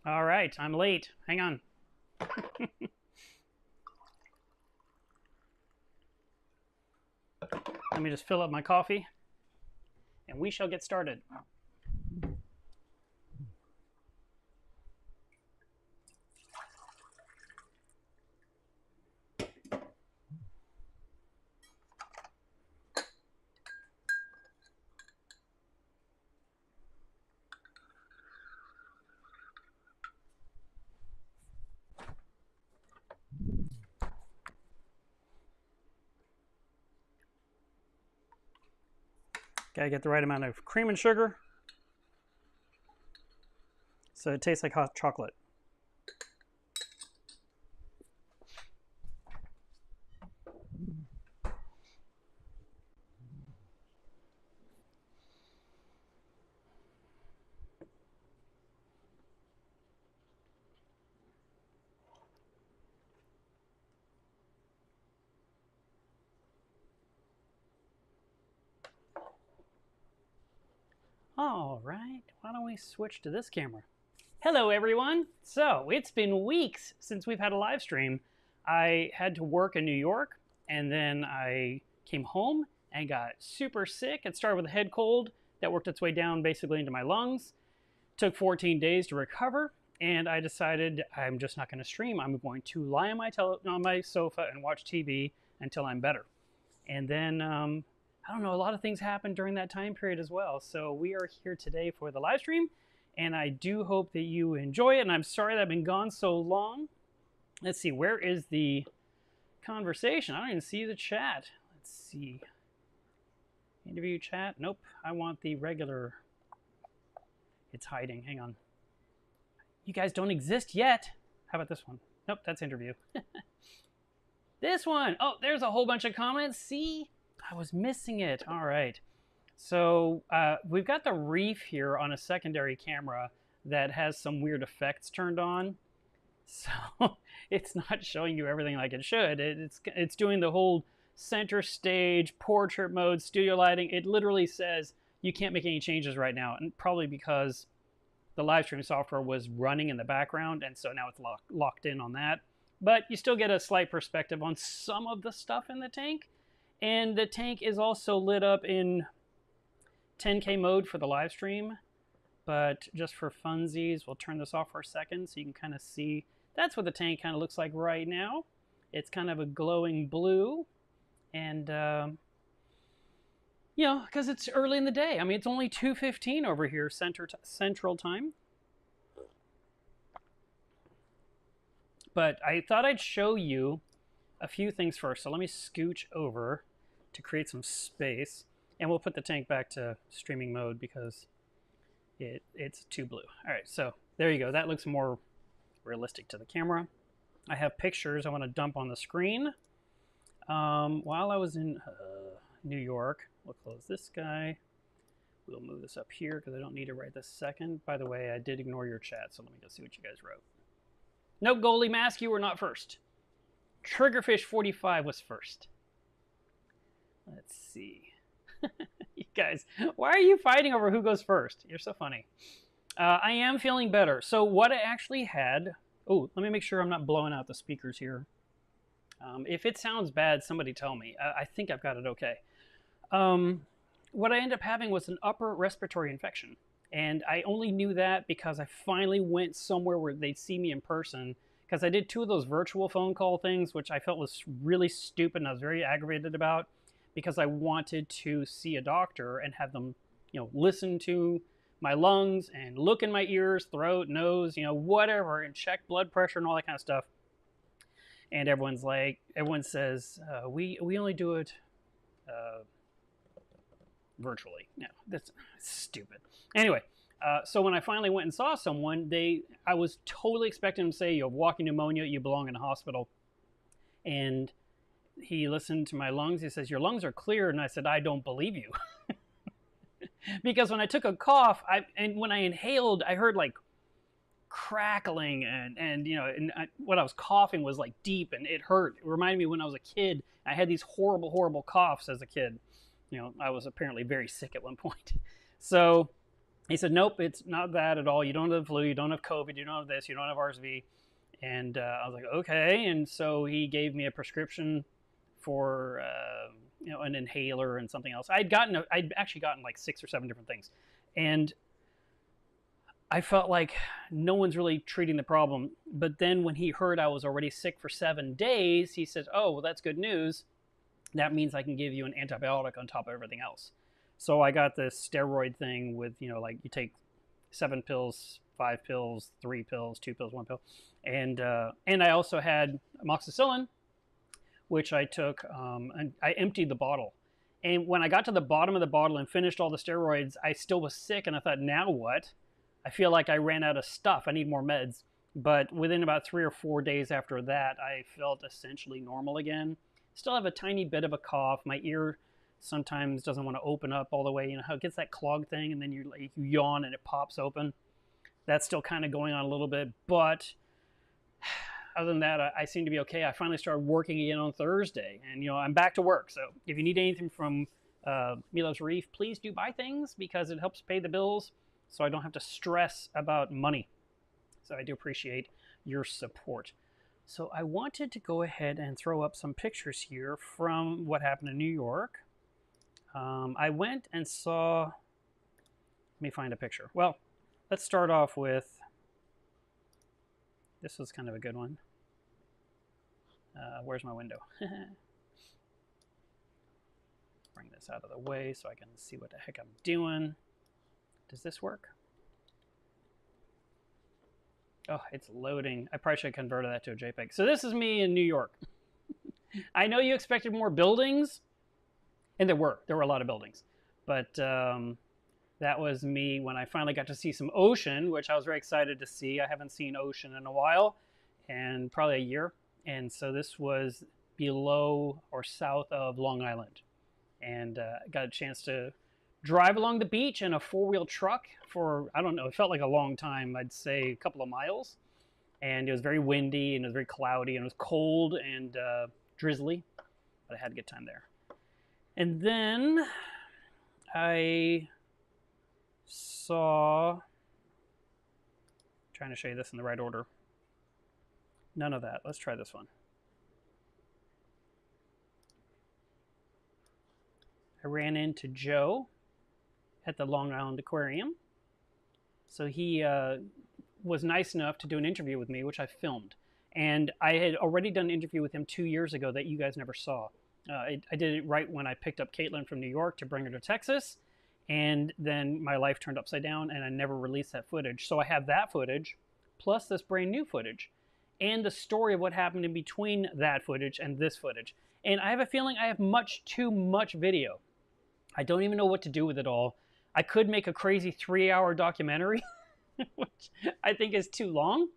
All right, I'm late. Hang on. Let me just fill up my coffee, and we shall get started. Gotta get the right amount of cream and sugar so it tastes like hot chocolate. All right, why don't we switch to this camera? Hello everyone. So it's been weeks since we've had a live stream. I had to work in New York, and then I came home and got super sick. It started with a head cold that worked its way down basically into my lungs. Took 14 days to recover, and I decided I'm just not going to stream. I'm going to lie on my sofa and watch TV until I'm better. And then I don't know, a lot of things happened during that time period as well. So we are here today for the live stream, and I do hope that you enjoy it. And I'm sorry that I've been gone so long. Let's see, where is the conversation? I don't even see the chat. Let's see. Interview chat? Nope, I want the regular. It's hiding, hang on. You guys don't exist yet. How about this one? Nope, that's interview. This one, oh, there's a whole bunch of comments. See? I was missing it. All right. So we've got the reef here on a secondary camera that has some weird effects turned on. So it's not showing you everything like it should. It's doing the whole center stage, portrait mode, studio lighting. It literally says you can't make any changes right now. And probably because the live stream software was running in the background. And so now it's locked in on that. But you still get a slight perspective on some of the stuff in the tank. And the tank is also lit up in 10K mode for the live stream. But just for funsies, we'll turn this off for a second so you can kind of see. That's what the tank kind of looks like right now. It's kind of a glowing blue. And, you know, because it's early in the day. I mean, it's only 2:15 over here, Central Time. But I thought I'd show you a few things first. So let me scooch over to create some space, and we'll put the tank back to streaming mode because it's too blue. All right, so there you go. That looks more realistic to the camera. I have pictures I want to dump on the screen. While I was in New York, we'll close this guy. We'll move this up here because I don't need it right this second. By the way, I did ignore your chat, so let me go see what you guys wrote. Nope, goalie mask, you were not first. Triggerfish45 was first. Let's see. You guys, why are you fighting over who goes first? You're so funny. I am feeling better. So what I actually had... Oh, let me make sure I'm not blowing out the speakers here. If it sounds bad, somebody tell me. I think I've got it okay. What I ended up having was an upper respiratory infection. And I only knew that because I finally went somewhere where they'd see me in person. Because I did 2 of those virtual phone call things, which I felt was really stupid and I was very aggravated about. Because I wanted to see a doctor and have them, you know, listen to my lungs and look in my ears, throat, nose, you know, whatever, and check blood pressure and all that kind of stuff. And everyone says, we only do it virtually. No, that's stupid. Anyway, so when I finally went and saw someone, I was totally expecting them to say, you have walking pneumonia, you belong in a hospital. And he listened to my lungs. He says, your lungs are clear. And I said, I don't believe you. Because when I took a cough, and when I inhaled, I heard like crackling and you know, what I was coughing was like deep and it hurt. It reminded me when I was a kid, I had these horrible, horrible coughs as a kid. You know, I was apparently very sick at one point. So He said, nope, it's not that at all. You don't have the flu, you don't have COVID, you don't have this, you don't have RSV. And I was like, okay. And so he gave me a prescription for an inhaler and something else. I'd actually gotten like 6 or 7 different things, and I felt like no one's really treating the problem. But then when he heard I was already sick for 7 days, he says, oh, well, that's good news. That means I can give you an antibiotic on top of everything else. So I got this steroid thing with, like you take 7 pills, 5 pills, 3 pills, 2 pills, 1 pill. And I also had amoxicillin, which I took, and I emptied the bottle. And when I got to the bottom of the bottle and finished all the steroids, I still was sick, and I thought, now what? I feel like I ran out of stuff. I need more meds. But within about 3 or 4 days after that, I felt essentially normal again. Still have a tiny bit of a cough. My ear sometimes doesn't want to open up all the way. You know how it gets that clog thing, and then you yawn and it pops open? That's still kind of going on a little bit, but other than that, I seem to be okay. I finally started working again on Thursday, and I'm back to work. So if you need anything from Milos Reef, please do buy things, because it helps pay the bills, so I don't have to stress about money. So I do appreciate your support. So I wanted to go ahead and throw up some pictures here from what happened in New York. I went and saw, let me find a picture. Well, let's start off with, this was kind of a good one. Where's my window? Bring this out of the way so I can see what the heck I'm doing. Does this work? Oh, it's loading. I probably should have converted that to a JPEG. So this is me in New York. I know you expected more buildings, and there were a lot of buildings, but that was me when I finally got to see some ocean, which I was very excited to see. I haven't seen ocean in a while, and probably a year. And so this was below or south of Long Island, and got a chance to drive along the beach in a 4-wheel truck for, I don't know, it felt like a long time. I'd say a couple of miles. And it was very windy, and it was very cloudy, and it was cold and drizzly, but I had a good time there. And then I saw, I'm trying to show you this in the right order. None of that. Let's try this one. I ran into Joe at the Long Island Aquarium. So he was nice enough to do an interview with me, which I filmed. And I had already done an interview with him 2 years ago that you guys never saw. I did it right when I picked up Caitlin from New York to bring her to Texas. And then my life turned upside down, and I never released that footage. So I have that footage, plus this brand new footage, and the story of what happened in between that footage and this footage. And I have a feeling I have much too much video. I don't even know what to do with it all. I could make a crazy 3-hour documentary, which I think is too long.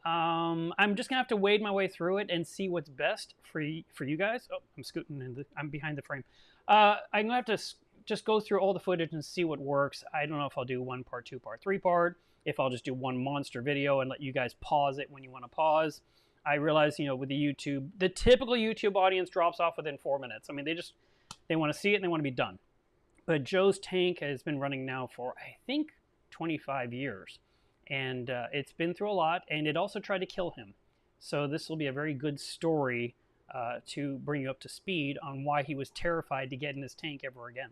I'm just gonna have to wade my way through it and see what's best for you guys. Oh, I'm scooting I'm behind the frame. I'm gonna have to just go through all the footage and see what works. I don't know if I'll do 1 part, 2 part, 3 part, if I'll just do one monster video and let you guys pause it when you want to pause. I realize, with the YouTube, the typical YouTube audience drops off within 4 minutes. I mean, they want to see it and they want to be done. But Joe's tank has been running now for, I think, 25 years. And it's been through a lot, and it also tried to kill him. So this will be a very good story to bring you up to speed on why he was terrified to get in his tank ever again.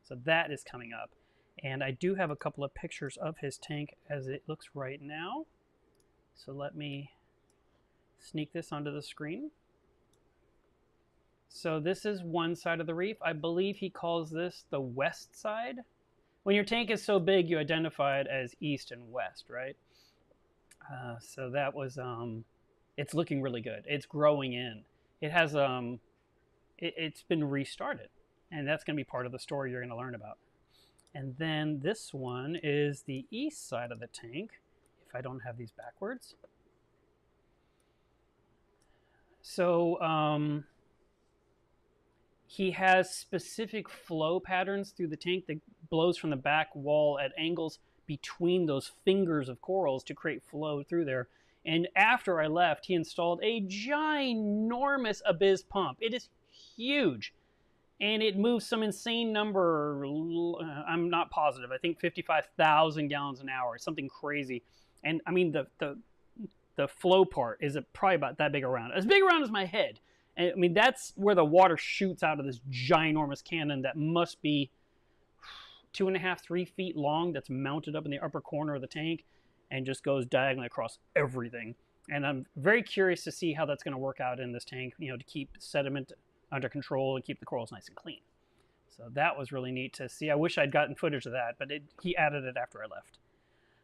So that is coming up. And I do have a couple of pictures of his tank as it looks right now. So let me sneak this onto the screen. So this is one side of the reef. I believe he calls this the west side. When your tank is so big, you identify it as east and west, right? So that was, it's looking really good. It's growing in. It has, it's been restarted. And that's going to be part of the story you're going to learn about. And then this one is the east side of the tank, if I don't have these backwards. So he has specific flow patterns through the tank that blows from the back wall at angles between those fingers of corals to create flow through there. And after I left, he installed a ginormous Abyss pump. It is huge. and it moves some insane number. I'm not positive. I think 55,000 gallons an hour, something crazy. And I mean, the flow part is probably about that big around, as big around as my head. And I mean, that's where the water shoots out of this ginormous cannon that must be 2.5, 3 feet long. That's mounted up in the upper corner of the tank and just goes diagonally across everything. And I'm very curious to see how that's going to work out in this tank, you know, to keep sediment under control and keep the corals nice and clean. So that was really neat to see. I wish I'd gotten footage of that, but he added it after I left.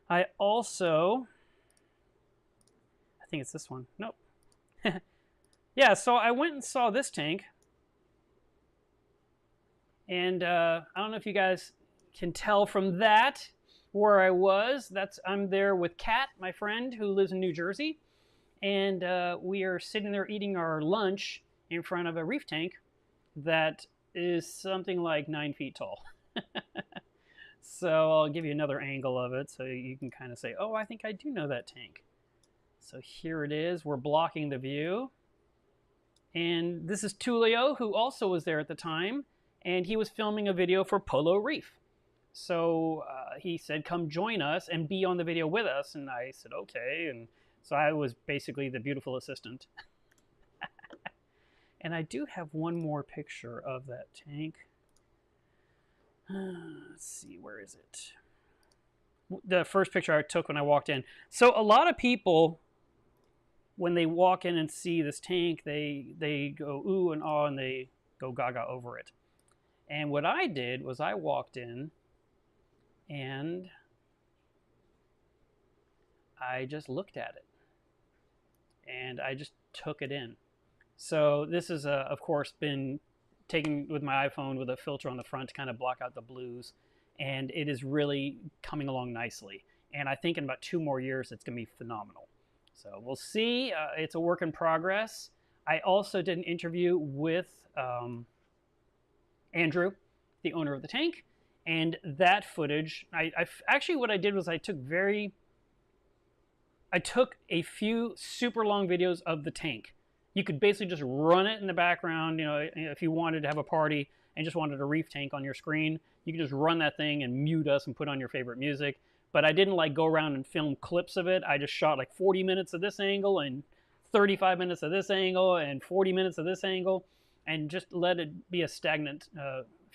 I also, I think it's this one. Nope. Yeah, so I went and saw this tank. And I don't know if you guys can tell from that where I was. I'm there with Kat, my friend, who lives in New Jersey. And we are sitting there eating our lunch in front of a reef tank that is something like 9 feet tall. So I'll give you another angle of it so you can kind of say, oh, I think I do know that tank. So here it is. We're blocking the view. And this is Tulio, who also was there at the time. And he was filming a video for Polo Reef. So he said, come join us and be on the video with us. And I said, okay. And so I was basically the beautiful assistant. And I do have one more picture of that tank. Let's see, where is it? The first picture I took when I walked in. So a lot of people, when they walk in and see this tank, they go ooh and ah, and they go gaga over it. And what I did was I walked in and I just looked at it. And I just took it in. So this is, of course, been taken with my iPhone with a filter on the front to kind of block out the blues. And it is really coming along nicely. And I think in about 2 more years, it's going to be phenomenal. So we'll see. It's a work in progress. I also did an interview with Andrew, the owner of the tank. And that footage, actually what I did was I took a few super long videos of the tank. You could basically just run it in the background, you know, if you wanted to have a party and just wanted a reef tank on your screen, you could just run that thing and mute us and put on your favorite music. But I didn't like go around and film clips of it. I just shot like 40 minutes of this angle and 35 minutes of this angle and 40 minutes of this angle and just let it be a stagnant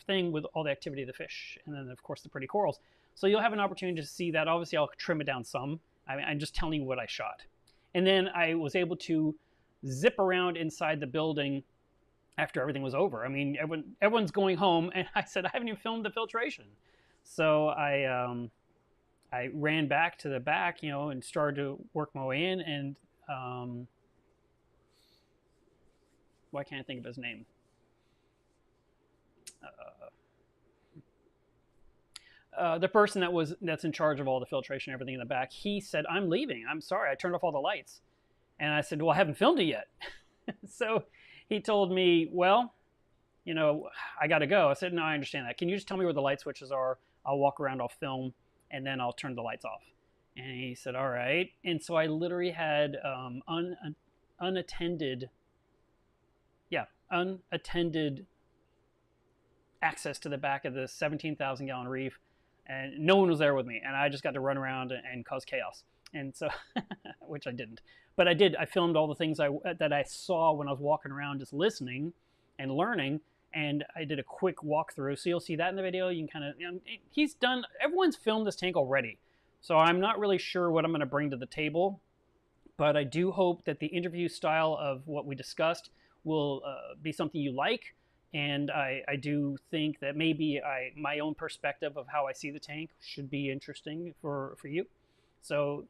thing with all the activity of the fish. And then, of course, the pretty corals. So you'll have an opportunity to see that. Obviously, I'll trim it down some. I'm just telling you what I shot. And then I was able to zip around inside the building after everything was over. I mean, everyone's going home, and I said, I haven't even filmed the filtration. So I ran back to the back, you know, and started to work my way in, and why can't I think of his name? The person that's in charge of all the filtration, everything in the back, he said, I'm leaving. I'm sorry, I turned off all the lights. And I said, well, I haven't filmed it yet. So he told me, well, you know, I got to go. I said, no, I understand that. Can you just tell me where the light switches are? I'll walk around, I'll film, and then I'll turn the lights off. And he said, all right. And so I literally had unattended access to the back of this 17,000 gallon reef. And no one was there with me. And I just got to run around and cause chaos. And so, which I didn't. But I did. I filmed all the things that I saw when I was walking around just listening and learning. And I did a quick walkthrough. So you'll see that in the video. You can kind of, you know, everyone's filmed this tank already. So I'm not really sure what I'm going to bring to the table. But I do hope that the interview style of what we discussed will be something you like. And I do think that maybe my own perspective of how I see the tank should be interesting for you. So,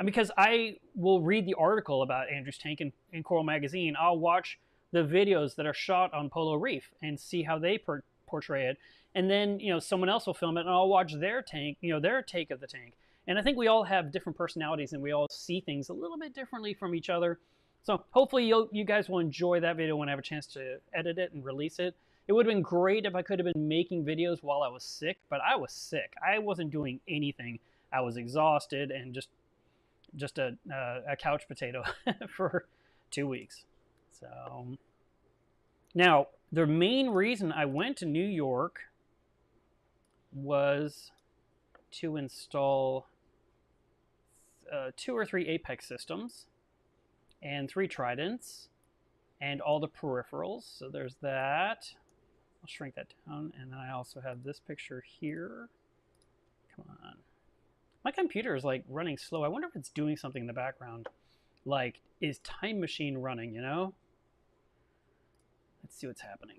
because I will read the article about Andrew's tank in Coral Magazine, I'll watch the videos that are shot on Polo Reef and see how they portray it. And then, you know, someone else will film it and I'll watch their tank, you know, their take of the tank. And I think we all have different personalities and we all see things a little bit differently from each other. So hopefully you guys will enjoy that video when I have a chance to edit it and release it. It would have been great if I could have been making videos while I was sick, but I was sick. I wasn't doing anything. I was exhausted and just a couch potato for 2 weeks. So now the main reason I went to New York was to install 2 or 3 Apex systems and 3 Tridents and all the peripherals. So there's that. I'll shrink that down. And then I also have this picture here. Come on. My computer is like running slow. I wonder if it's doing something in the background. Like, is Time Machine running, you know? Let's see what's happening.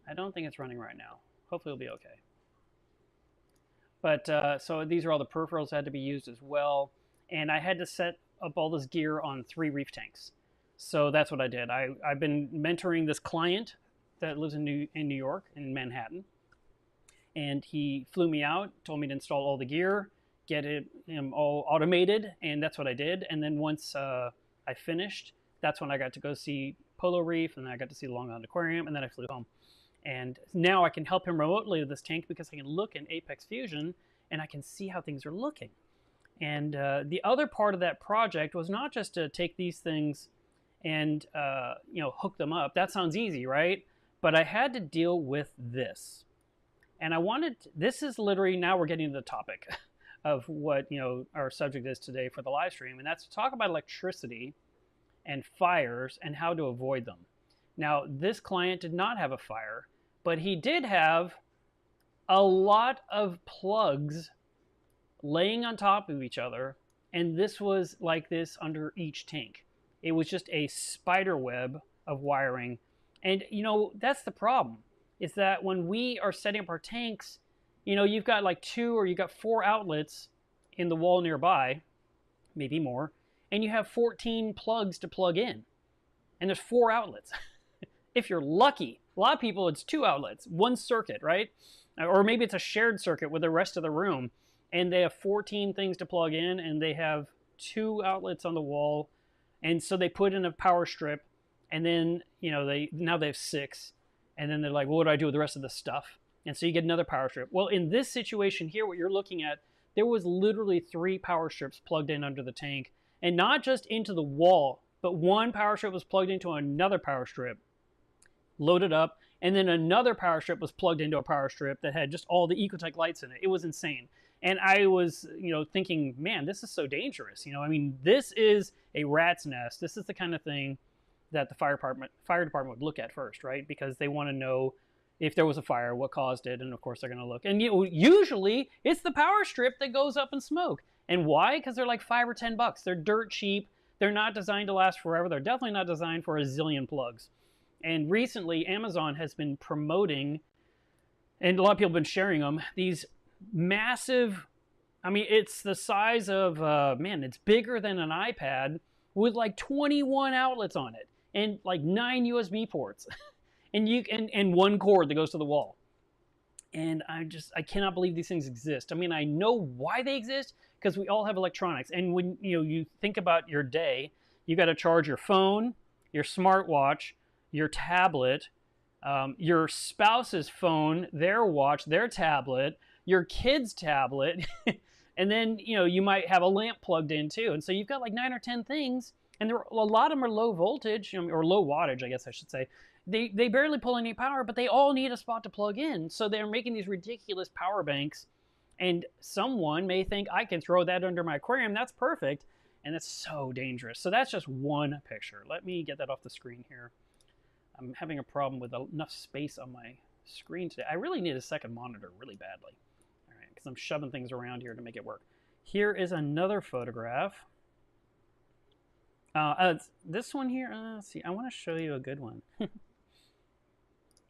I don't think it's running right now. Hopefully it'll be okay. But so these are all the peripherals that had to be used as well. And I had to set up all this gear on 3 reef tanks. So that's what I did. I've been mentoring this client that lives in New York, in Manhattan. And he flew me out, told me to install all the gear, get it all automated, and that's what I did. And then once I finished, that's when I got to go see Polo Reef, and then I got to see Long Island Aquarium, and then I flew home. And now I can help him remotely with this tank because I can look in Apex Fusion and I can see how things are looking. And the other part of that project was not just to take these things and hook them up. That sounds easy, right? But I had to deal with this. And I wanted, this is literally, now we're getting to the topic of what our subject is today for the live stream, and that's to talk about electricity and fires and how to avoid them. Now, this client did not have a fire, but he did have a lot of plugs laying on top of each other, and this was like this under each tank. It was just a spider web of wiring. And that's the problem, is that when we are setting up our tanks, you've got like 2 or you've got 4 outlets in the wall nearby, maybe more, and you have 14 plugs to plug in, and there's 4 outlets. If you're lucky. A lot of people, it's 2 outlets, 1 circuit, right? Or maybe it's a shared circuit with the rest of the room, and they have 14 things to plug in, and they have 2 outlets on the wall, and so they put in a power strip, and then now they have 6, and then they're like, well, what do I do with the rest of the stuff? And so you get another power strip. Well, in this situation here, what you're looking at, there was literally 3 power strips plugged in under the tank, and not just into the wall, but 1 power strip was plugged into another power strip, loaded up, and then another power strip was plugged into a power strip that had just all the Ecotech lights in it. It was insane. And I was, thinking, man, this is so dangerous. I mean, this is a rat's nest. This is the kind of thing that the fire department would look at first, right? Because they want to know if there was a fire, what caused it, and of course they're going to look. And usually it's the power strip that goes up in smoke. And why? Because they're like $5 or $10. They're dirt cheap. They're not designed to last forever. They're definitely not designed for a zillion plugs. And recently, Amazon has been promoting, and a lot of people have been sharing them, these massive, I mean, it's the size of, it's bigger than an iPad with like 21 outlets on it and like 9 USB ports and 1 cord that goes to the wall. And I cannot believe these things exist. I mean, I know why they exist because we all have electronics. And when you think about your day, you got to charge your phone, your smartwatch, your tablet, your spouse's phone, their watch, their tablet, your kid's tablet, and then you might have a lamp plugged in too. And so you've got like 9 or 10 things, and a lot of them are low voltage or low wattage, I guess I should say. They barely pull any power, but they all need a spot to plug in. So they're making these ridiculous power banks, and someone may think, I can throw that under my aquarium. That's perfect, and it's so dangerous. So that's just one picture. Let me get that off the screen here. I'm having a problem with enough space on my screen today. I really need a second monitor really badly. All right, because I'm shoving things around here to make it work. Here is another photograph. This one here, let's see, I want to show you a good one.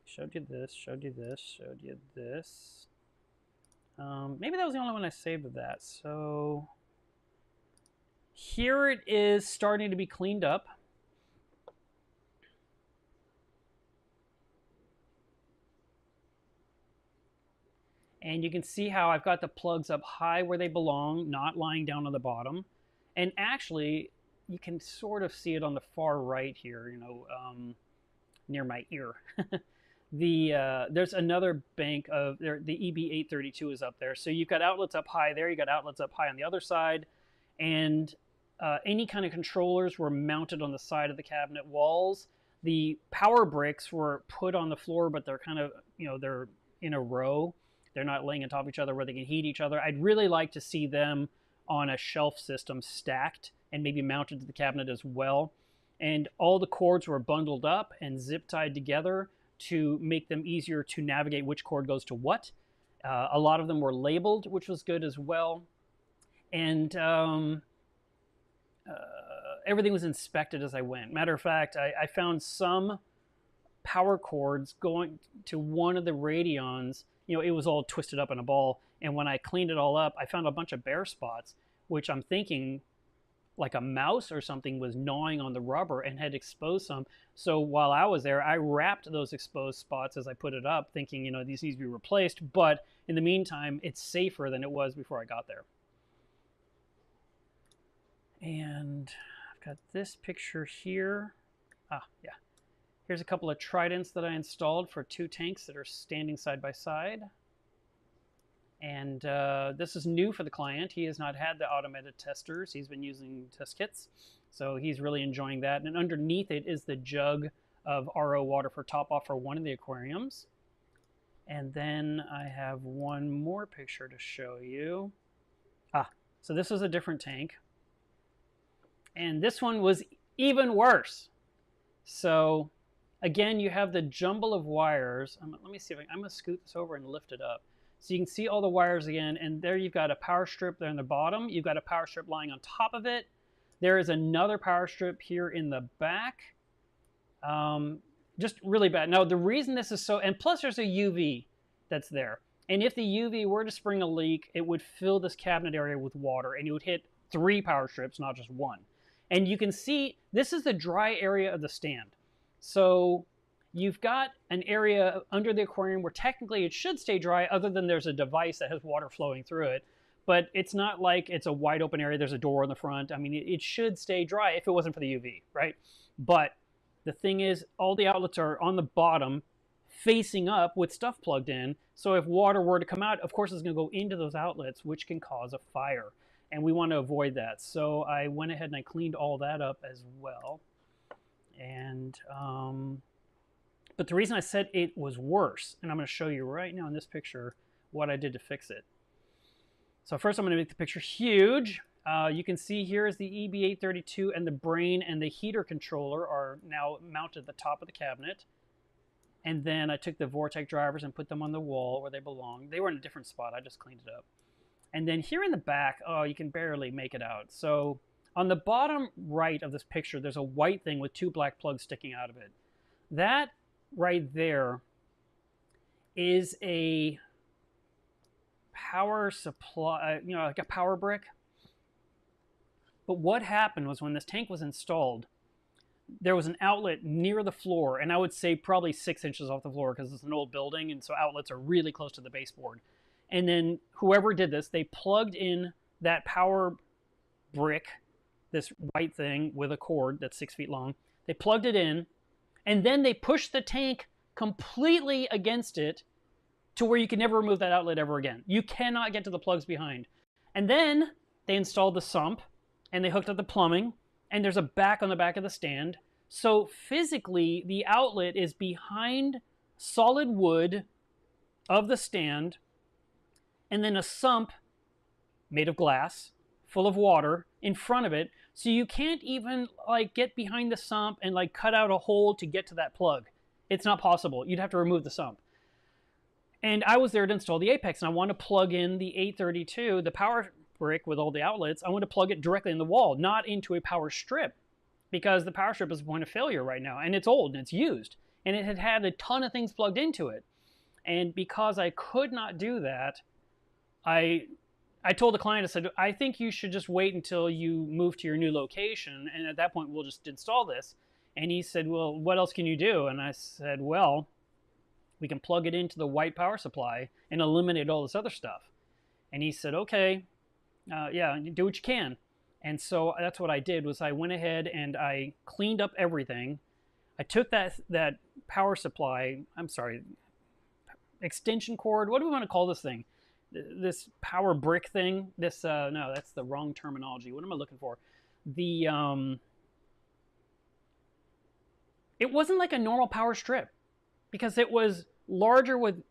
Showed you this, showed you this, showed you this. Maybe that was the only one I saved of that. So here it is starting to be cleaned up. And you can see how I've got the plugs up high where they belong, not lying down on the bottom. And actually, you can sort of see it on the far right here, near my ear. There's another bank of, the EB832 is up there. So you've got outlets up high there, you got outlets up high on the other side. And any kind of controllers were mounted on the side of the cabinet walls. The power bricks were put on the floor, but they're kind of, they're in a row. They're not laying on top of each other where they can heat each other. I'd really like to see them on a shelf system stacked and maybe mounted to the cabinet as well. And all the cords were bundled up and zip tied together to make them easier to navigate which cord goes to what. A lot of them were labeled, which was good as well. And everything was inspected as I went. Matter of fact, I found some power cords going to one of the radions. It was all twisted up in a ball. And when I cleaned it all up, I found a bunch of bare spots, which I'm thinking like a mouse or something was gnawing on the rubber and had exposed some. So while I was there, I wrapped those exposed spots as I put it up, thinking, these need to be replaced. But in the meantime, it's safer than it was before I got there. And I've got this picture here. Yeah. Here's a couple of tridents that I installed for 2 tanks that are standing side by side. And this is new for the client. He has not had the automated testers. He's been using test kits. So he's really enjoying that. And underneath it is the jug of RO water for top off for one of the aquariums. And then I have one more picture to show you. So this is a different tank. And this one was even worse. So again, you have the jumble of wires. Let me see if I'm going to scoot this over and lift it up. So you can see all the wires again, and there you've got a power strip there in the bottom. You've got a power strip lying on top of it. There is another power strip here in the back. Just really bad. Now, the reason this is so, and plus there's a UV that's there. And if the UV were to spring a leak, it would fill this cabinet area with water, and you would hit 3 power strips, not just 1. And you can see, this is the dry area of the stand. So you've got an area under the aquarium where technically it should stay dry, other than there's a device that has water flowing through it. But it's not like it's a wide open area, there's a door in the front. I mean, it should stay dry if it wasn't for the UV, right? But the thing is, all the outlets are on the bottom, facing up with stuff plugged in. So if water were to come out, of course it's going to go into those outlets, which can cause a fire. And we want to avoid that. So I went ahead and I cleaned all that up as well. And but the reason I said it was worse, and I'm going to show you right now in this picture what I did to fix it. So first I'm going to make the picture huge. You can see here is the EB832, and the brain and the heater controller are now mounted at the top of the cabinet. And then I took the Vortec drivers and put them on the wall where they belong. They were in a different spot. I just cleaned it up. And then here in the back, you can barely make it out. So on the bottom right of this picture, there's a white thing with 2 black plugs sticking out of it. That right there is a power supply, like a power brick. But what happened was, when this tank was installed, there was an outlet near the floor, and I would say probably 6 inches off the floor, because it's an old building, and so outlets are really close to the baseboard. And then whoever did this, they plugged in that power brick, this white thing with a cord that's 6 feet long. They plugged it in, and then they pushed the tank completely against it to where you can never remove that outlet ever again. You cannot get to the plugs behind. And then they installed the sump, and they hooked up the plumbing, and there's a back on the back of the stand. So physically, the outlet is behind solid wood of the stand, and then a sump made of glass full of water in front of it. So you can't even get behind the sump and cut out a hole to get to that plug. It's not possible. You'd have to remove the sump. And I was there to install the Apex, and I want to plug in the 832, the power brick with all the outlets. I want to plug it directly in the wall, not into a power strip, because the power strip is a point of failure right now, and it's old and it's used, and it had had a ton of things plugged into it. And because I could not do that, I told the client, I said, I think you should just wait until you move to your new location, and at that point we'll just install this. And he said, well, what else can you do? And I said, well, we can plug it into the white power supply and eliminate all this other stuff. And he said, okay, yeah, do what you can. And so that's what I did, was I went ahead and I cleaned up everything. I took that power supply, extension cord, what do we want to call this thing? This power brick thing, no, that's the wrong terminology. What am I looking for? the it wasn't like a normal power strip because it was larger with,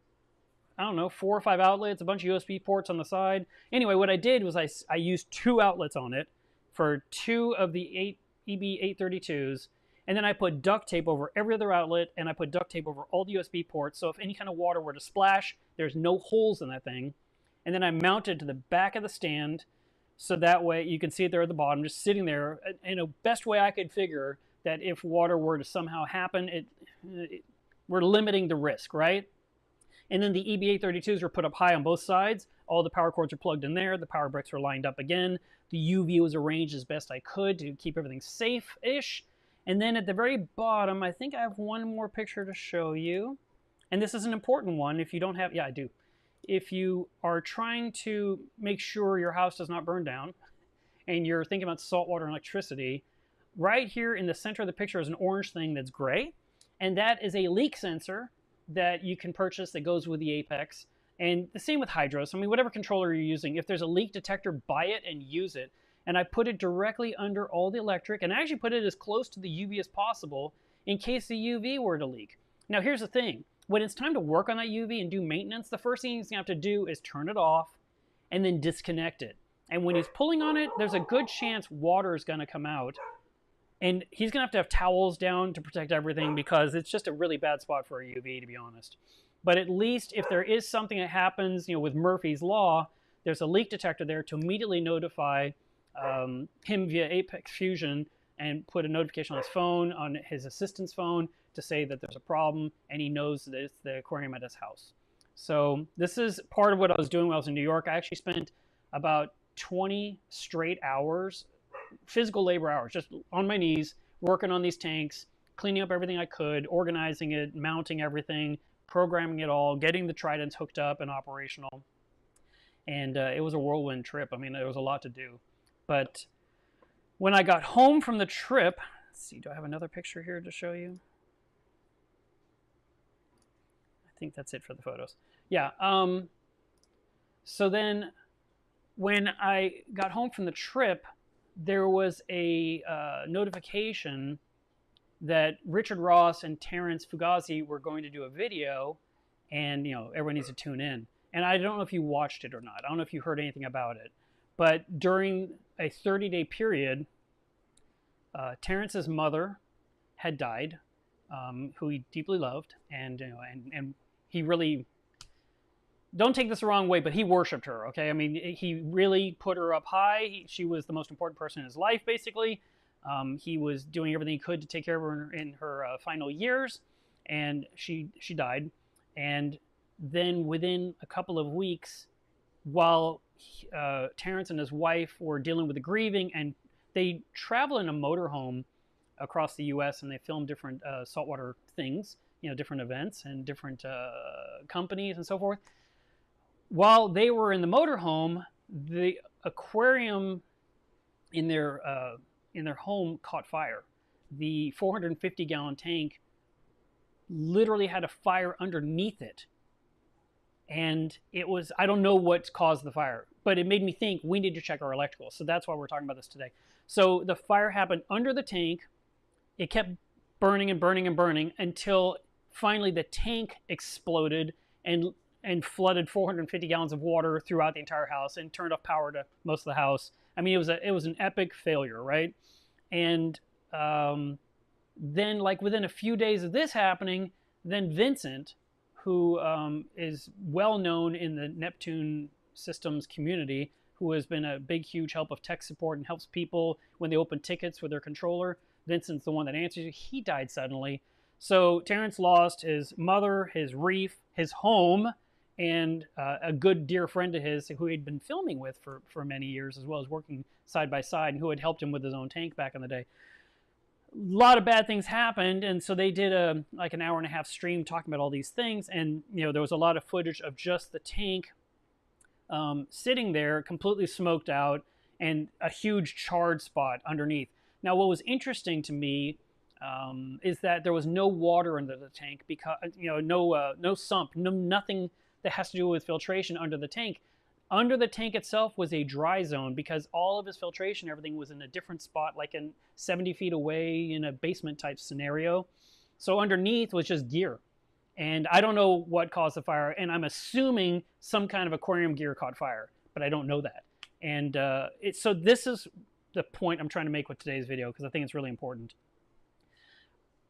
I don't know, 4 or 5 outlets, a bunch of USB ports on the side. Anyway, what I did was I used 2 outlets on it for 2 of the EB832s, and then I put duct tape over every other outlet, and I put duct tape over all the USB ports, so if any kind of water were to splash, there's no holes in that thing. And then I mounted to the back of the stand, so that way you can see it there at the bottom, just sitting there, in a best way I could figure that if water were to somehow happen, we're limiting the risk, right? And then the EB832s were put up high on both sides. All the power cords are plugged in there. The power bricks were lined up again. The UV was arranged as best I could to keep everything safe-ish. And then at the very bottom, I think I have one more picture to show you. And this is an important one. If you don't have, yeah, I do. If you are trying to make sure your house does not burn down, and you're thinking about saltwater and electricity, right here in the center of the picture is an orange thing that's gray. And that is a leak sensor that you can purchase that goes with the Apex. And the same with Hydros. I mean, whatever controller you're using, if there's a leak detector, buy it and use it. And I put it directly under all the electric, and I actually put it as close to the UV as possible in case the UV were to leak. Now, here's the thing. When it's time to work on that UV and do maintenance, the first thing he's going to have to do is turn it off and then disconnect it. And when he's pulling on it, there's a good chance water is going to come out. And he's going to have towels down to protect everything because it's just a really bad spot for a UV, to be honest. But at least if there is something that happens, you know, with Murphy's Law, there's a leak detector there to immediately notify him via Apex Fusion and put a notification on his phone, on his assistant's phone, to say that there's a problem, and he knows that it's the aquarium at his house. So this is part of what I was doing while I was in New York. I actually spent about 20 straight hours, physical labor hours, just on my knees, working on these tanks, cleaning up everything I could, organizing it, mounting everything, programming it all, getting the Tridents hooked up and operational. And it was a whirlwind trip. I mean, there was a lot to do. But when I got home from the trip, let's see, do I have another picture here to show you? I think that's it for the photos. Yeah. So then when I got home from the trip, there was a notification that Richard Ross and Terrence Fugazi were going to do a video, and you know, everyone needs to tune in. And I don't know if you watched it or not. I don't know if you heard anything about it. But during a 30-day period, Terrence's mother had died, who he deeply loved, and you know, and he really, don't take this the wrong way, but he worshipped her. Okay, I mean, he really put her up high. She was the most important person in his life, basically. He was doing everything he could to take care of her in her final years, and she died. And then within a couple of weeks, while Terrence and his wife were dealing with the grieving, and they travel in a motorhome across the U.S. and they film different saltwater things, you know, different events and different companies and so forth. While they were in the motorhome, the aquarium in their home caught fire. The 450-gallon tank literally had a fire underneath it. And it was, I don't know what caused the fire, but it made me think we need to check our electrical. So that's why we're talking about this today. So the fire happened under the tank. It kept burning and burning and burning until finally the tank exploded and flooded 450 gallons of water throughout the entire house and turned off power to most of the house. I mean, it was an epic failure, right? And then, like, within a few days of this happening, then Vincent, who is well known in the Neptune systems community, who has been a big, huge help of tech support and helps people when they open tickets with their controller. Vincent's the one that answers you. He died suddenly. So Terrence lost his mother, his reef, his home, and a good dear friend of his who he'd been filming with for many years, as well as working side by side, and who had helped him with his own tank back in the day. A lot of bad things happened, and so they did like an hour-and-a-half stream talking about all these things, and you know, there was a lot of footage of just the tank sitting there completely smoked out and a huge charred spot underneath. Now, what was interesting to me is that there was no water under the tank, because you know, no sump, nothing that has to do with filtration under the tank. Under the tank itself was a dry zone because all of his filtration, everything was in a different spot, like in 70 feet away in a basement type scenario. So underneath was just gear. And I don't know what caused the fire, and I'm assuming some kind of aquarium gear caught fire, but I don't know that. And so this is the point I'm trying to make with today's video, because I think it's really important.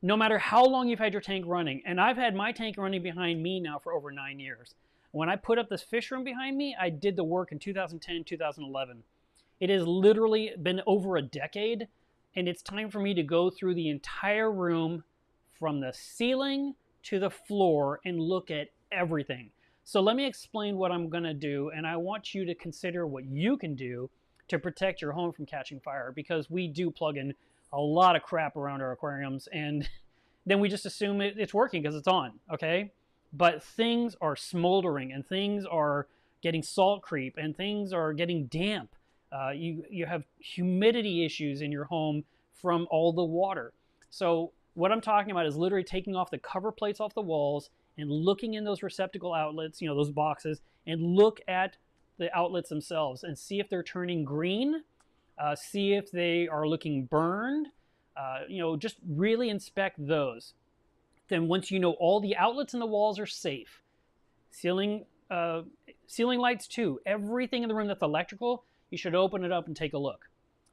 No matter how long you've had your tank running, and I've had my tank running behind me now for over 9 years. When I put up this fish room behind me, I did the work in 2010, 2011. It has literally been over a decade, and it's time for me to go through the entire room from the ceiling to the floor and look at everything. So let me explain what I'm going to do, and I want you to consider what you can do to protect your home from catching fire, because we do plug in a lot of crap around our aquariums, and then we just assume it's working because it's on, okay? But things are smoldering, and things are getting salt creep, and things are getting damp. You have humidity issues in your home from all the water. So what I'm talking about is literally taking off the cover plates off the walls and looking in those receptacle outlets, you know, those boxes, and look at the outlets themselves and see if they're turning green, see if they are looking burned, you know, just really inspect those. Then once you know all the outlets in the walls are safe, ceiling lights too, everything in the room that's electrical, you should open it up and take a look.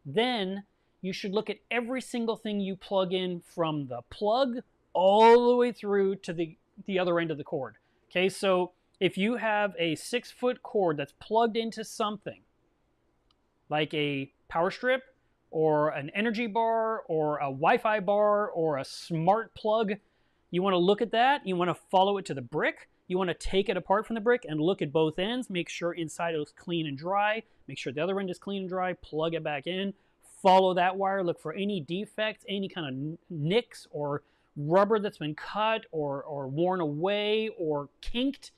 Then you should look at every single thing you plug in, from the plug all the way through to the other end of the cord. Okay, so if you have a 6-foot cord that's plugged into something, like a power strip or an energy bar or a Wi-Fi bar or a smart plug, you want to look at that. You want to follow it to the brick. You want to take it apart from the brick and look at both ends. Make sure inside it is clean and dry. Make sure the other end is clean and dry. Plug it back in. Follow that wire. Look for any defects, any kind of nicks or rubber that's been cut or worn away or kinked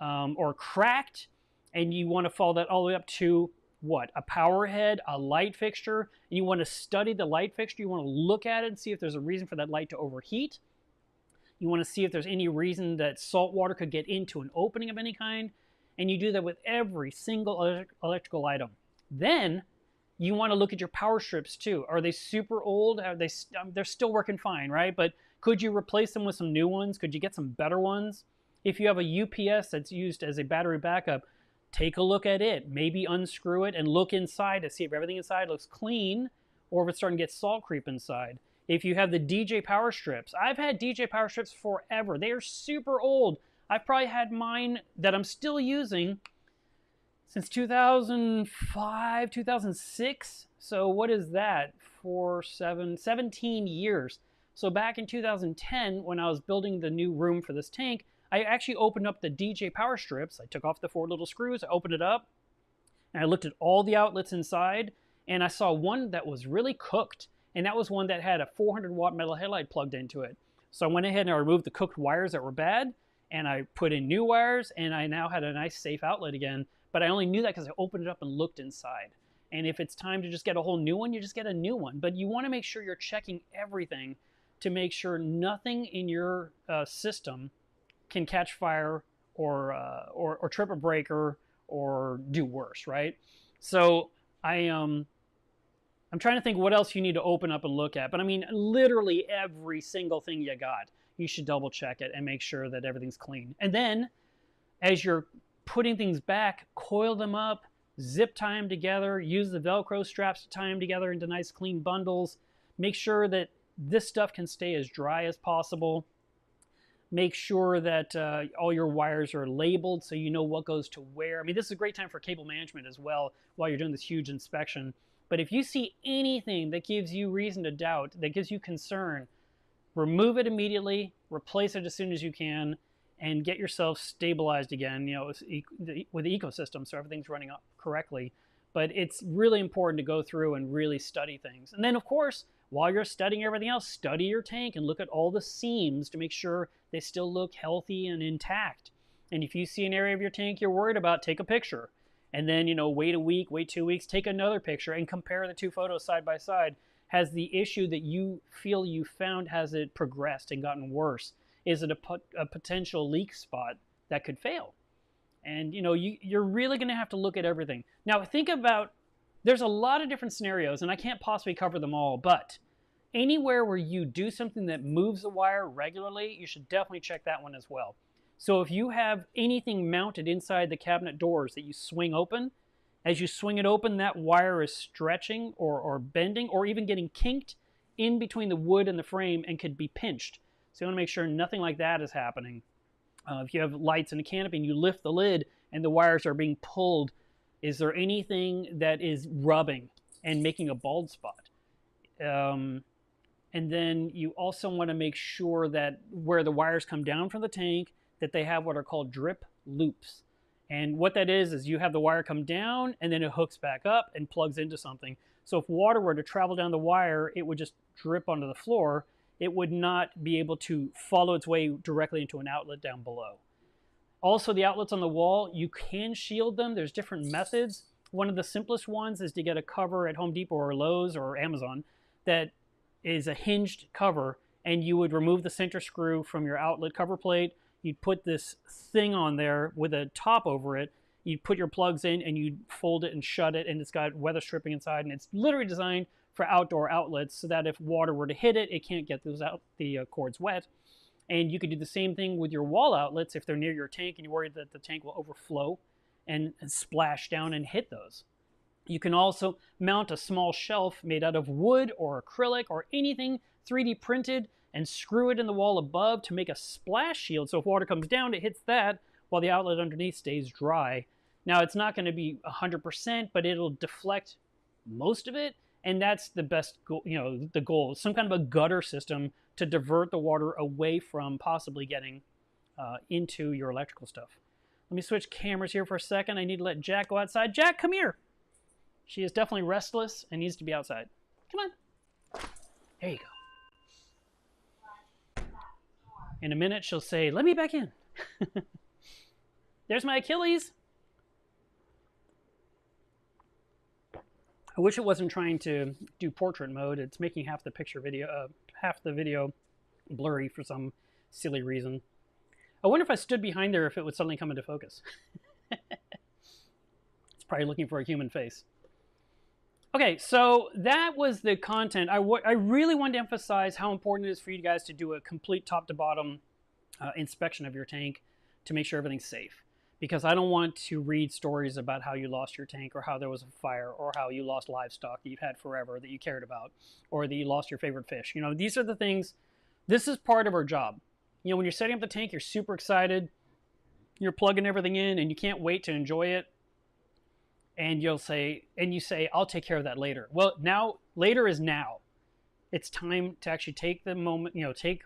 or cracked. And you want to follow that all the way up to what? A power head, a light fixture. And you want to study the light fixture. You want to look at it and see if there's a reason for that light to overheat. You want to see if there's any reason that salt water could get into an opening of any kind. And you do that with every single electrical item. Then you want to look at your power strips too. Are they super old? Are they, they're still working fine, right? But could you replace them with some new ones? Could you get some better ones? If you have a UPS that's used as a battery backup, take a look at it. Maybe unscrew it and look inside to see if everything inside looks clean or if it's starting to get salt creep inside. If you have the DJ power strips, I've had DJ power strips forever. They are super old. I've probably had mine that I'm still using since 2005, 2006. So what is that? 17 years. So back in 2010, when I was building the new room for this tank, I actually opened up the DJ power strips. I took off the 4 little screws, I opened it up, and I looked at all the outlets inside, and I saw one that was really cooked. And that was one that had a 400-watt metal headlight plugged into it. So I went ahead and I removed the cooked wires that were bad, and I put in new wires, and I now had a nice safe outlet again. But I only knew that because I opened it up and looked inside. And if it's time to just get a whole new one, you just get a new one. But you want to make sure you're checking everything to make sure nothing in your system can catch fire or trip a breaker or do worse, right? So I'm trying to think what else you need to open up and look at. But I mean, literally every single thing you got, you should double check it and make sure that everything's clean. And then as you're putting things back, coil them up, zip tie them together, use the Velcro straps to tie them together into nice clean bundles. Make sure that this stuff can stay as dry as possible. Make sure that all your wires are labeled so you know what goes to where. I mean, this is a great time for cable management as well while you're doing this huge inspection. But if you see anything that gives you reason to doubt, that gives you concern, remove it immediately, replace it as soon as you can, and get yourself stabilized again, you know, with the ecosystem so everything's running up correctly. But it's really important to go through and really study things. And then, of course, while you're studying everything else, study your tank and look at all the seams to make sure they still look healthy and intact. And if you see an area of your tank you're worried about, take a picture. And then, you know, wait a week, wait 2 weeks, take another picture and compare the 2 photos side by side. Has the issue that you feel you found, has it progressed and gotten worse? Is it a potential leak spot that could fail? And you know, you're really going to have to look at everything. Now think about, there's a lot of different scenarios and I can't possibly cover them all, but anywhere where you do something that moves the wire regularly, you should definitely check that one as well. So if you have anything mounted inside the cabinet doors that you swing open, as you swing it open, that wire is stretching or bending or even getting kinked in between the wood and the frame and could be pinched. So you want to make sure nothing like that is happening. If you have lights in a canopy and you lift the lid and the wires are being pulled, is there anything that is rubbing and making a bald spot? And then you also want to make sure that where the wires come down from the tank, that they have what are called drip loops. And what that is you have the wire come down and then it hooks back up and plugs into something. So if water were to travel down the wire, it would just drip onto the floor. It would not be able to follow its way directly into an outlet down below. Also, the outlets on the wall, you can shield them. There's different methods. One of the simplest ones is to get a cover at Home Depot or Lowe's or Amazon that is a hinged cover, and you would remove the center screw from your outlet cover plate. You'd put this thing on there with a top over it. You'd put your plugs in and you'd fold it and shut it, and it's got weather stripping inside, and it's literally designed for outdoor outlets so that if water were to hit it, it can't get those out, the cords wet. And you could do the same thing with your wall outlets if they're near your tank and you're worried that the tank will overflow and splash down and hit those. You can also mount a small shelf made out of wood or acrylic or anything 3D printed and screw it in the wall above to make a splash shield. So if water comes down, it hits that while the outlet underneath stays dry. Now, it's not going to be 100%, but it'll deflect most of it. And that's the best goal, you know, the goal, some kind of a gutter system to divert the water away from possibly getting into your electrical stuff. Let me switch cameras here for a second. I need to let Jack go outside. Jack, come here. She is definitely restless and needs to be outside. Come on. There you go. In a minute, she'll say, let me back in. There's my Achilles. I wish it wasn't trying to do portrait mode. It's making half the video blurry for some silly reason. I wonder if I stood behind there if it would suddenly come into focus. It's probably looking for a human face. Okay, so that was the content. I really wanted to emphasize how important it is for you guys to do a complete top to bottom inspection of your tank to make sure everything's safe. Because I don't want to read stories about how you lost your tank or how there was a fire or how you lost livestock that you've had forever that you cared about or that you lost your favorite fish. You know, these are the things, this is part of our job. You know, when you're setting up the tank, you're super excited, you're plugging everything in and you can't wait to enjoy it. And you say, I'll take care of that later. Well, now, later is now. It's time to actually take the moment, you know, take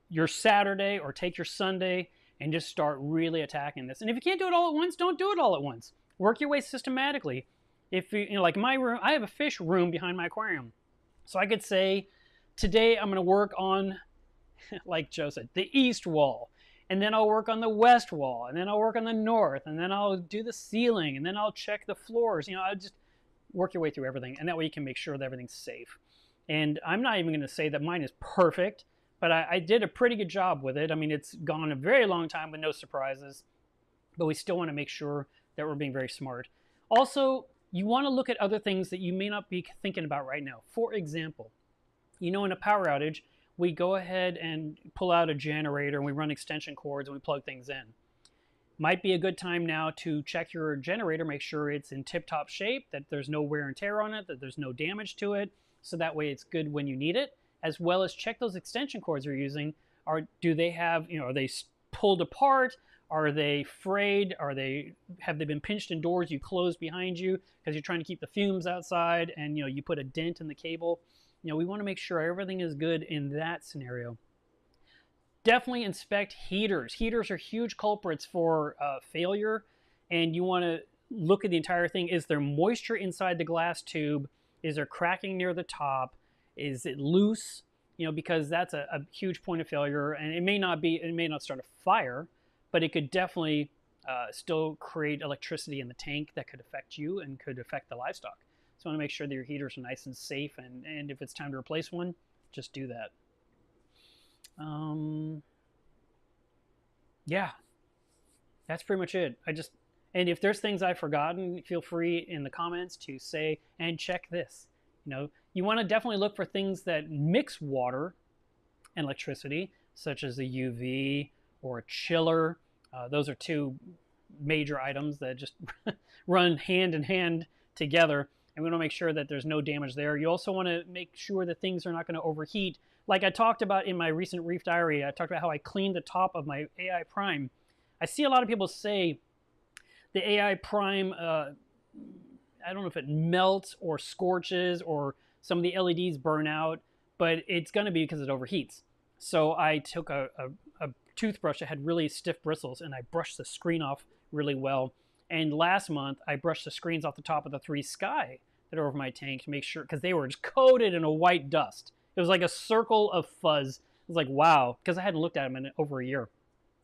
your Saturday or take your Sunday and just start really attacking this. And if you can't do it all at once, don't do it all at once. Work your way systematically. If you know, like my room, I have a fish room behind my aquarium. So I could say, today I'm gonna work on, like Joe said, the east wall. And then I'll work on the west wall. And then I'll work on the north. And then I'll do the ceiling. And then I'll check the floors. You know, I'll just work your way through everything. And that way you can make sure that everything's safe. And I'm not even gonna say that mine is perfect, but I did a pretty good job with it. I mean, it's gone a very long time with no surprises, but we still want to make sure that we're being very smart. Also, you want to look at other things that you may not be thinking about right now. For example, you know, in a power outage, we go ahead and pull out a generator and we run extension cords and we plug things in. Might be a good time now to check your generator, make sure it's in tip-top shape, that there's no wear and tear on it, that there's no damage to it, so that way it's good when you need it. As well as check those extension cords you're using. Do they have, you know, are they pulled apart? Are they frayed? Have they been pinched in doors you close behind you because you're trying to keep the fumes outside and, you know, you put a dent in the cable? You know, we want to make sure everything is good in that scenario. Definitely inspect heaters. Heaters are huge culprits for failure, and you want to look at the entire thing. Is there moisture inside the glass tube? Is there cracking near the top? Is it loose? You know, because that's a huge point of failure, and it may not start a fire, but it could definitely still create electricity in the tank that could affect you and could affect the livestock. So I want to make sure that your heaters are nice and safe, and if it's time to replace one, just do that. Yeah. That's pretty much it. And if there's things I've forgotten, feel free in the comments to say, and check this. You want to definitely look for things that mix water and electricity, such as a UV or a chiller. Those are two major items that just run hand in hand together. And we want to make sure that there's no damage there. You also want to make sure that things are not going to overheat. Like I talked about in my recent Reef Diary, I talked about how I cleaned the top of my AI Prime. I see a lot of people say the AI Prime, I don't know if it melts or scorches or some of the LEDs burn out, but it's going to be because it overheats. So I took a toothbrush that had really stiff bristles and I brushed the screen off really well. And last month, I brushed the screens off the top of the 3 Sky that are over my tank to make sure, because they were just coated in a white dust. It was like a circle of fuzz. It was like, wow, because I hadn't looked at them in over a year.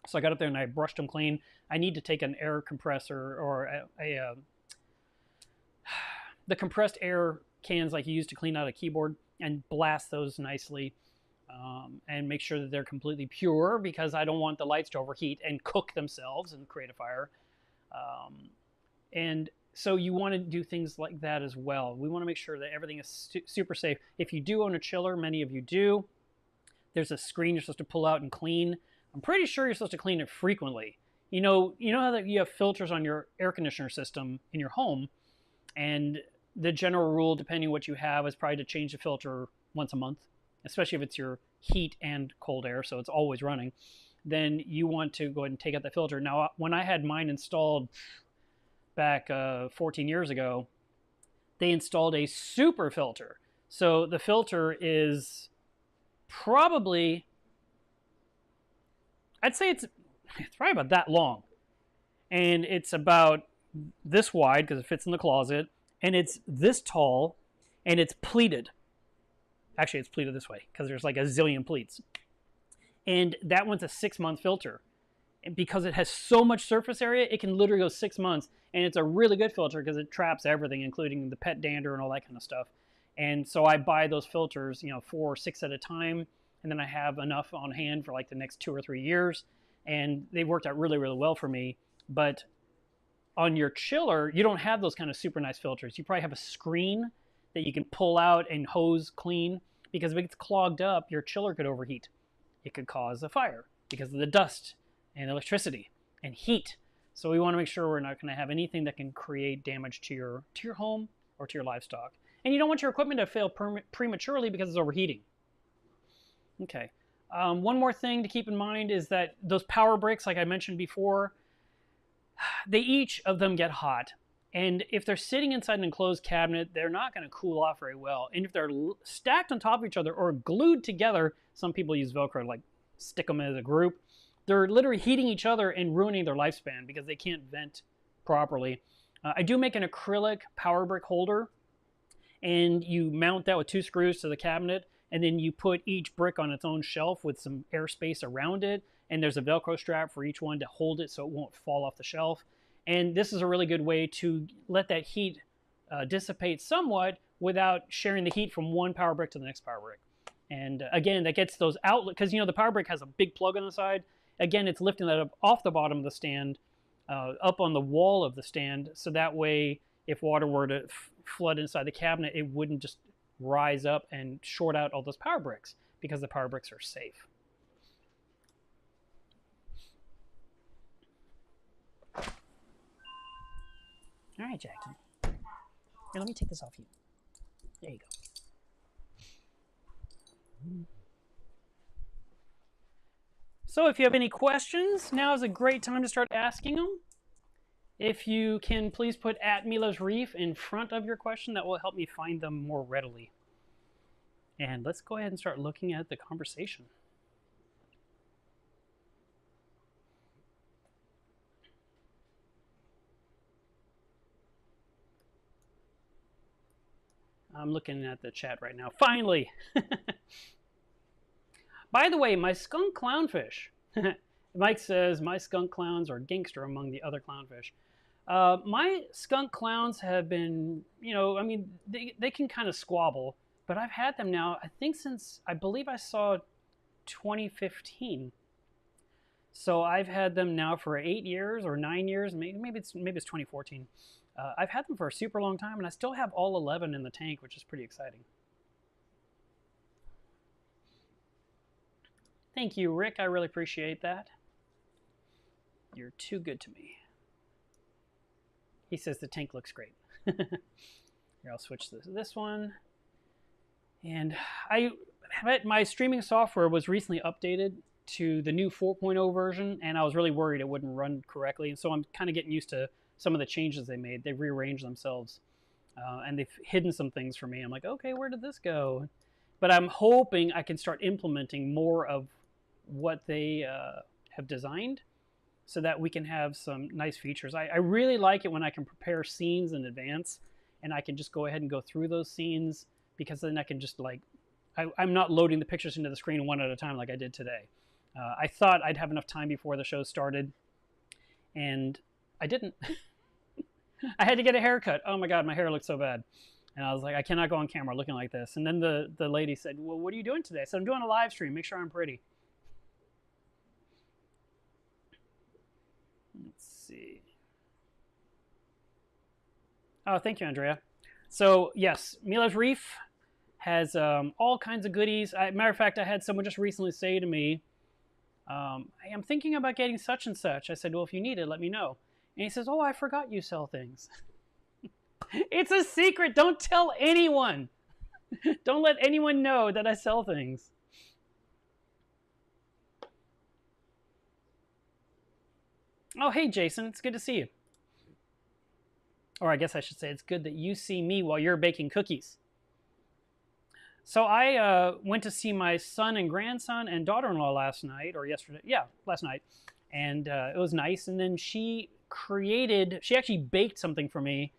So I got up there and I brushed them clean. I need to take an air compressor or the compressed air cans like you use to clean out a keyboard and blast those nicely and make sure that they're completely pure, because I don't want the lights to overheat and cook themselves and create a fire. And so you want to do things like that as well. We want to make sure that everything is super safe. If you do own a chiller, many of you do, there's a screen you're supposed to pull out and clean. I'm pretty sure you're supposed to clean it frequently. You know how that you have filters on your air conditioner system in your home, and the general rule, depending on what you have, is probably to change the filter once a month, especially if it's your heat and cold air, so it's always running. Then you want to go ahead and take out the filter. Now, when I had mine installed back 14 years ago, they installed a super filter. So the filter is probably, I'd say it's probably about that long. And it's about this wide because it fits in the closet. And it's this tall, and it's pleated. Actually, it's pleated this way because there's like a zillion pleats. And that one's a 6-month filter. And because it has so much surface area, it can literally go 6 months. And it's a really good filter because it traps everything, including the pet dander and all that kind of stuff. And so I buy those filters, 4 or 6 at a time. And then I have enough on hand for like the next 2 or 3 years. And they worked out really, really well for me. But on your chiller, you don't have those kind of super nice filters. You probably have a screen that you can pull out and hose clean, because if it gets clogged up, your chiller could overheat. It could cause a fire because of the dust and electricity and heat. So we want to make sure we're not going to have anything that can create damage to your home or to your livestock. And you don't want your equipment to fail prematurely because it's overheating. Okay. One more thing to keep in mind is that those power bricks, like I mentioned before, they each of them get hot. And if they're sitting inside an enclosed cabinet, they're not going to cool off very well. And if they're stacked on top of each other or glued together, some people use Velcro to like stick them as a group, they're literally heating each other and ruining their lifespan because they can't vent properly. I do make an acrylic power brick holder, and you mount that with 2 screws to the cabinet, and then you put each brick on its own shelf with some airspace around it, and there's a Velcro strap for each one to hold it so it won't fall off the shelf. And this is a really good way to let that heat dissipate somewhat without sharing the heat from one power brick to the next power brick. And again, that gets those outlets, because the power brick has a big plug on the side. Again, it's lifting that up off the bottom of the stand, up on the wall of the stand, so that way if water were to flood inside the cabinet, it wouldn't just rise up and short out all those power bricks, because the power bricks are safe. All right, Jackson. Here, let me take this off you. There you go. So if you have any questions, now is a great time to start asking them. If you can, please put @Milo'sReef in front of your question. That will help me find them more readily. And let's go ahead and start looking at the conversation. I'm looking at the chat right now. Finally! By the way, my skunk clownfish. Mike says, my skunk clowns are gangster among the other clownfish. My skunk clowns have been, they can kind of squabble, but I've had them now, I think since, I believe I saw 2015. So I've had them now for 8 years or 9 years, maybe it's 2014. I've had them for a super long time, and I still have all 11 in the tank, which is pretty exciting. Thank you, Rick. I really appreciate that. You're too good to me. He says the tank looks great. Here, I'll switch this one. And my streaming software was recently updated to the new 4.0 version, and I was really worried it wouldn't run correctly. And so I'm kind of getting used to some of the changes they made. They've rearranged themselves, and they've hidden some things for me. I'm like, okay, where did this go? But I'm hoping I can start implementing more of what they have designed so that we can have some nice features. I really like it when I can prepare scenes in advance, and I can just go ahead and go through those scenes, because then I can just I'm not loading the pictures into the screen one at a time like I did today. I thought I'd have enough time before the show started, and I didn't. I had to get a haircut. Oh my God, my hair looked so bad. And I was like, I cannot go on camera looking like this. And then the lady said, well, what are you doing today? I said, I'm doing a live stream. Make sure I'm pretty. Let's see. Oh, thank you, Andrea. So yes, Mila's Reef has all kinds of goodies. Matter of fact, I had someone just recently say to me, I am thinking about getting such and such. I said, well, if you need it, let me know. And he says, oh, I forgot you sell things. It's a secret. Don't tell anyone. Don't let anyone know that I sell things. Oh, hey, Jason. It's good to see you. Or I guess I should say it's good that you see me while you're baking cookies. So I went to see my son and grandson and daughter-in-law last night, or yesterday. Yeah, last night. And it was nice. And then she actually baked something for me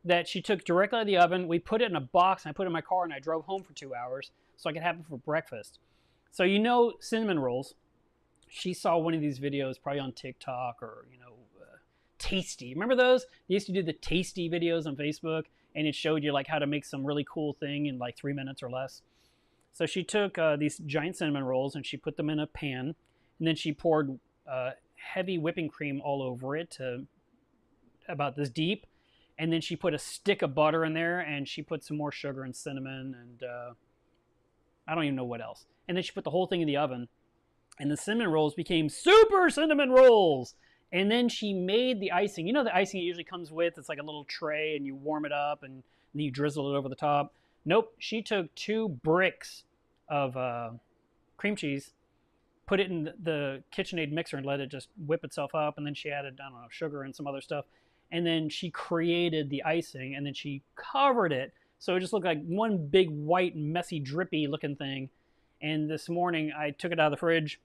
that she took directly out of the oven. We put it in a box, and I put it in my car, and I drove home for 2 hours so I could have it for breakfast. So you know cinnamon rolls. She saw one of these videos probably on TikTok or, Tasty. Remember those? They used to do the Tasty videos on Facebook, and it showed you like how to make some really cool thing in like 3 minutes or less. So she took these giant cinnamon rolls, and she put them in a pan, and then she poured heavy whipping cream all over it to about this deep. And then she put a stick of butter in there, and she put some more sugar and cinnamon, and I don't even know what else. And then she put the whole thing in the oven, and the cinnamon rolls became super cinnamon rolls. And then she made the icing. You know the icing it usually comes with? It's like a little tray, and you warm it up, and then you drizzle it over the top. Nope, she took 2 bricks of cream cheese, put it in the KitchenAid mixer, and let it just whip itself up. And then she added, I don't know, sugar and some other stuff. And then she created the icing, and then she covered it. So it just looked like one big white, messy, drippy looking thing. And this morning I took it out of the fridge,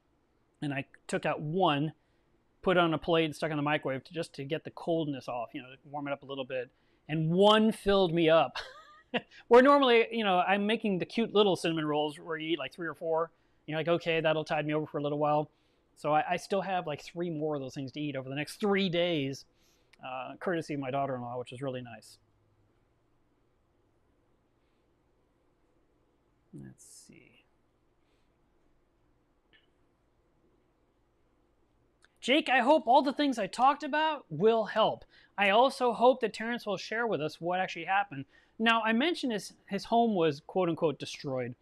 and I took out one, put it on a plate, and stuck in the microwave just to get the coldness off, to warm it up a little bit. And one filled me up. Where normally, I'm making the cute little cinnamon rolls where you eat like 3 or 4. You're like, okay, that'll tide me over for a little while. So I still have like 3 more of those things to eat over the next 3 days. Courtesy of my daughter-in-law, which is really nice. Let's see. Jake, I hope all the things I talked about will help. I also hope that Terrence will share with us what actually happened. Now, I mentioned his home was quote-unquote destroyed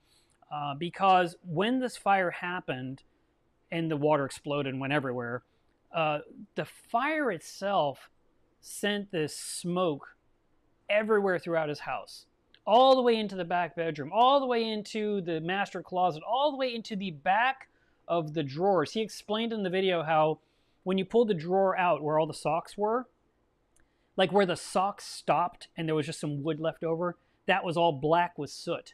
because when this fire happened and the water exploded and went everywhere, the fire itself sent this smoke everywhere throughout his house, all the way into the back bedroom, all the way into the master closet, all the way into the back of the drawers. He explained in the video how when you pulled the drawer out where all the socks were, like where the socks stopped and there was just some wood left over, that was all black with soot.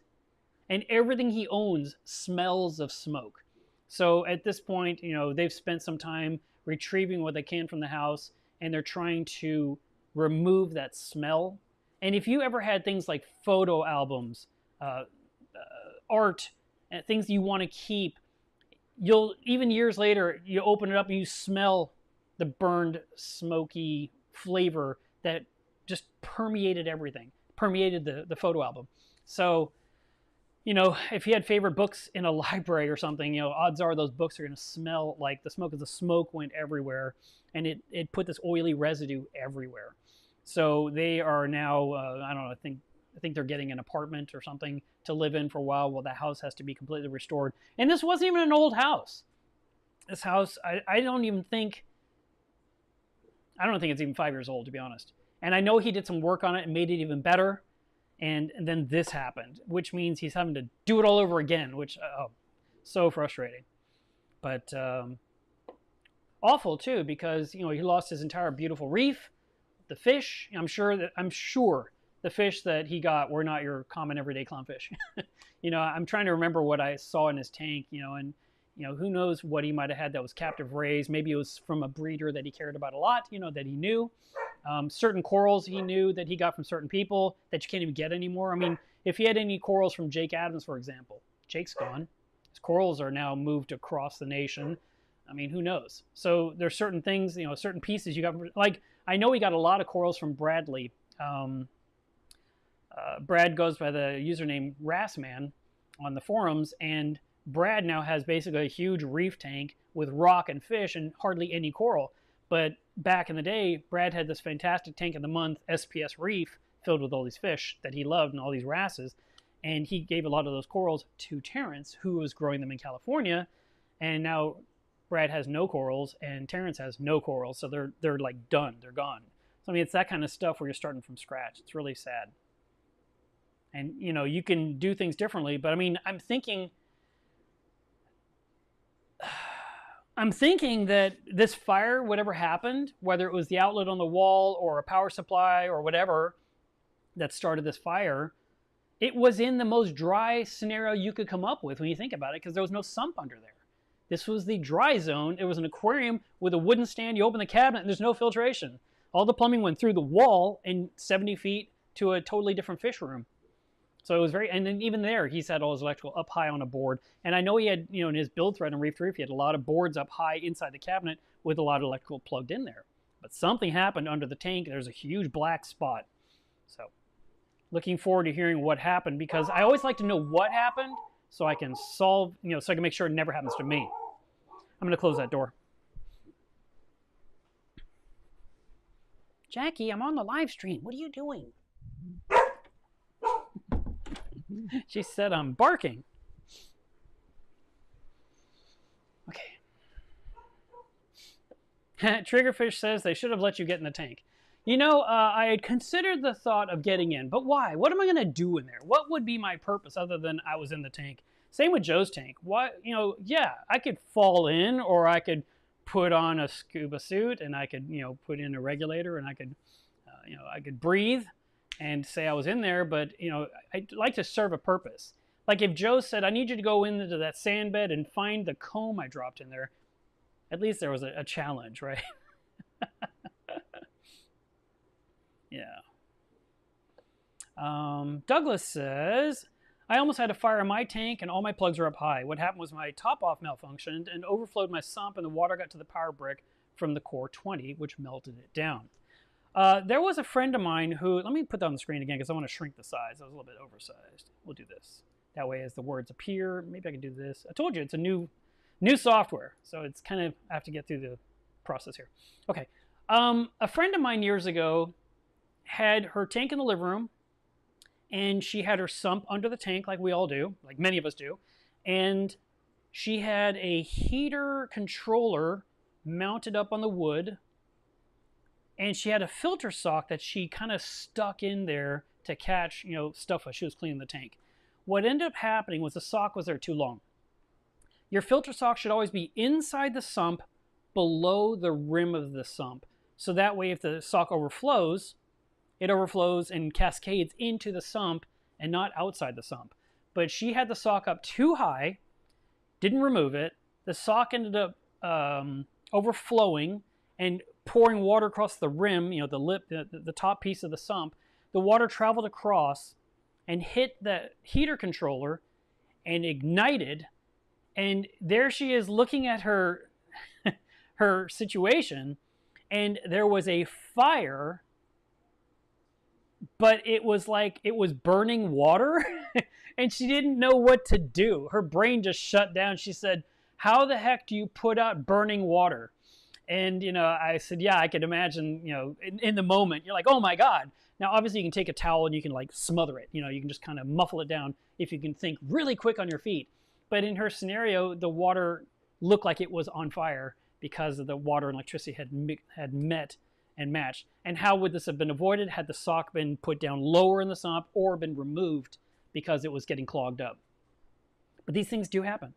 And everything he owns smells of smoke. So at this point, they've spent some time retrieving what they can from the house, and they're trying to remove that smell. And if you ever had things like photo albums, art, and things you want to keep, even years later, you open it up and you smell the burned, smoky flavor that just permeated everything, permeated the photo album. So, you know, if he had favorite books in a library or something, you know, odds are those books are going to smell like the smoke, because the smoke went everywhere, and it put this oily residue everywhere. So they are now, I don't know, I think they're getting an apartment or something to live in for a while. Well, the house has to be completely restored. And this wasn't even an old house. This house, I don't think it's even 5 years old, to be honest. And I know he did some work on it and made it even better. And then this happened, which means he's having to do it all over again, which, so frustrating. But awful, too, because, you know, he lost his entire beautiful reef. The fish, I'm sure the fish that he got were not your common everyday clownfish. You know, I'm trying to remember what I saw in his tank, you know, and, you know, who knows what he might have had that was captive raised. Maybe it was from a breeder that he cared about a lot, you know, that he knew. Certain corals he knew that he got from certain people that you can't even get anymore. I mean, if he had any corals from Jake Adams, for example, Jake's gone. His corals are now moved across the nation. I mean, who knows? So there's certain things, you know, certain pieces you got. Like, I know he got a lot of corals from Bradley. Brad goes by the username Rassman on the forums, and Brad now has basically a huge reef tank with rock and fish and hardly any coral. But back in the day, Brad had this fantastic tank of the month, SPS Reef, filled with all these fish that he loved and all these wrasses. And he gave a lot of those corals to Terrence, who was growing them in California. And now Brad has no corals and Terrence has no corals. So they're like done. They're gone. So I mean, it's that kind of stuff where you're starting from scratch. It's really sad. And, you know, you can do things differently. But I mean, I'm thinking that this fire, whatever happened, whether it was the outlet on the wall or a power supply or whatever that started this fire, it was in the most dry scenario you could come up with when you think about it, because there was no sump under there. This was the dry zone. It was an aquarium with a wooden stand. You open the cabinet and there's no filtration. All the plumbing went through the wall and 70 feet to a totally different fish room. So it was and then even there, he's had all his electrical up high on a board. And I know he had, you know, in his build thread on Reef to Reef, he had a lot of boards up high inside the cabinet with a lot of electrical plugged in there. But something happened under the tank. There's a huge black spot. So looking forward to hearing what happened, because I always like to know what happened so I can solve, you know, so I can make sure it never happens to me. I'm going to close that door. Jackie, I'm on the live stream. What are you doing? She said I'm barking. Okay. Triggerfish says they should have let you get in the tank. You know, I had considered the thought of getting in, but why? What am I going to do in there? What would be my purpose other than I was in the tank? Same with Joe's tank. What, you know, yeah, I could fall in, or I could put on a scuba suit, and I could, you know, put in a regulator, and I could, you know, I could breathe and say I was in there, but, you know, I'd like to serve a purpose. Like if Joe said, I need you to go into that sand bed and find the comb I dropped in there, at least there was a challenge, right? Yeah. Douglas says, I almost had a fire in my tank and all my plugs are up high. What happened was my top-off malfunctioned and overflowed my sump, and the water got to the power brick from the Core 20, which melted it down. There was a friend of mine who, let me put that on the screen again because I want to shrink the size. That was a little bit oversized. We'll do this. That way as the words appear, maybe I can do this. I told you it's a new software, so it's kind of, I have to get through the process here. Okay. A friend of mine years ago had her tank in the living room, and she had her sump under the tank like we all do, like many of us do, and she had a heater controller mounted up on the wood, and she had a filter sock that she kind of stuck in there to catch, you know, stuff as she was cleaning the tank. What ended up happening was the sock was there too long. Your filter sock should always be inside the sump, below the rim of the sump. So that way if the sock overflows, it overflows and cascades into the sump and not outside the sump. But she had the sock up too high, didn't remove it. The sock ended up overflowing and pouring water across the rim, you know, the lip, the top piece of the sump. The water traveled across and hit the heater controller and ignited. And there she is looking at her her situation, and there was a fire, but it was like it was burning water. and she didn't know what to do. Her brain just shut down. She said, how the heck do you put out burning water? And, I said, yeah, I could imagine, in the moment, you're like, oh my God. Now, obviously you can take a towel and you can like smother it. You can just kind of muffle it down if you can think really quick on your feet. But in her scenario, the water looked like it was on fire because of the water and electricity had met and matched. And how would this have been avoided had the sock been put down lower in the sump or been removed because it was getting clogged up? But these things do happen.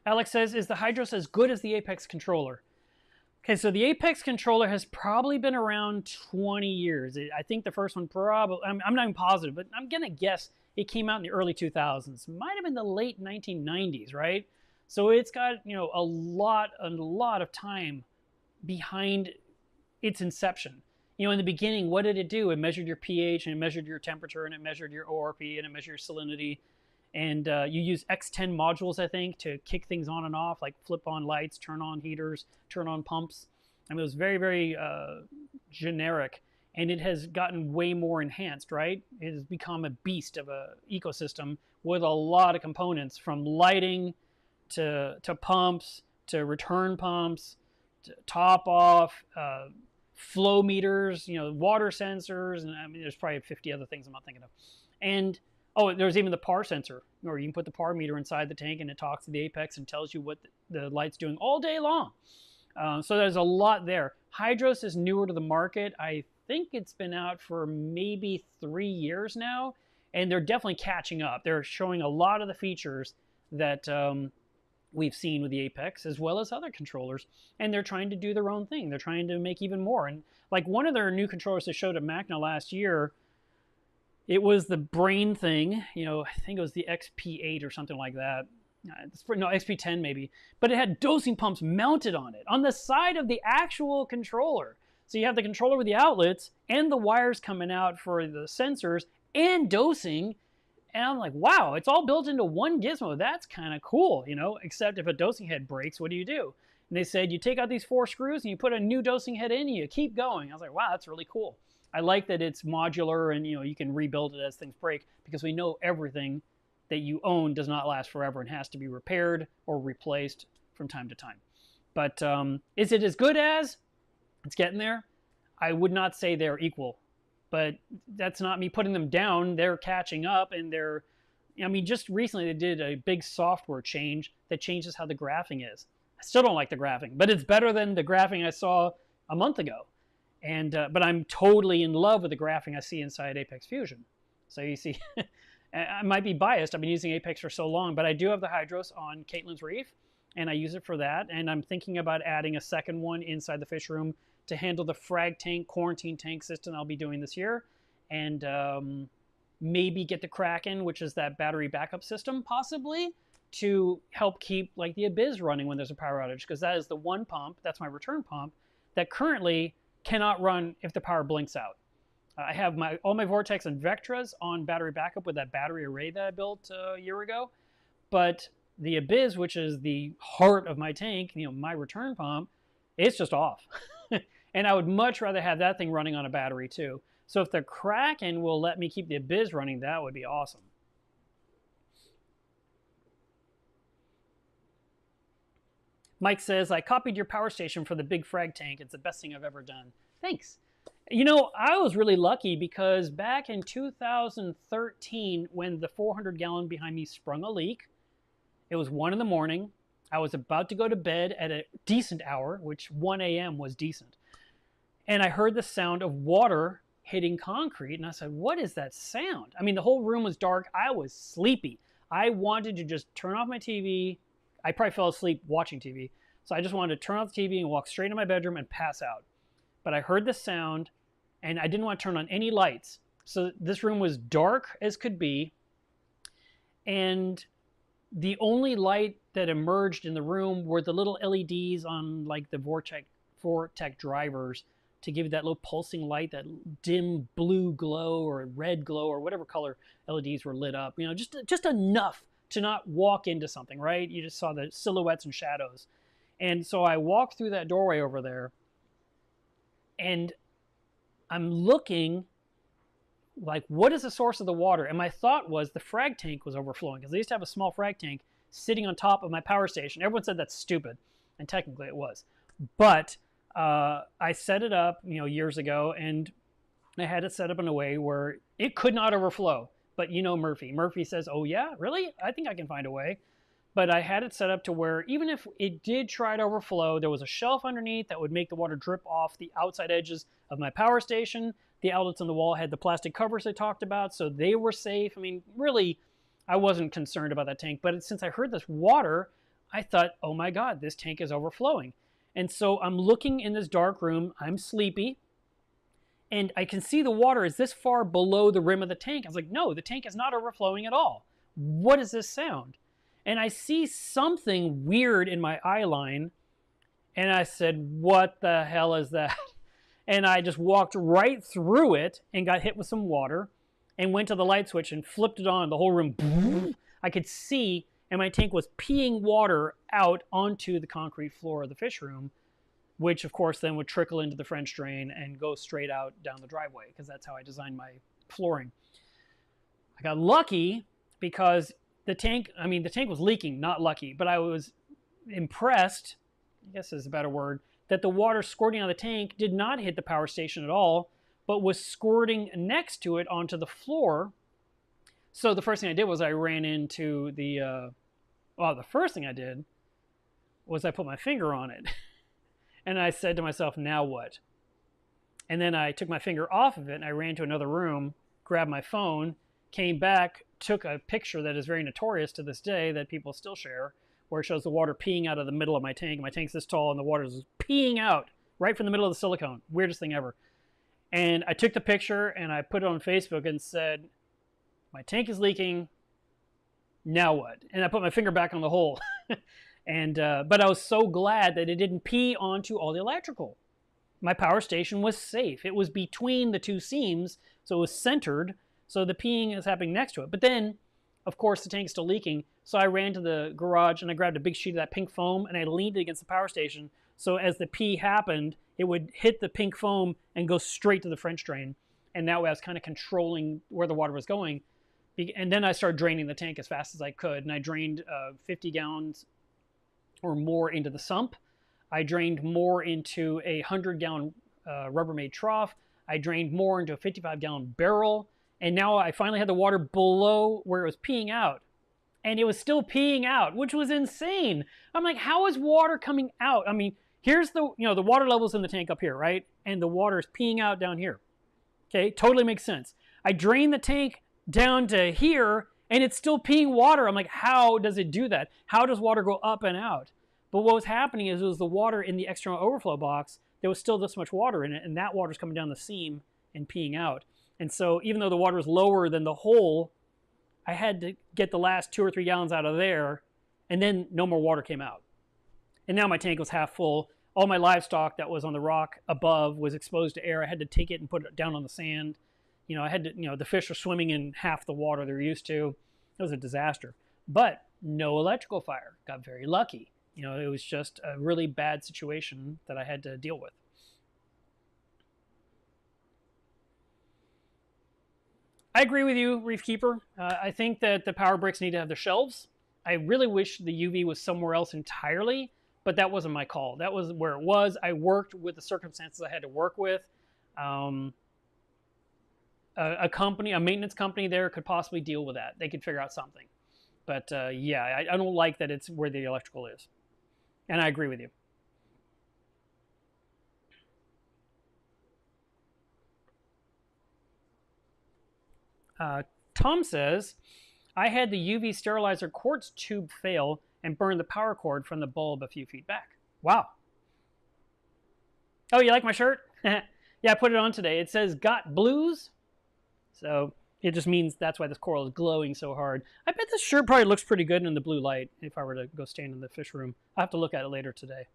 Alex says, is the Hydros as good as the Apex controller? Okay, so the Apex controller has probably been around 20 years. I think the first one probably, I'm not even positive, but I'm going to guess it came out in the early 2000s. Might have been the late 1990s, right? So it's got, a lot of time behind its inception. In the beginning, what did it do? It measured your pH, and it measured your temperature, and it measured your ORP, and it measured your salinity. And you use X10 modules, I think, to kick things on and off, like flip on lights, turn on heaters, turn on pumps. I mean, it was very, very generic. And it has gotten way more enhanced, right? It has become a beast of an ecosystem with a lot of components, from lighting to pumps, to return pumps, to top off, flow meters, water sensors, and I mean, there's probably 50 other things I'm not thinking of. And oh, there's even the PAR sensor, or you can put the PAR meter inside the tank and it talks to the Apex and tells you what the light's doing all day long. So there's a lot there. Hydros is newer to the market. I think it's been out for maybe 3 years now, and they're definitely catching up. They're showing a lot of the features that we've seen with the Apex, as well as other controllers, and they're trying to do their own thing. They're trying to make even more. And like one of their new controllers they showed at MACNA last year, it was the brain thing. I think it was the XP8 or something like that. No, XP10 maybe. But it had dosing pumps mounted on it, on the side of the actual controller. So you have the controller with the outlets and the wires coming out for the sensors and dosing. And I'm like, wow, it's all built into one gizmo. That's kind of cool, except if a dosing head breaks, what do you do? And they said, you take out these 4 screws and you put a new dosing head in and you keep going. I was like, wow, that's really cool. I like that it's modular and, you can rebuild it as things break, because we know everything that you own does not last forever and has to be repaired or replaced from time to time. But is it as good as? It's getting there. I would not say they're equal, but that's not me putting them down. They're catching up, and just recently they did a big software change that changes how the graphing is. I still don't like the graphing, but it's better than the graphing I saw a month ago. And but I'm totally in love with the graphing I see inside Apex Fusion. So you see, I might be biased. I've been using Apex for so long, but I do have the Hydros on Caitlin's Reef, and I use it for that. And I'm thinking about adding a second one inside the fish room to handle the frag tank, quarantine tank system I'll be doing this year. And maybe get the Kraken, which is that battery backup system, possibly, to help keep like the Abyss running when there's a power outage, because that is the one pump, that's my return pump, that currently cannot run if the power blinks out. I have all my Vortex and Vectras on battery backup with that battery array that I built a year ago. But the Abyss, which is the heart of my tank, my return pump, it's just off. And I would much rather have that thing running on a battery too. So if the Kraken will let me keep the Abyss running, that would be awesome. Mike says, I copied your power station for the big frag tank. It's the best thing I've ever done. Thanks. I was really lucky, because back in 2013, when the 400-gallon behind me sprung a leak, it was 1 in the morning. I was about to go to bed at a decent hour, which 1 a.m. was decent. And I heard the sound of water hitting concrete, and I said, what is that sound? I mean, the whole room was dark. I was sleepy. I wanted to just turn off my TV. I probably fell asleep watching TV. So I just wanted to turn off the TV and walk straight into my bedroom and pass out. But I heard the sound, and I didn't want to turn on any lights. So this room was dark as could be. And the only light that emerged in the room were the little LEDs on like the Vortex drivers to give you that little pulsing light, that dim blue glow or red glow or whatever color LEDs were lit up. Just enough to not walk into something, right? You just saw the silhouettes and shadows. And so I walked through that doorway over there, and I'm looking like, what is the source of the water? And my thought was the frag tank was overflowing, because I used to have a small frag tank sitting on top of my power station. Everyone said that's stupid, and technically it was. But I set it up, years ago, and I had it set up in a way where it could not overflow. But Murphy. Murphy says, oh yeah, really? I think I can find a way. But I had it set up to where even if it did try to overflow, there was a shelf underneath that would make the water drip off the outside edges of my power station. The outlets on the wall had the plastic covers I talked about, so they were safe. I mean, really, I wasn't concerned about that tank. But since I heard this water, I thought, oh my God, this tank is overflowing. And so I'm looking in this dark room. I'm sleepy. And I can see the water is this far below the rim of the tank. I was like, no, the tank is not overflowing at all. What is this sound? And I see something weird in my eye line. And I said, what the hell is that? And I just walked right through it and got hit with some water and went to the light switch and flipped it on. The whole room, I could see, and my tank was peeing water out onto the concrete floor of the fish room, which of course then would trickle into the French drain and go straight out down the driveway, because that's how I designed my flooring. I got lucky because the tank was leaking, not lucky, but I was impressed, I guess is a better word, that the water squirting out of the tank did not hit the power station at all, but was squirting next to it onto the floor. So the first thing I did was I ran into the first thing I did was I put my finger on it. And I said to myself, now what? And then I took my finger off of it and I ran to another room, grabbed my phone, came back, took a picture that is very notorious to this day that people still share, where it shows the water peeing out of the middle of my tank. My tank's this tall and the water is peeing out right from the middle of the silicone. Weirdest thing ever. And I took the picture and I put it on Facebook and said, my tank is leaking, now what? And I put my finger back on the hole. But I was so glad that it didn't pee onto all the electrical. My power station was safe. It was between the two seams, so it was centered, so the peeing is happening next to it. But then, of course, the tank's still leaking, so I ran to the garage and I grabbed a big sheet of that pink foam and I leaned it against the power station, so as the pee happened, it would hit the pink foam and go straight to the French drain. And that way I was kind of controlling where the water was going. And then I started draining the tank as fast as I could, and I drained 50 gallons or more into the sump. I drained more into a 100-gallon Rubbermaid trough. I drained more into a 55-gallon barrel. And now I finally had the water below where it was peeing out. And it was still peeing out, which was insane. I'm like, how is water coming out? I mean, here's the water levels in the tank up here, right? And the water is peeing out down here. Okay, totally makes sense. I drained the tank down to here, and it's still peeing water. I'm like, how does it do that? How does water go up and out? But what was happening is it was the water in the external overflow box. There was still this much water in it, and that water's coming down the seam and peeing out. And so even though the water was lower than the hole, I had to get the last 2 or 3 gallons out of there, and then no more water came out. And now my tank was half full. All my livestock that was on the rock above was exposed to air. I had to take it and put it down on the sand. I had to, the fish were swimming in half the water they're used to. It was a disaster. But no electrical fire. Got very lucky. It was just a really bad situation that I had to deal with. I agree with you, Reef Keeper. I think that the power bricks need to have their shelves. I really wish the UV was somewhere else entirely, but that wasn't my call. That was where it was. I worked with the circumstances I had to work with. A maintenance company there could possibly deal with that. They could figure out something. But yeah, I don't like that it's where the electrical is. And I agree with you. Tom says, I had the UV sterilizer quartz tube fail and burned the power cord from the bulb a few feet back. Wow. Oh, you like my shirt? Yeah, I put it on today. It says got blues. So it just means that's why this coral is glowing so hard. I bet this shirt probably looks pretty good in the blue light if I were to go stand in the fish room. I'll have to look at it later today.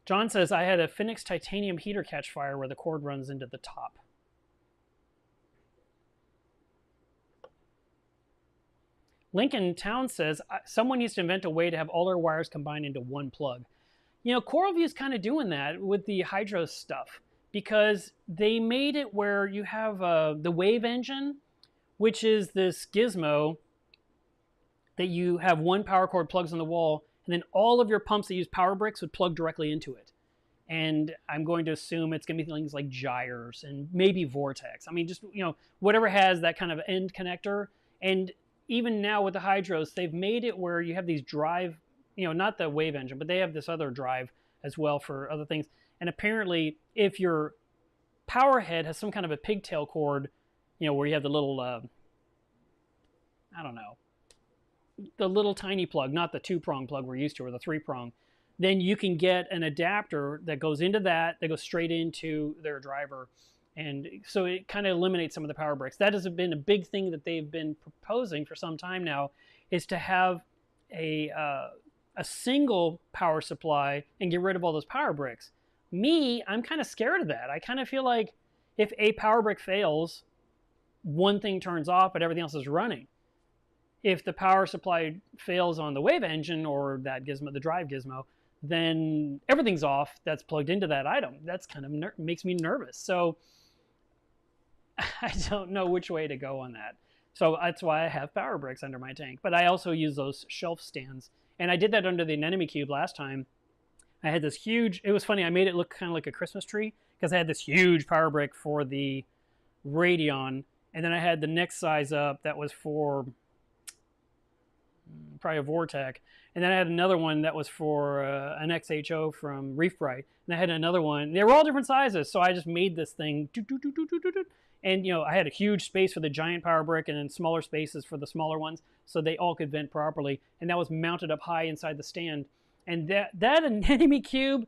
John says, I had a Phoenix titanium heater catch fire where the cord runs into the top. Lincoln Town says, someone needs to invent a way to have all our wires combined into one plug. You know, CoralView's kind of doing that with the hydro stuff because they made it where you have the wave engine, which is this gizmo that you have one power cord plugs on the wall, and then all of your pumps that use power bricks would plug directly into it. And I'm going to assume it's going to be things like gyres and maybe vortex. I mean, just, you know, whatever has that kind of end connector. And even now with the hydros, they've made it where you have these drive, you know, not the wave engine, but they have this other drive as well for other things. And apparently, if your power head has some kind of a pigtail cord, you know, where you have the little, I don't know, the little tiny plug, not the 2-prong plug we're used to, or the 3-prong, then you can get an adapter that goes into that goes straight into their driver. And so it kind of eliminates some of the power bricks. That has been a big thing that they've been proposing for some time now, is to have a single power supply and get rid of all those power bricks. Me, I'm kind of scared of that. I kind of feel like if a power brick fails, one thing turns off, but everything else is running. If the power supply fails on the wave engine or that gizmo, the drive gizmo, then everything's off that's plugged into that item. That's kind of makes me nervous. So I don't know which way to go on that. So that's why I have power bricks under my tank. But I also use those shelf stands. And I did that under the anemone cube last time. I had this huge, it was funny, I made it look kind of like a Christmas tree because I had this huge power brick for the Radeon. And then I had the next size up that was for probably a Vortec. And then I had another one that was for an XHO from Reef Bright. And I had another one. They were all different sizes. So I just made this thing. And, you know, I had a huge space for the giant power brick and then smaller spaces for the smaller ones so they all could vent properly. And that was mounted up high inside the stand. And that anemone cube,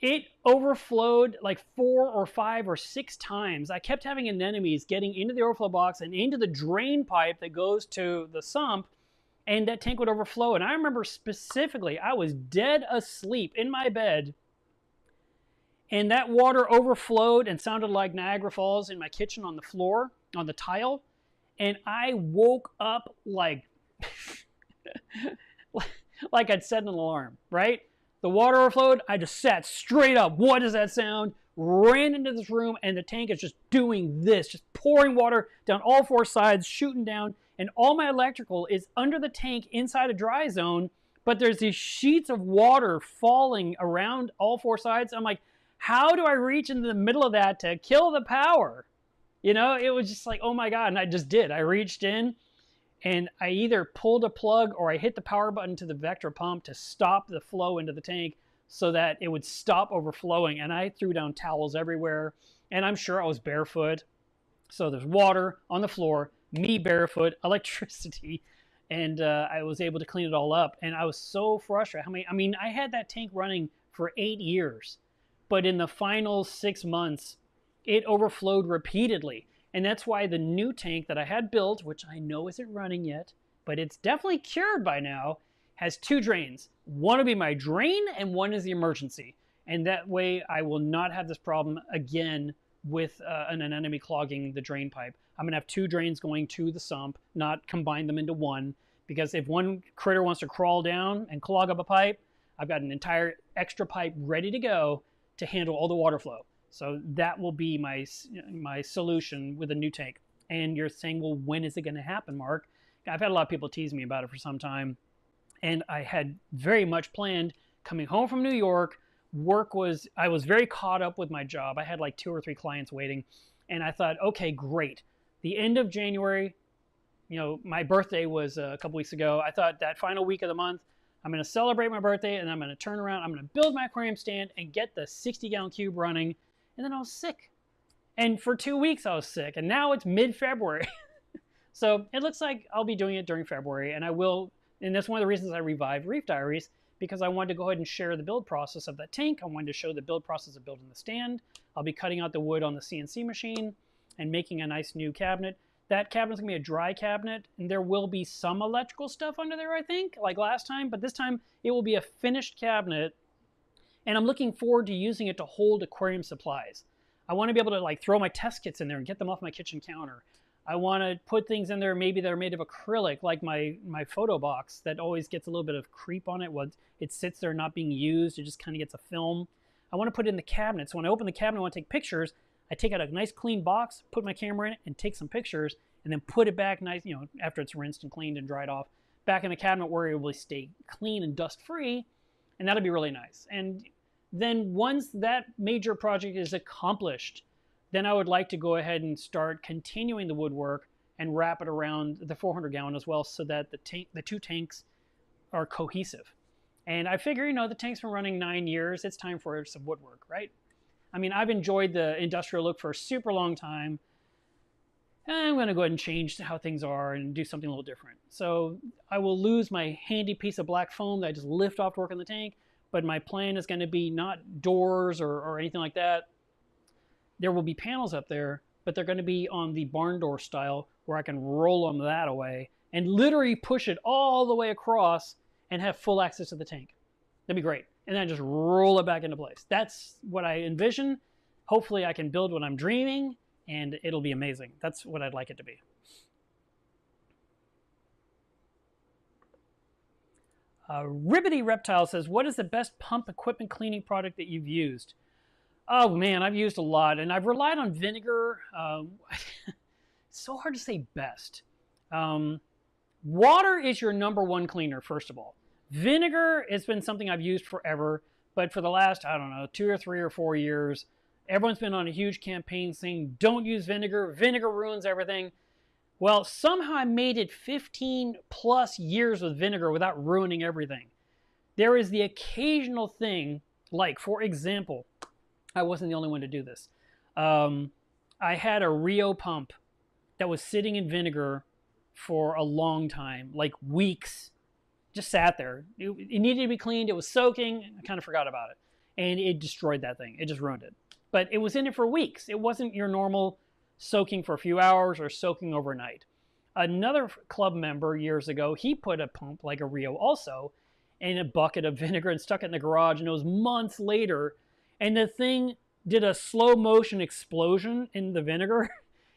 it overflowed like 4 or 5 or 6 times. I kept having anemones getting into the overflow box and into the drain pipe that goes to the sump. And that tank would overflow. And I remember specifically, I was dead asleep in my bed. And that water overflowed and sounded like Niagara Falls in my kitchen on the floor, on the tile. And I woke up like, like I'd set an alarm, right? The water overflowed. I just sat straight up. What does that sound? Ran into this room, and the tank is just doing this, just pouring water down all 4 sides, shooting down. And all my electrical is under the tank inside a dry zone, but there's these sheets of water falling around all 4 sides. I'm like, how do I reach into the middle of that to kill the power? You know, it was just like, oh my God. And I just did. I reached in and I either pulled a plug or I hit the power button to the Vector pump to stop the flow into the tank so that it would stop overflowing. And I threw down towels everywhere. And I'm sure I was barefoot. So there's water on the floor, me barefoot, electricity, and I was able to clean it all up. And I was so frustrated. I mean, I had that tank running for 8 years, but in the final 6 months, it overflowed repeatedly. And that's why the new tank that I had built, which I know isn't running yet, but it's definitely cured by now, has 2 drains. One will be my drain, and one is the emergency. And that way, I will not have this problem again with an anemone clogging the drain pipe. I'm going to have 2 drains going to the sump, not combine them into one, because if one critter wants to crawl down and clog up a pipe, I've got an entire extra pipe ready to go to handle all the water flow. So that will be my solution with a new tank. And you're saying, well, when is it going to happen, Mark? I've had a lot of people tease me about it for some time, and I had very much planned coming home from New York. I was very caught up with my job. I had like 2 or 3 clients waiting, and I thought, okay, great. The end of January, you know, my birthday was a couple weeks ago. I thought that final week of the month, I'm going to celebrate my birthday, and I'm going to turn around, I'm going to build my aquarium stand and get the 60-gallon cube running. And then I was sick. And for 2 weeks I was sick, and now it's mid-February. So it looks like I'll be doing it during February, and I will, and that's one of the reasons I revived Reef Diaries, because I wanted to go ahead and share the build process of that tank. I wanted to show the build process of building the stand. I'll be cutting out the wood on the CNC machine and making a nice new cabinet. That cabinet's gonna be a dry cabinet, and there will be some electrical stuff under there, I think, like last time, but this time it will be a finished cabinet, and I'm looking forward to using it to hold aquarium supplies. I want to be able to like throw my test kits in there and get them off my kitchen counter. I want to put things in there maybe that are made of acrylic, like my photo box that always gets a little bit of creep on it. When it sits there not being used, it just kind of gets a film. I want to put it in the cabinet. So when I open the cabinet, I want to take pictures. I take out a nice clean box, put my camera in it, and take some pictures, and then put it back nice, after it's rinsed and cleaned and dried off, back in the cabinet where it will stay clean and dust-free, and that'll be really nice. And then once that major project is accomplished, then I would like to go ahead and start continuing the woodwork and wrap it around the 400-gallon as well, so that the two tanks are cohesive. And I figure, the tank's been running 9 years. It's time for some woodwork, right? I mean, I've enjoyed the industrial look for a super long time. And I'm going to go ahead and change how things are and do something a little different. So I will lose my handy piece of black foam that I just lift off to work on the tank. But my plan is going to be not doors or anything like that. There will be panels up there, but they're going to be on the barn door style where I can roll them that away and literally push it all the way across and have full access to the tank. That'd be great. And then just roll it back into place. That's what I envision. Hopefully I can build what I'm dreaming, and it'll be amazing. That's what I'd like it to be. Ribbity Reptile says, what is the best pump equipment cleaning product that you've used? Oh man, I've used a lot, and I've relied on vinegar. It's so hard to say best. Water is your #1 cleaner, first of all. Vinegar has been something I've used forever, but for the last, I don't know, 2 or 3 or 4 years, everyone's been on a huge campaign saying, don't use vinegar. Vinegar ruins everything. Well, somehow I made it 15 plus years with vinegar without ruining everything. There is the occasional thing, like, for example, I wasn't the only one to do this. I had a Rio pump that was sitting in vinegar for a long time, like weeks. Just sat there. It needed to be cleaned. It was soaking. I kind of forgot about it. And it destroyed that thing. It just ruined it. But it was in it for weeks. It wasn't your normal soaking for a few hours or soaking overnight. Another club member years ago, he put a pump like a Rio also in a bucket of vinegar and stuck it in the garage. And it was months later. And the thing did a slow motion explosion in the vinegar.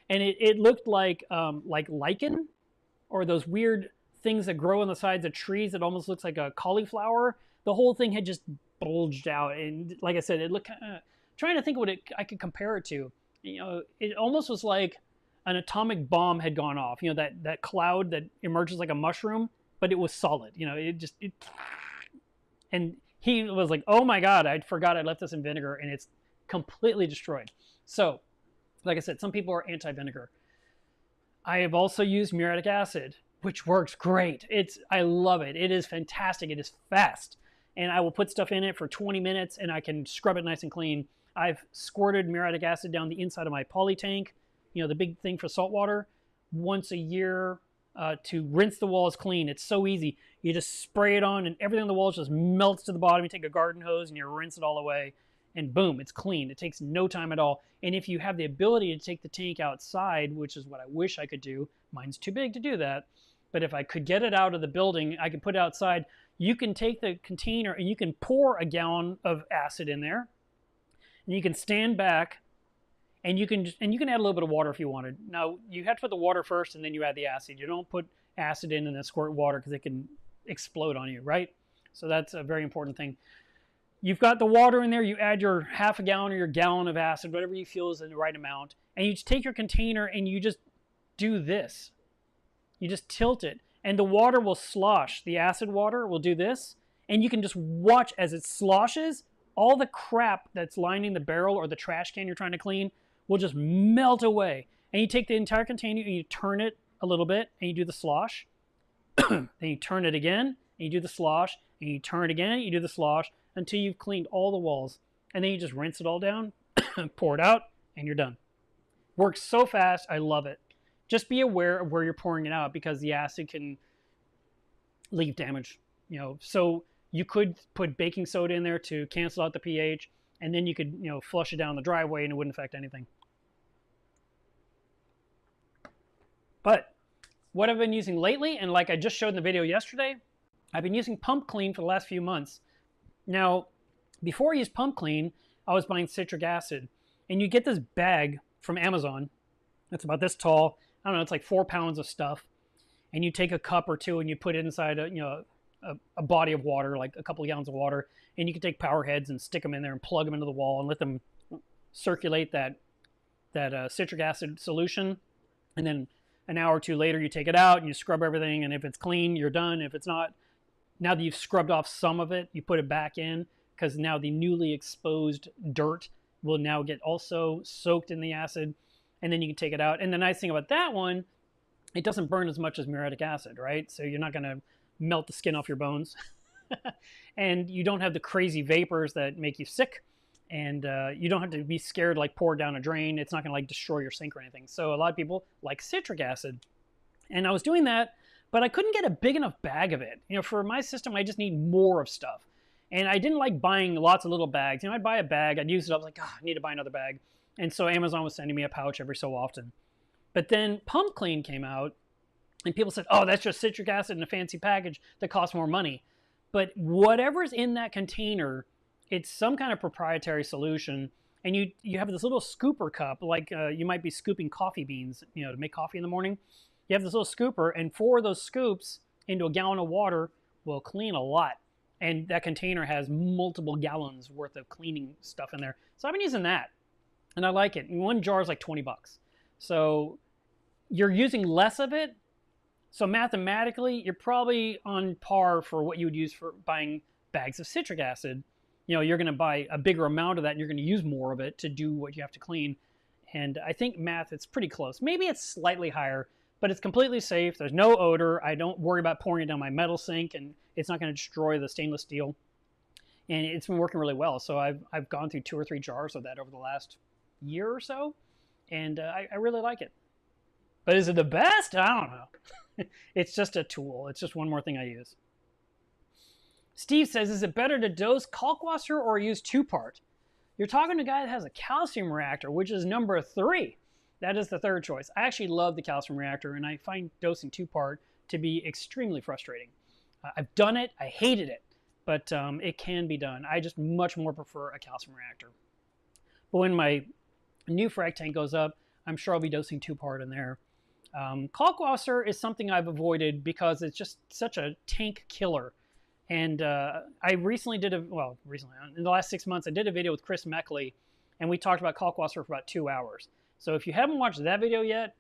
And it looked like lichen, or those weird things that grow on the sides of trees that almost looks like a cauliflower. The whole thing had just bulged out, and like I said, it looked trying to think what I could compare it to. It almost was like an atomic bomb had gone off. That cloud that emerges like a mushroom, but it was solid. And he was like, "Oh my God, I forgot I left this in vinegar, and it's completely destroyed." So, like I said, some people are anti-vinegar. I have also used muriatic acid, which works great. I love it. It is fantastic. It is fast. And I will put stuff in it for 20 minutes and I can scrub it nice and clean. I've squirted muriatic acid down the inside of my poly tank, the big thing for salt water, once a year to rinse the walls clean. It's so easy. You just spray it on and everything on the walls just melts to the bottom. You take a garden hose and you rinse it all away and boom, it's clean. It takes no time at all. And if you have the ability to take the tank outside, which is what I wish I could do, mine's too big to do that. But if I could get it out of the building, I could put it outside. You can take the container and you can pour a gallon of acid in there. And you can stand back and you can add a little bit of water if you wanted. Now, you have to put the water first and then you add the acid. You don't put acid in and then squirt water because it can explode on you, right? So that's a very important thing. You've got the water in there. You add your half a gallon or your gallon of acid, whatever you feel is in the right amount. And you just take your container and you just do this. You just tilt it and the water will slosh. The acid water will do this. And you can just watch as it sloshes. All the crap that's lining the barrel or the trash can you're trying to clean will just melt away. And you take the entire container and you turn it a little bit and you do the slosh. Then you turn it again and you do the slosh. And you turn it again and you do the slosh until you've cleaned all the walls. And then you just rinse it all down, pour it out, and you're done. Works so fast. I love it. Just be aware of where you're pouring it out because the acid can leave damage. So you could put baking soda in there to cancel out the pH, and then you could, flush it down the driveway and it wouldn't affect anything. But what I've been using lately, and like I just showed in the video yesterday, I've been using Pump Clean for the last few months. Now, before I used Pump Clean, I was buying citric acid. And you get this bag from Amazon. It's about this tall. I don't know, it's like 4 pounds of stuff, and you take a cup or two and you put it inside a body of water, like a couple of gallons of water, and you can take power heads and stick them in there and plug them into the wall and let them circulate that citric acid solution. And then an hour or two later, you take it out and you scrub everything. And if it's clean, you're done. If it's not, now that you've scrubbed off some of it, you put it back in, because now the newly exposed dirt will now get also soaked in the acid. And then you can take it out. And the nice thing about that one, it doesn't burn as much as muriatic acid, right? So you're not going to melt the skin off your bones. And you don't have the crazy vapors that make you sick. And you don't have to be scared, like pour it down a drain. It's not going to like destroy your sink or anything. So a lot of people like citric acid. And I was doing that, but I couldn't get a big enough bag of it. You know, for my system, I just need more of stuff. And I didn't like buying lots of little bags. You know, I'd buy a bag, I'd use it, I was like, oh, I need to buy another bag. And so Amazon was sending me a pouch every so often. But then Pump Clean came out, and people said, oh, that's just citric acid in a fancy package that costs more money. But whatever's in that container, it's some kind of proprietary solution. And you have this little scooper cup, like you might be scooping coffee beans, you know, to make coffee in the morning. You have this little scooper, and 4 of those scoops into a gallon of water will clean a lot. And that container has multiple gallons worth of cleaning stuff in there. So I've been using that, and I like it. And one jar is like 20 bucks. So you're using less of it. So mathematically, you're probably on par for what you would use for buying bags of citric acid. You know, you're going to buy a bigger amount of that, and you're going to use more of it to do what you have to clean. And I think math, it's pretty close. Maybe it's slightly higher, but it's completely safe. There's no odor. I don't worry about pouring it down my metal sink, and it's not going to destroy the stainless steel. And it's been working really well. So I've gone through 2 or 3 jars of that over the last year or so, and I really like it. But is it the best? I don't know. It's just a tool. It's just one more thing I use. Steve says, is it better to dose kalkwasser or use 2-part? You're talking to a guy that has a calcium reactor, which is number 3. That is the 3rd choice. I actually love the calcium reactor, and I find dosing 2-part to be extremely frustrating. I've done it. I hated it, but it can be done. I just much more prefer a calcium reactor. But when my new frag tank goes up, I'm sure I'll be dosing 2-part in there. Kalkwasser is something I've avoided because it's just such a tank killer. And I recently did in the last 6 months, I did a video with Chris Meckley, and we talked about kalkwasser for about 2 hours. So if you haven't watched that video yet,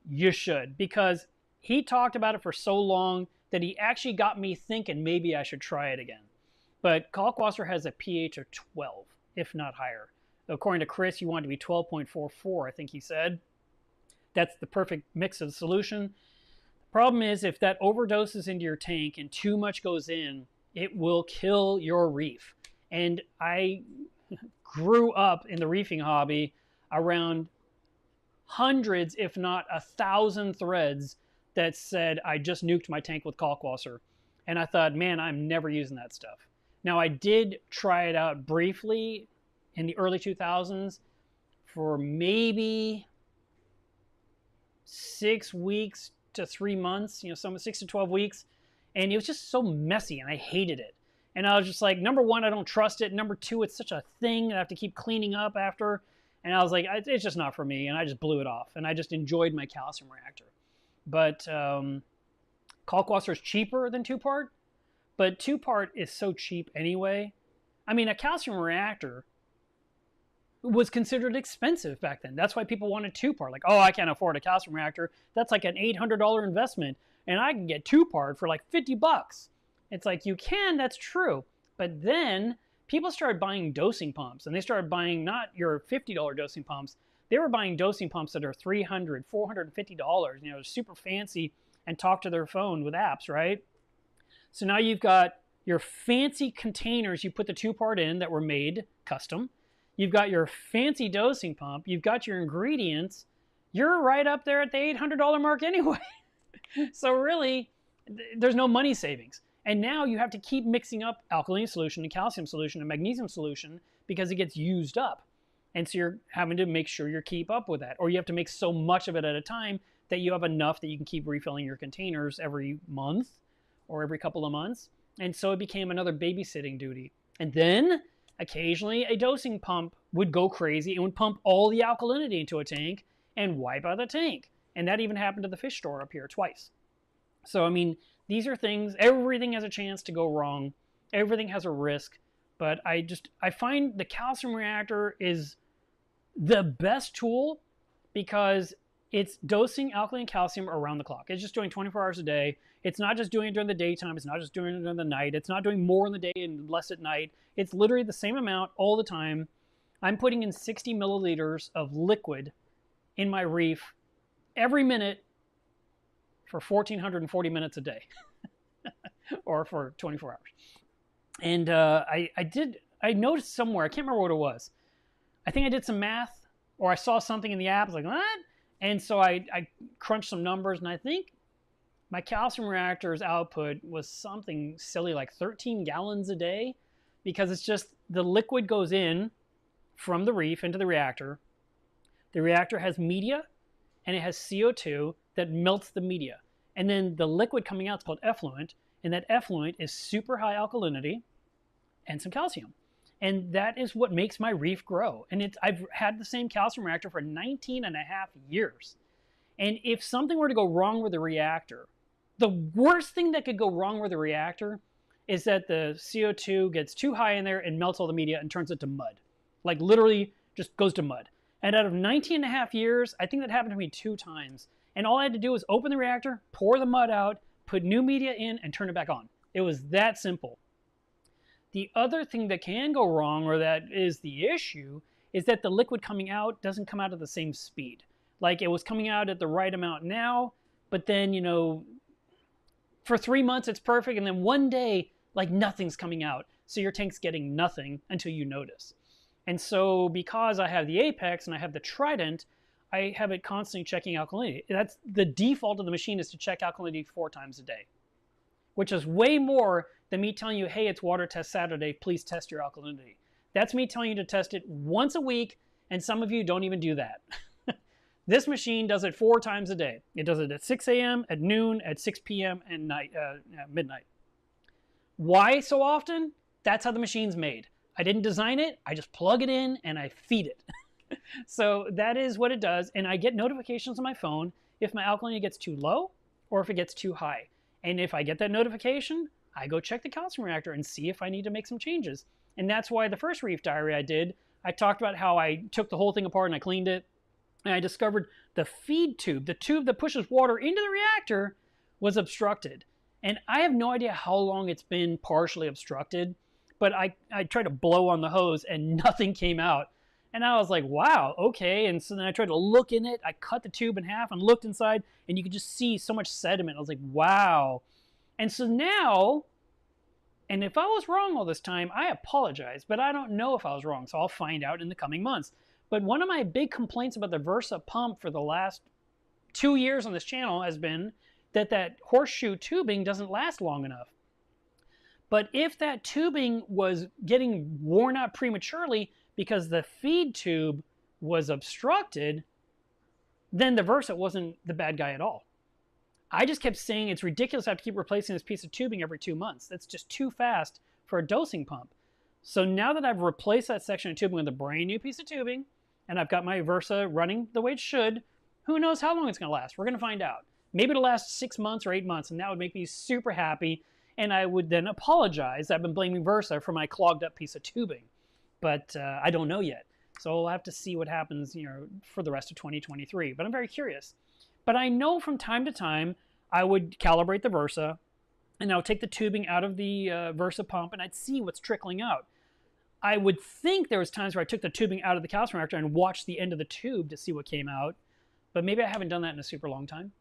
you should, because he talked about it for so long that he actually got me thinking maybe I should try it again. But kalkwasser has a pH of 12, if not higher. According to Chris, you want it to be 12.44, I think he said. That's the perfect mix of the solution. The problem is if that overdoses into your tank and too much goes in, it will kill your reef. And I grew up in the reefing hobby around hundreds, if not 1,000 threads that said, I just nuked my tank with kalkwasser. And I thought, man, I'm never using that stuff. Now, I did try it out briefly in the early 2000s for maybe 6 weeks to 3 months, some 6 to 12 weeks. And it was just so messy, and I hated it. And I was just like, number one, I don't trust it. Number two, it's such a thing that I have to keep cleaning up after. And I was like, it's just not for me. And I just blew it off. And I just enjoyed my calcium reactor. But kalkwasser is cheaper than 2-part. But 2-part is so cheap anyway. I mean, a calcium reactor was considered expensive back then. That's why people wanted 2-part. Like, oh, I can't afford a calcium reactor. That's like an $800 investment. And I can get 2-part for like 50 bucks. It's like, you can, that's true. But then people started buying dosing pumps, and they started buying not your $50 dosing pumps. They were buying dosing pumps that are $300, $450, super fancy, and talk to their phone with apps, right? So now you've got your fancy containers you put the 2-part in that were made custom. You've got your fancy dosing pump. You've got your ingredients. You're right up there at the $800 mark anyway. So really, there's no money savings. And now you have to keep mixing up alkaline solution and calcium solution and magnesium solution because it gets used up. And so you're having to make sure you keep up with that. Or you have to make so much of it at a time that you have enough that you can keep refilling your containers every month or every couple of months. And so it became another babysitting duty. And then occasionally a dosing pump would go crazy and would pump all the alkalinity into a tank and wipe out the tank. And that even happened to the fish store up here twice. So, I mean, these are things, everything has a chance to go wrong. Everything has a risk. But I find the calcium reactor is the best tool because it's dosing alkaline calcium around the clock. It's just doing 24 hours a day. It's not just doing it during the daytime. It's not just doing it during the night. It's not doing more in the day and less at night. It's literally the same amount all the time. I'm putting in 60 milliliters of liquid in my reef every minute for 1,440 minutes a day or for 24 hours. And I noticed somewhere, I can't remember what it was. I think I did some math or I saw something in the app. I was like, what? And so I crunched some numbers, and I think my calcium reactor's output was something silly like 13 gallons a day, because it's just the liquid goes in from the reef into the reactor. The reactor has media, and it has CO2 that melts the media. And then the liquid coming out is called effluent, and that effluent is super high alkalinity and some calcium. And that is what makes my reef grow. And I've had the same calcium reactor for 19 and a half years. And if something were to go wrong with the reactor, the worst thing that could go wrong with the reactor is that the CO2 gets too high in there and melts all the media and turns it to mud. Like literally just goes to mud. And out of 19 and a half years, I think that happened to me 2 times. And all I had to do was open the reactor, pour the mud out, put new media in, and turn it back on. It was that simple. The other thing that can go wrong, or that is the issue, is that the liquid coming out doesn't come out at the same speed. Like it was coming out at the right amount now, but then, you know, for 3 months it's perfect, and then one day, like nothing's coming out. So your tank's getting nothing until you notice. And so because I have the Apex and I have the Trident, I have it constantly checking alkalinity. That's the default of the machine, is to check alkalinity 4 times a day, which is way more than me telling you, hey, it's water test Saturday, please test your alkalinity. That's me telling you to test it once a week, and some of you don't even do that. This machine does it 4 times a day. It does it at 6 a.m., at noon, at 6 p.m., and midnight. Why so often? That's how the machine's made. I didn't design it. I just plug it in and I feed it. So that is what it does. And I get notifications on my phone if my alkalinity gets too low or if it gets too high. And if I get that notification, I go check the calcium reactor and see if I need to make some changes. And that's why the first reef diary I did, I talked about how I took the whole thing apart and I cleaned it. And I discovered the feed tube, the tube that pushes water into the reactor, was obstructed. And I have no idea how long it's been partially obstructed, but I tried to blow on the hose and nothing came out. And I was like, wow, okay. And so then I tried to look in it. I cut the tube in half and looked inside, and you could just see so much sediment. I was like, wow. And so now, and if I was wrong all this time, I apologize, but I don't know if I was wrong, so I'll find out in the coming months. But one of my big complaints about the Versa pump for the last 2 years on this channel has been that horseshoe tubing doesn't last long enough. But if that tubing was getting worn out prematurely because the feed tube was obstructed, then the Versa wasn't the bad guy at all. I just kept saying it's ridiculous to have to keep replacing this piece of tubing every 2 months. That's just too fast for a dosing pump. So now that I've replaced that section of tubing with a brand new piece of tubing, and I've got my Versa running the way it should, who knows how long it's going to last? We're going to find out. Maybe it'll last 6 months or 8 months, and that would make me super happy. And I would then apologize. I've been blaming Versa for my clogged up piece of tubing. But I don't know yet. So we'll have to see what happens, you know, for the rest of 2023. But I'm very curious. But I know from time to time, I would calibrate the Versa, and I would take the tubing out of the Versa pump, and I'd see what's trickling out. I would think there was times where I took the tubing out of the calcium reactor and watched the end of the tube to see what came out. But maybe I haven't done that in a super long time.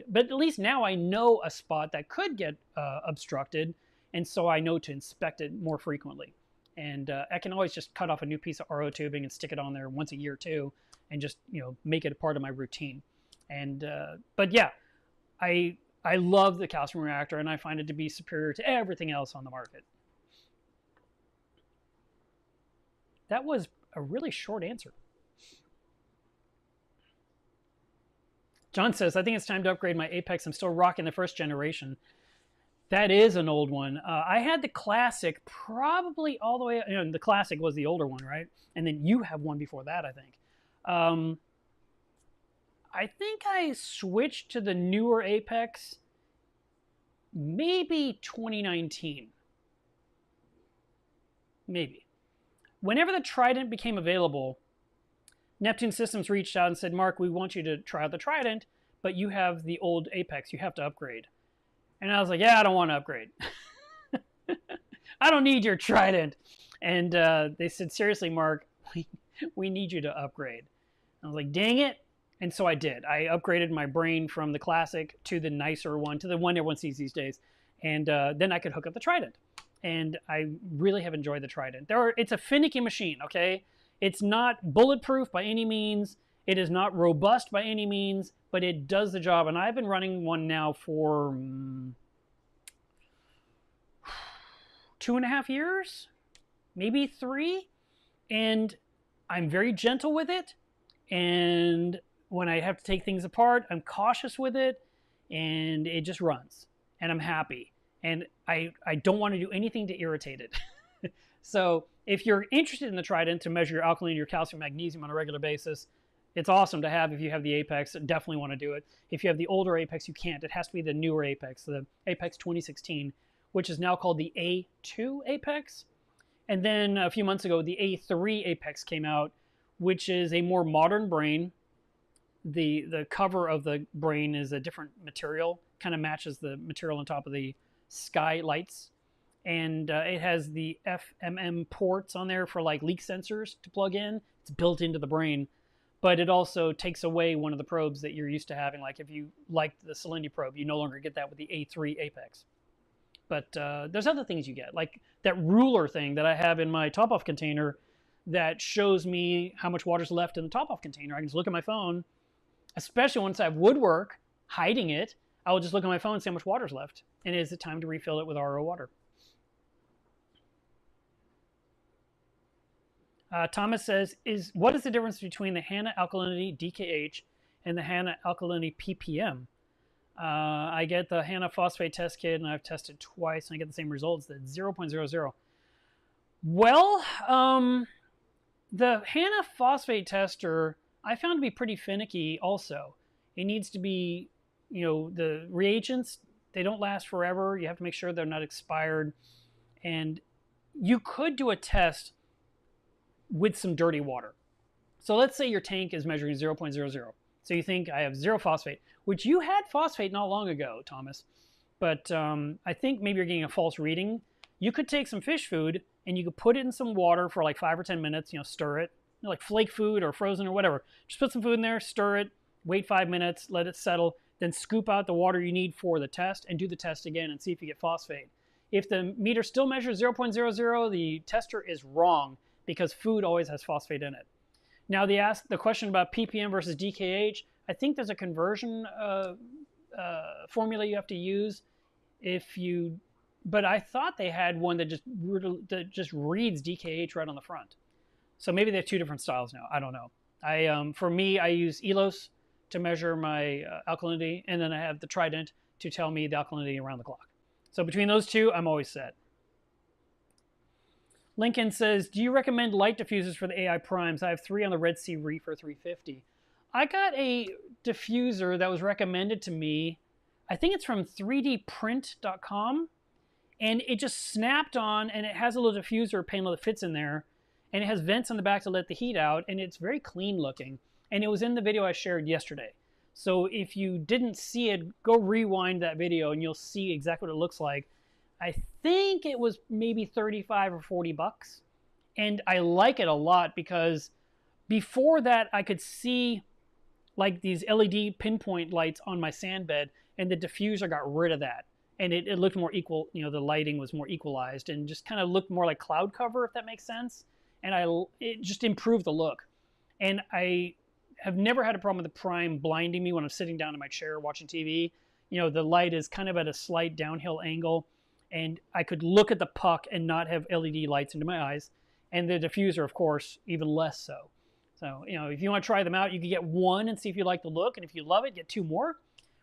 But at least now I know a spot that could get obstructed, and so I know to inspect it more frequently. And I can always just cut off a new piece of RO tubing and stick it on there once a year too, and just, you know, make it a part of my routine. And but yeah, I love the calcium reactor, and I find it to be superior to everything else on the market. That was a really short answer. John says, I think it's time to upgrade my Apex. I'm still rocking the first generation. That is an old one. I had the Classic probably all the way, you know, the Classic was the older one, right? And then you have one before that, I think. I think I switched to the newer Apex maybe 2019. Maybe. Whenever the Trident became available, Neptune Systems reached out and said, Mark, we want you to try out the Trident, but you have the old Apex. You have to upgrade. And I was like, yeah, I don't want to upgrade. I don't need your Trident. And they said, seriously, Mark, we need you to upgrade. I was like, dang it. And so I did. I upgraded my brain from the classic to the nicer one, to the one everyone sees these days. And then I could hook up the Trident. And I really have enjoyed the Trident. It's a finicky machine, okay? It's not bulletproof by any means. It is not robust by any means, but it does the job. And I've been running one now for 2.5 years, maybe 3. And I'm very gentle with it. And when I have to take things apart, I'm cautious with it. And it just runs. And I'm happy. And I don't want to do anything to irritate it. So if you're interested in the Trident to measure your alkaline, your calcium, magnesium on a regular basis, it's awesome to have if you have the Apex. Definitely want to do it. If you have the older Apex, you can't. It has to be the newer Apex, the Apex 2016, which is now called the A2 Apex. And then a few months ago, the A3 Apex came out, which is a more modern brain. The cover of the brain is a different material, kind of matches the material on top of the sky lights. And it has the FMM ports on there for like leak sensors to plug in. It's built into the brain. But it also takes away one of the probes that you're used to having. Like if you liked the salinity probe, you no longer get that with the A3 Apex. But there's other things you get, like that ruler thing that I have in my top-off container that shows me how much water's left in the top-off container. I can just look at my phone, especially once I have woodwork hiding it. I will just look at my phone and see how much water's left. And is it time to refill it with RO water? Thomas says, what is the difference between the HANA alkalinity DKH and the HANA alkalinity ppm? I get the HANA phosphate test kit, and I've tested twice, and I get the same results, that 0.00. Well, the HANA phosphate tester I found to be pretty finicky also. It needs to be, the reagents, they don't last forever. You have to make sure they're not expired. And you could do a test with some dirty water. So let's say your tank is measuring 0.00. So you think I have 0 phosphate, which you had phosphate not long ago, Thomas. But I think maybe you're getting a false reading. You could take some fish food and you could put it in some water for like 5 or 10 minutes, stir it, like flake food or frozen or whatever. Just put some food in there, stir it, wait 5 minutes, let it settle, then scoop out the water you need for the test and do the test again and see if you get phosphate. If the meter still measures 0.00, the tester is wrong because food always has phosphate in it. Now they asked the question about ppm versus DKH. I think there's a conversion formula you have to use but I thought they had one that just reads DKH right on the front. So maybe they have 2 different styles now. I don't know. For me, I use ELOS to measure my alkalinity, and then I have the Trident to tell me the alkalinity around the clock. So between those 2, I'm always set. Lincoln says, do you recommend light diffusers for the AI primes? I have 3 on the Red Sea Reefer 350. I got a diffuser that was recommended to me. I think it's from 3dprint.com. And it just snapped on, and it has a little diffuser panel that fits in there. And it has vents on the back to let the heat out, and it's very clean looking. And it was in the video I shared yesterday. So if you didn't see it, go rewind that video, and you'll see exactly what it looks like. I think it was maybe 35 or 40 bucks. And I like it a lot because before that, I could see like these LED pinpoint lights on my sand bed, and the diffuser got rid of that. And it looked more equal, the lighting was more equalized and just kind of looked more like cloud cover, if that makes sense. And it just improved the look. And I have never had a problem with the Prime blinding me when I'm sitting down in my chair watching TV. The light is kind of at a slight downhill angle, and I could look at the puck and not have LED lights into my eyes. And the diffuser, of course, even less so. So, if you want to try them out, you can get 1 and see if you like the look. And if you love it, get 2 more.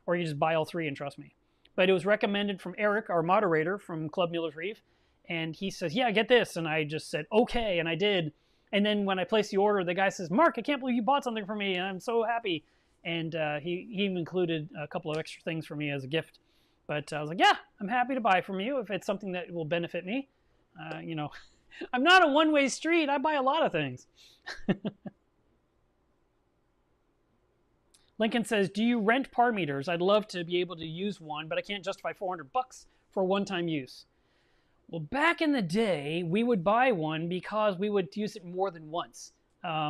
Or you just buy all 3 and trust me. But it was recommended from Eric, our moderator from Club Miller's Reef. And he says, yeah, get this. And I just said, okay. And I did. And then when I placed the order, the guy says, Mark, I can't believe you bought something for me. And I'm so happy. And he even included a couple of extra things for me as a gift. But I was like, yeah, I'm happy to buy from you if it's something that will benefit me. You know, I'm not a one-way street. I buy a lot of things. Lincoln says, do you rent par meters? I'd love to be able to use one, but I can't justify $400 for one-time use. Well, back in the day, we would buy one because we would use it more than once,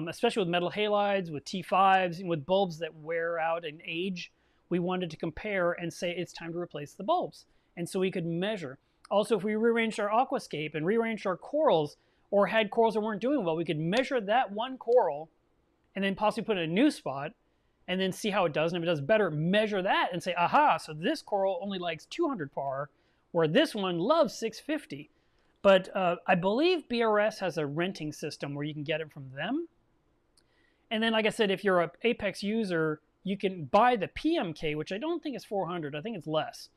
especially with metal halides, with T5s, and with bulbs that wear out and age. We wanted to compare and say it's time to replace the bulbs. And so we could measure. Also, if we rearranged our aquascape and rearranged our corals or had corals that weren't doing well, we could measure that one coral and then possibly put it in a new spot and then see how it does. And if it does better, measure that and say, aha, so this coral only likes 200 par, where this one loves 650. But I believe BRS has a renting system where you can get it from them. And then, like I said, if you're an Apex user, you can buy the PMK, which I don't think is 400. I think it's less.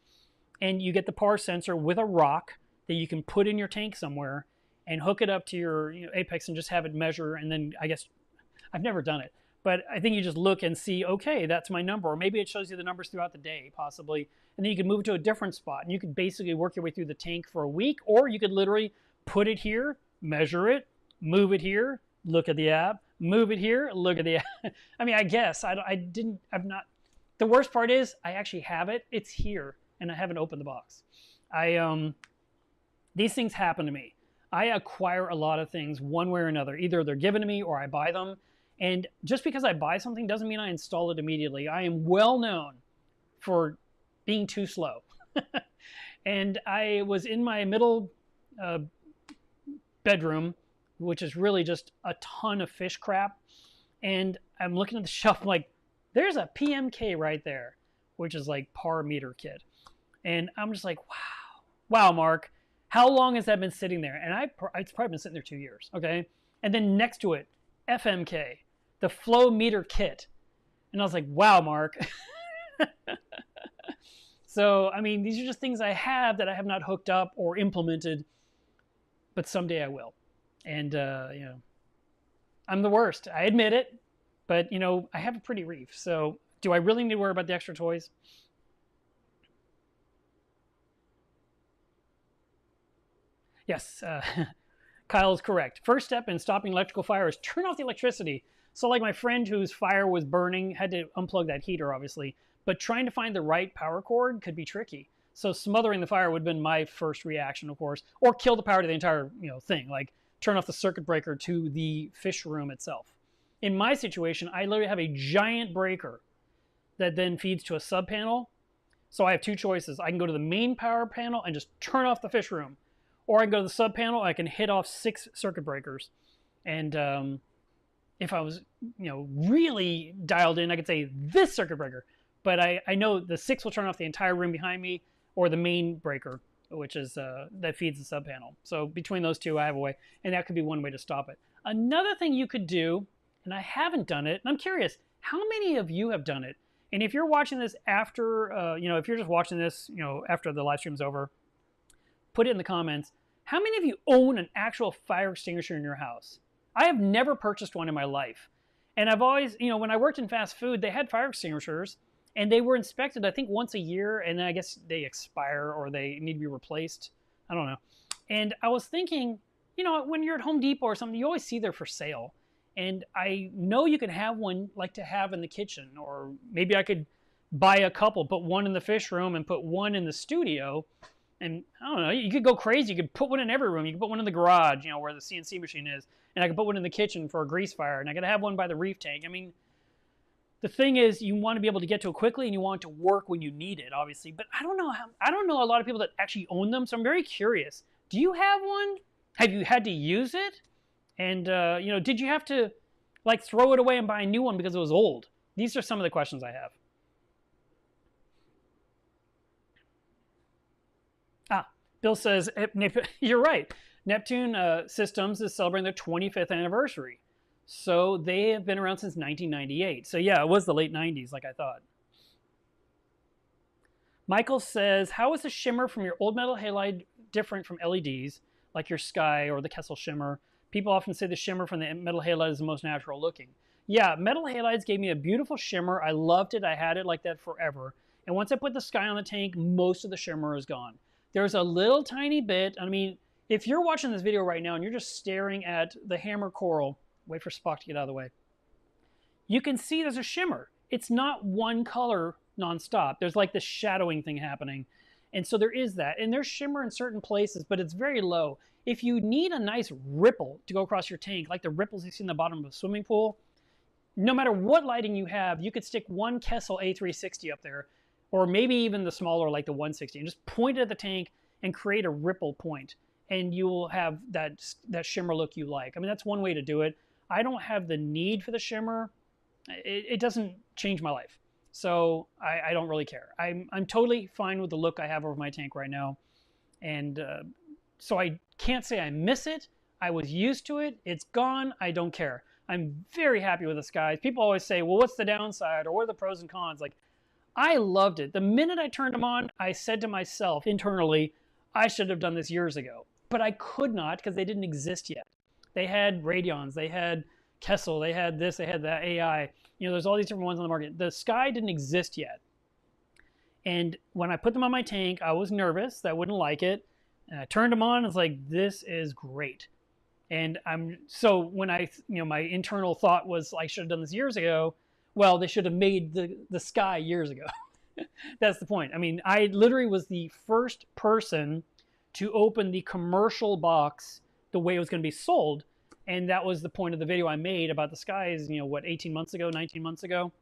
And you get the par sensor with a rock that you can put in your tank somewhere and hook it up to your Apex and just have it measure. And then I guess, I've never done it, but I think you just look and see, okay, that's my number. Or maybe it shows you the numbers throughout the day, possibly. And then you can move it to a different spot. And you could basically work your way through the tank for a week, or you could literally put it here, measure it, move it here, look at the app, move it here, look at the app. I mean, I guess, I'm not, the worst part is I actually have it. It's here, and I haven't opened the box. These things happen to me. I acquire a lot of things one way or another. Either they're given to me or I buy them. And just because I buy something doesn't mean I install it immediately. I am well known for being too slow. And I was in my middle bedroom, which is really just a ton of fish crap. And I'm looking at the shelf, I'm like, there's a PMK right there, which is like par meter kit. And I'm just like, wow. Wow, Mark, how long has that been sitting there? And it's probably been sitting there 2 years, okay? And then next to it, FMK, the flow meter kit. And I was like, wow, Mark. So, I mean, these are just things I have that I have not hooked up or implemented, but someday I will. And, I'm the worst. I admit it, but, I have a pretty reef. So do I really need to worry about the extra toys? Yes, Kyle is correct. First step in stopping electrical fire is turn off the electricity. So like my friend whose fire was burning had to unplug that heater, obviously. But trying to find the right power cord could be tricky. So smothering the fire would have been my first reaction, of course. Or kill the power to the entire thing, like turn off the circuit breaker to the fish room itself. In my situation, I literally have a giant breaker that then feeds to a sub panel. So I have two choices. I can go to the main power panel and just turn off the fish room. Or I can go to the sub panel, I can hit off 6 circuit breakers. And if I was, really dialed in, I could say this circuit breaker. But I know the 6 will turn off the entire room behind me, or the main breaker, which is that feeds the sub panel. So between those two, I have a way, and that could be one way to stop it. Another thing you could do, and I haven't done it, and I'm curious, how many of you have done it? And if you're watching this after, if you're just watching this, after the live stream's over, put it in the comments. How many of you own an actual fire extinguisher in your house? I have never purchased one in my life. And I've always, when I worked in fast food, they had fire extinguishers and they were inspected, I think, once a year. And then I guess they expire or they need to be replaced. I don't know. And I was thinking, when you're at Home Depot or something, you always see they're for sale. And I know you can have one like to have in the kitchen, or maybe I could buy a couple, put one in the fish room and put one in the studio. And I don't know, you could go crazy. You could put one in every room. You could put one in the garage, where the CNC machine is. And I could put one in the kitchen for a grease fire. And I could have one by the reef tank. I mean, the thing is, you want to be able to get to it quickly and you want it to work when you need it, obviously. But I don't know a lot of people that actually own them. So I'm very curious. Do you have one? Have you had to use it? And, did you have to throw it away and buy a new one because it was old? These are some of the questions I have. Bill says, you're right. Neptune Systems is celebrating their 25th anniversary. So they have been around since 1998. So yeah, it was the late 90s, like I thought. Michael says, how is the shimmer from your old metal halide different from LEDs, like your Sky or the Kessel shimmer? People often say the shimmer from the metal halide is the most natural looking. Yeah, metal halides gave me a beautiful shimmer. I loved it. I had it like that forever. And once I put the sky on the tank, most of the shimmer is gone. There's a little tiny bit. I mean, if you're watching this video right now and you're just staring at the hammer coral, wait for Spock to get out of the way, you can see there's a shimmer. It's not one color nonstop. There's like this shadowing thing happening. And so there is that. And there's shimmer in certain places, but it's very low. If you need a nice ripple to go across your tank, like the ripples you see in the bottom of a swimming pool, no matter what lighting you have, you could stick one Kessel A360 up there, or maybe even the smaller like the 160, and just point it at the tank and create a ripple point, and you will have that shimmer look you like. I mean, that's one way to do it. I don't have the need for the shimmer. It doesn't change my life, so I don't really care. I'm totally fine with the look I have over my tank right now, and so I can't say I miss it. I was used to it. It's gone. I don't care. I'm very happy with the skies. People always say, well, what's the downside, or what are the pros and cons? Like, I loved it. The minute I turned them on, I said to myself internally, I should have done this years ago. But I could not because they didn't exist yet. They had Radions, they had Kessel, they had this, they had that AI. You know, there's all these different ones on the market. The sky didn't exist yet. And when I put them on my tank, I was nervous that I wouldn't like it. And I turned them on, it's like, this is great. And so when my internal thought was I should have done this years ago. Well, they should have made the sky years ago. That's the point. I mean, I literally was the first person to open the commercial box the way it was going to be sold. And that was the point of the video I made about the skies, 18 months ago, 19 months ago.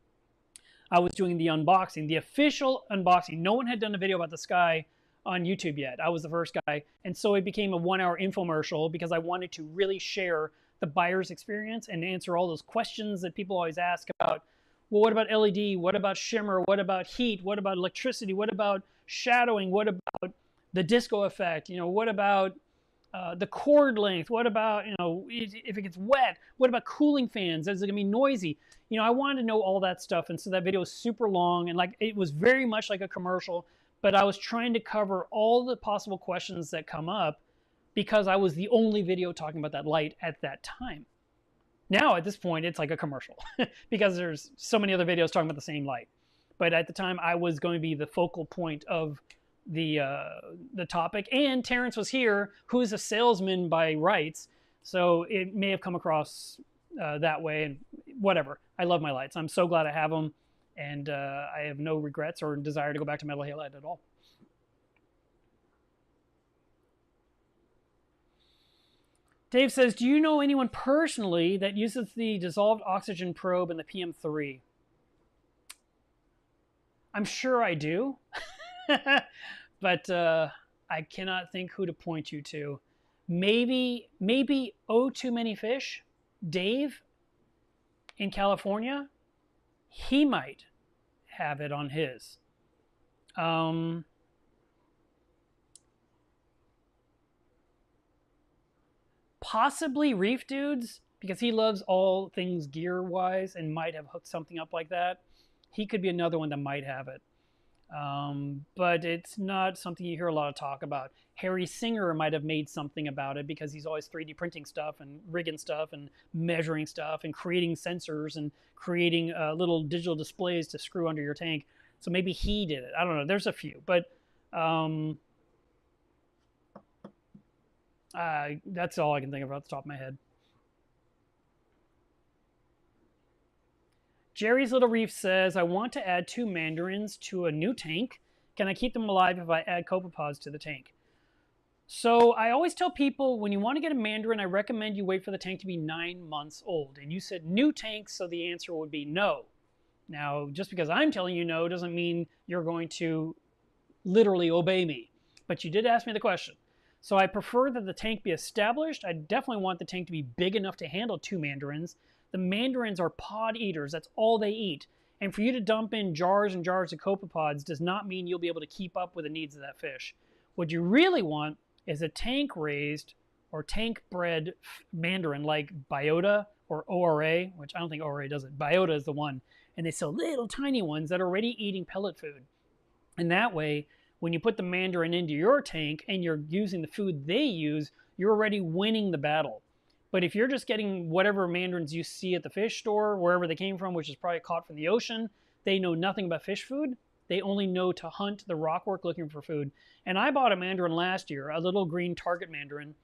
I was doing the unboxing, the official unboxing. No one had done a video about the sky on YouTube yet. I was the first guy. And so it became a 1-hour infomercial because I wanted to really share the buyer's experience and answer all those questions that people always ask about. Well, what about LED? What about shimmer? What about heat? What about electricity? What about shadowing? What about the disco effect? What about the cord length? What about, if it gets wet? What about cooling fans? Is it gonna be noisy? I wanted to know all that stuff. And so that video was super long and it was very much like a commercial, but I was trying to cover all the possible questions that come up because I was the only video talking about that light at that time. Now, at this point, it's like a commercial because there's so many other videos talking about the same light. But at the time, I was going to be the focal point of the topic. And Terrence was here, who is a salesman by rights. So it may have come across that way. And whatever. I love my lights. I'm so glad I have them. And I have no regrets or desire to go back to metal halide at all. Dave says, do you know anyone personally that uses the dissolved oxygen probe in the PM3? I'm sure I do, but I cannot think who to point you to. Maybe Oh Too Many Fish, Dave in California, he might have it on his. Possibly Reef Dudes, because he loves all things gear-wise and might have hooked something up like that. He could be another one that might have it. But it's not something you hear a lot of talk about. Harry Singer might have made something about it because he's always 3D printing stuff and rigging stuff and measuring stuff and creating sensors and creating little digital displays to screw under your tank. So maybe he did it. I don't know. There's a few. But that's all I can think of off the top of my head. Jerry's Little Reef says, I want to add 2 mandarins to a new tank. Can I keep them alive if I add copepods to the tank? So I always tell people, when you want to get a mandarin, I recommend you wait for the tank to be 9 months old. And you said new tanks, so the answer would be no. Now, just because I'm telling you no doesn't mean you're going to literally obey me. But you did ask me the question. So I prefer that the tank be established. I definitely want the tank to be big enough to handle 2 mandarins. The mandarins are pod eaters. That's all they eat. And for you to dump in jars and jars of copepods does not mean you'll be able to keep up with the needs of that fish. What you really want is a tank-raised or tank-bred mandarin like Biota or ORA, which I don't think ORA does it. Biota is the one. And they sell little tiny ones that are already eating pellet food. And that way, when you put the mandarin into your tank and you're using the food they use, you're already winning the battle. But if you're just getting whatever mandarins you see at the fish store, wherever they came from, which is probably caught from the ocean, they know nothing about fish food. They only know to hunt the rockwork looking for food. And I bought a mandarin last year, a little green target mandarin,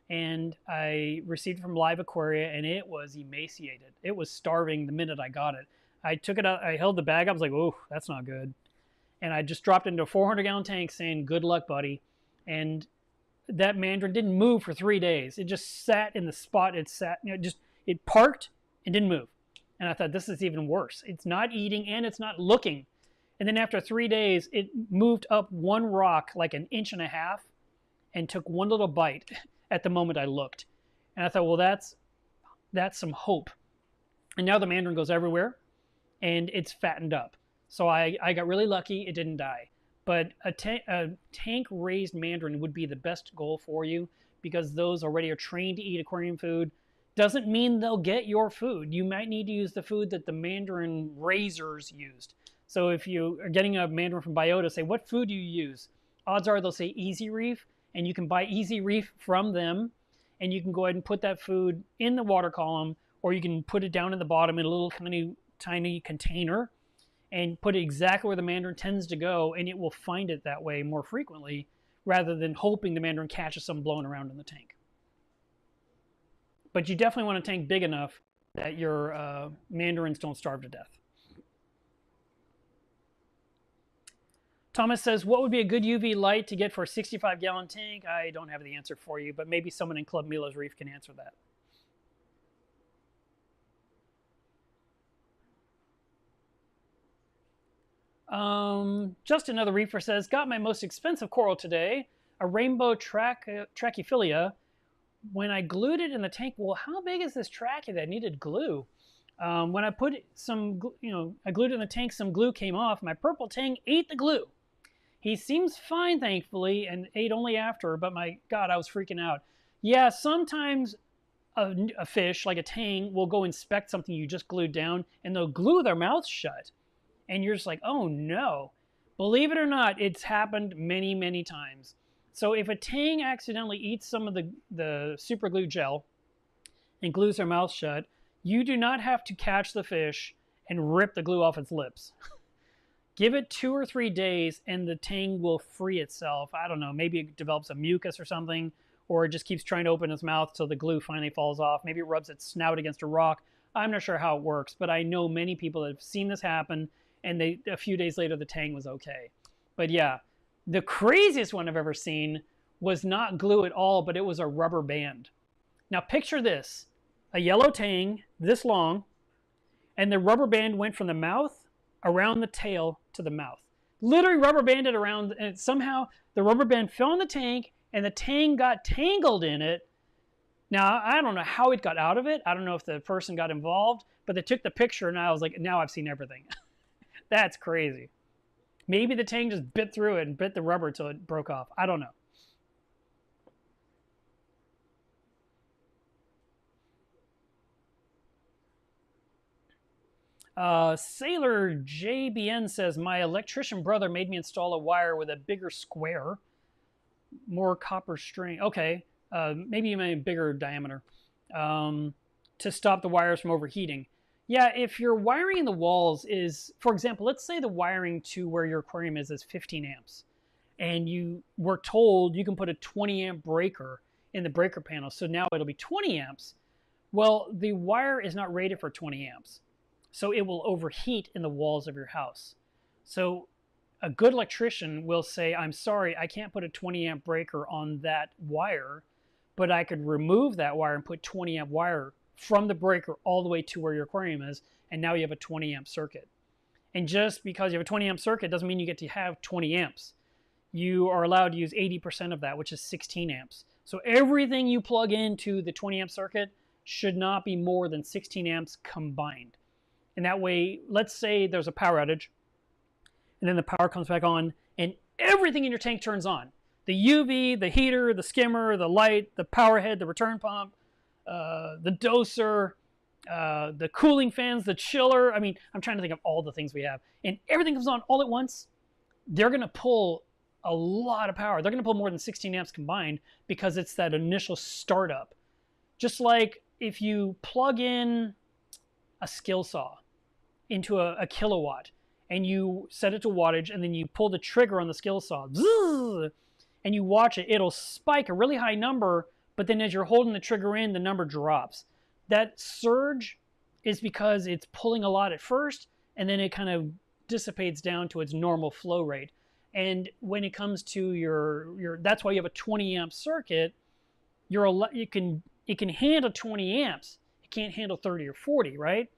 and I received it from Live Aquaria, and it was emaciated. It was starving the minute I got it. I took it out, I held the bag up, I was like, oh, that's not good. And I just dropped it into a 400-gallon tank saying, good luck, buddy. And that mandarin didn't move for 3 days. It just sat in the spot it sat, it parked and didn't move. And I thought, this is even worse. It's not eating and it's not looking. And then after 3 days, it moved up one rock like 1.5 inches and took one little bite at the moment I looked. And I thought, well, that's some hope. And now the mandarin goes everywhere and it's fattened up. So I got really lucky. It didn't die. But a tank-raised mandarin would be the best goal for you because those already are trained to eat aquarium food. Doesn't mean they'll get your food. You might need to use the food that the mandarin raisers used. So if you are getting a mandarin from Biota, say, what food do you use? Odds are they'll say Easy Reef, and you can buy Easy Reef from them, and you can go ahead and put that food in the water column, or you can put it down in the bottom in a little tiny container, and put it exactly where the mandarin tends to go, and it will find it that way more frequently rather than hoping the mandarin catches some blowing around in the tank. But you definitely want a tank big enough that your mandarins don't starve to death. Thomas says, what would be a good UV light to get for a 65-gallon tank? I don't have the answer for you, but maybe someone in Club Milo's Reef can answer that. Just another reefer says, got my most expensive coral today, a rainbow trachyphilia. When I glued it in the tank, well, how big is this trachea that needed glue? When I put some, I glued it in the tank, some glue came off. My purple tang ate the glue. He seems fine, thankfully, and ate only after, but my God, I was freaking out. Yeah, sometimes a fish, like a tang, will go inspect something you just glued down, and they'll glue their mouth shut. And you're just like, oh no. Believe it or not, it's happened many, many times. So if a tang accidentally eats some of the super glue gel and glues their mouth shut, you do not have to catch the fish and rip the glue off its lips. Give it 2 or 3 days and the tang will free itself. I don't know, maybe it develops a mucus or something, or it just keeps trying to open its mouth till the glue finally falls off. Maybe it rubs its snout against a rock. I'm not sure how it works, but I know many people that have seen this happen, and a few days later the tang was okay. But yeah, the craziest one I've ever seen was not glue at all, but it was a rubber band. Now picture this, a yellow tang this long, and the rubber band went from the mouth around the tail to the mouth. Literally rubber banded around, and somehow the rubber band fell in the tank and the tang got tangled in it. Now, I don't know how it got out of it. I don't know if the person got involved, but they took the picture and I was like, now I've seen everything. That's crazy. Maybe the tang just bit through it and bit the rubber till it broke off. I don't know. Sailor JBN says, my electrician brother made me install a wire with a bigger square, more copper string. Okay, maybe you mean a bigger diameter to stop the wires from overheating. Yeah, if your wiring in the walls is, for example, let's say the wiring to where your aquarium is 15 amps, and you were told you can put a 20 amp breaker in the breaker panel, so now it'll be 20 amps. Well, the wire is not rated for 20 amps. So it will overheat in the walls of your house. So a good electrician will say, I'm sorry, I can't put a 20 amp breaker on that wire, but I could remove that wire and put 20 amp wire from the breaker all the way to where your aquarium is, and now you have a 20 amp circuit. And just because you have a 20 amp circuit doesn't mean you get to have 20 amps. You are allowed to use 80% of that, which is 16 amps. So everything you plug into the 20 amp circuit should not be more than 16 amps combined. And that way, let's say there's a power outage, and then the power comes back on, and everything in your tank turns on. The UV, the heater, the skimmer, the light, the power head, the return pump, the doser, the cooling fans, the chiller. I mean, I'm trying to think of all the things we have. And everything comes on all at once. They're going to pull a lot of power. They're going to pull more than 16 amps combined because it's that initial startup. Just like if you plug in a skill saw into a kilowatt and you set it to wattage and then you pull the trigger on the skill saw, and you watch it, it'll spike a really high number, but then as you're holding the trigger in, the number drops. That surge is because it's pulling a lot at first, and then it kind of dissipates down to its normal flow rate. And when it comes to your that's why you have a 20 amp circuit. It can handle 20 amps. It can't handle 30 or 40, right?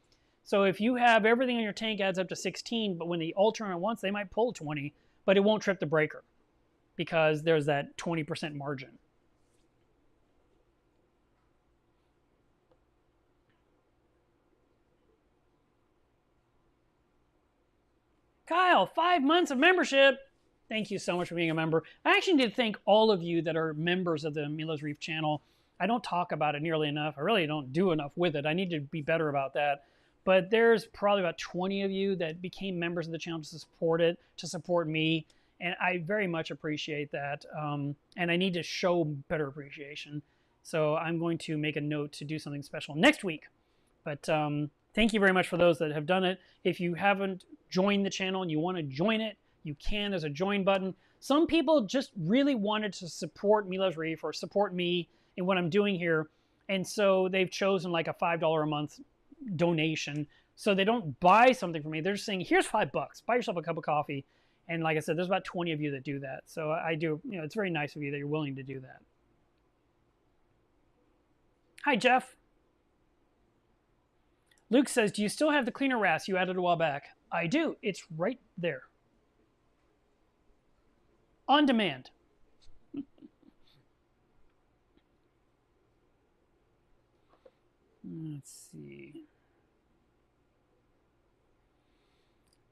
So if you have everything in your tank adds up to 16, but when they all turn at once, they might pull 20, but it won't trip the breaker because there's that 20% margin. Kyle, 5 months of membership. Thank you so much for being a member. I actually need to thank all of you that are members of the Mila's Reef channel. I don't talk about it nearly enough. I really don't do enough with it. I need to be better about that. But there's probably about 20 of you that became members of the channel to support it, to support me. And I very much appreciate that. And I need to show better appreciation. So I'm going to make a note to do something special next week. But thank you very much for those that have done it. If you haven't joined the channel and you want to join it, you can. There's a join button. Some people just really wanted to support Mila's Reef or support me in what I'm doing here. And so they've chosen like a $5 a month donation. So they don't buy something from me. They're just saying, here's $5. Buy yourself a cup of coffee. And like I said, there's about 20 of you that do that. So I do, it's very nice of you that you're willing to do that. Hi, Jeff. Luke says, do you still have the cleaner RAS you added a while back? I do. It's right there. On demand. Let's see.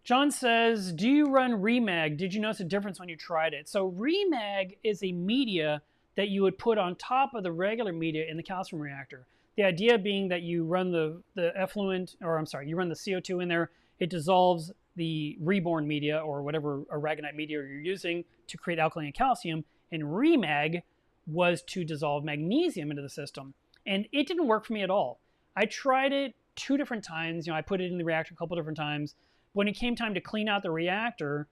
John says, do you run Remag? Did you notice a difference when you tried it? So Remag is a media that you would put on top of the regular media in the calcium reactor. The idea being that you run the effluent, or I'm sorry, you run the CO2 in there, it dissolves the reborn media or whatever aragonite media you're using to create alkaline and calcium, and Remag was to dissolve magnesium into the system. And it didn't work for me at all. I tried it 2 different times. I put it in the reactor a couple different times. When it came time to clean out the reactor,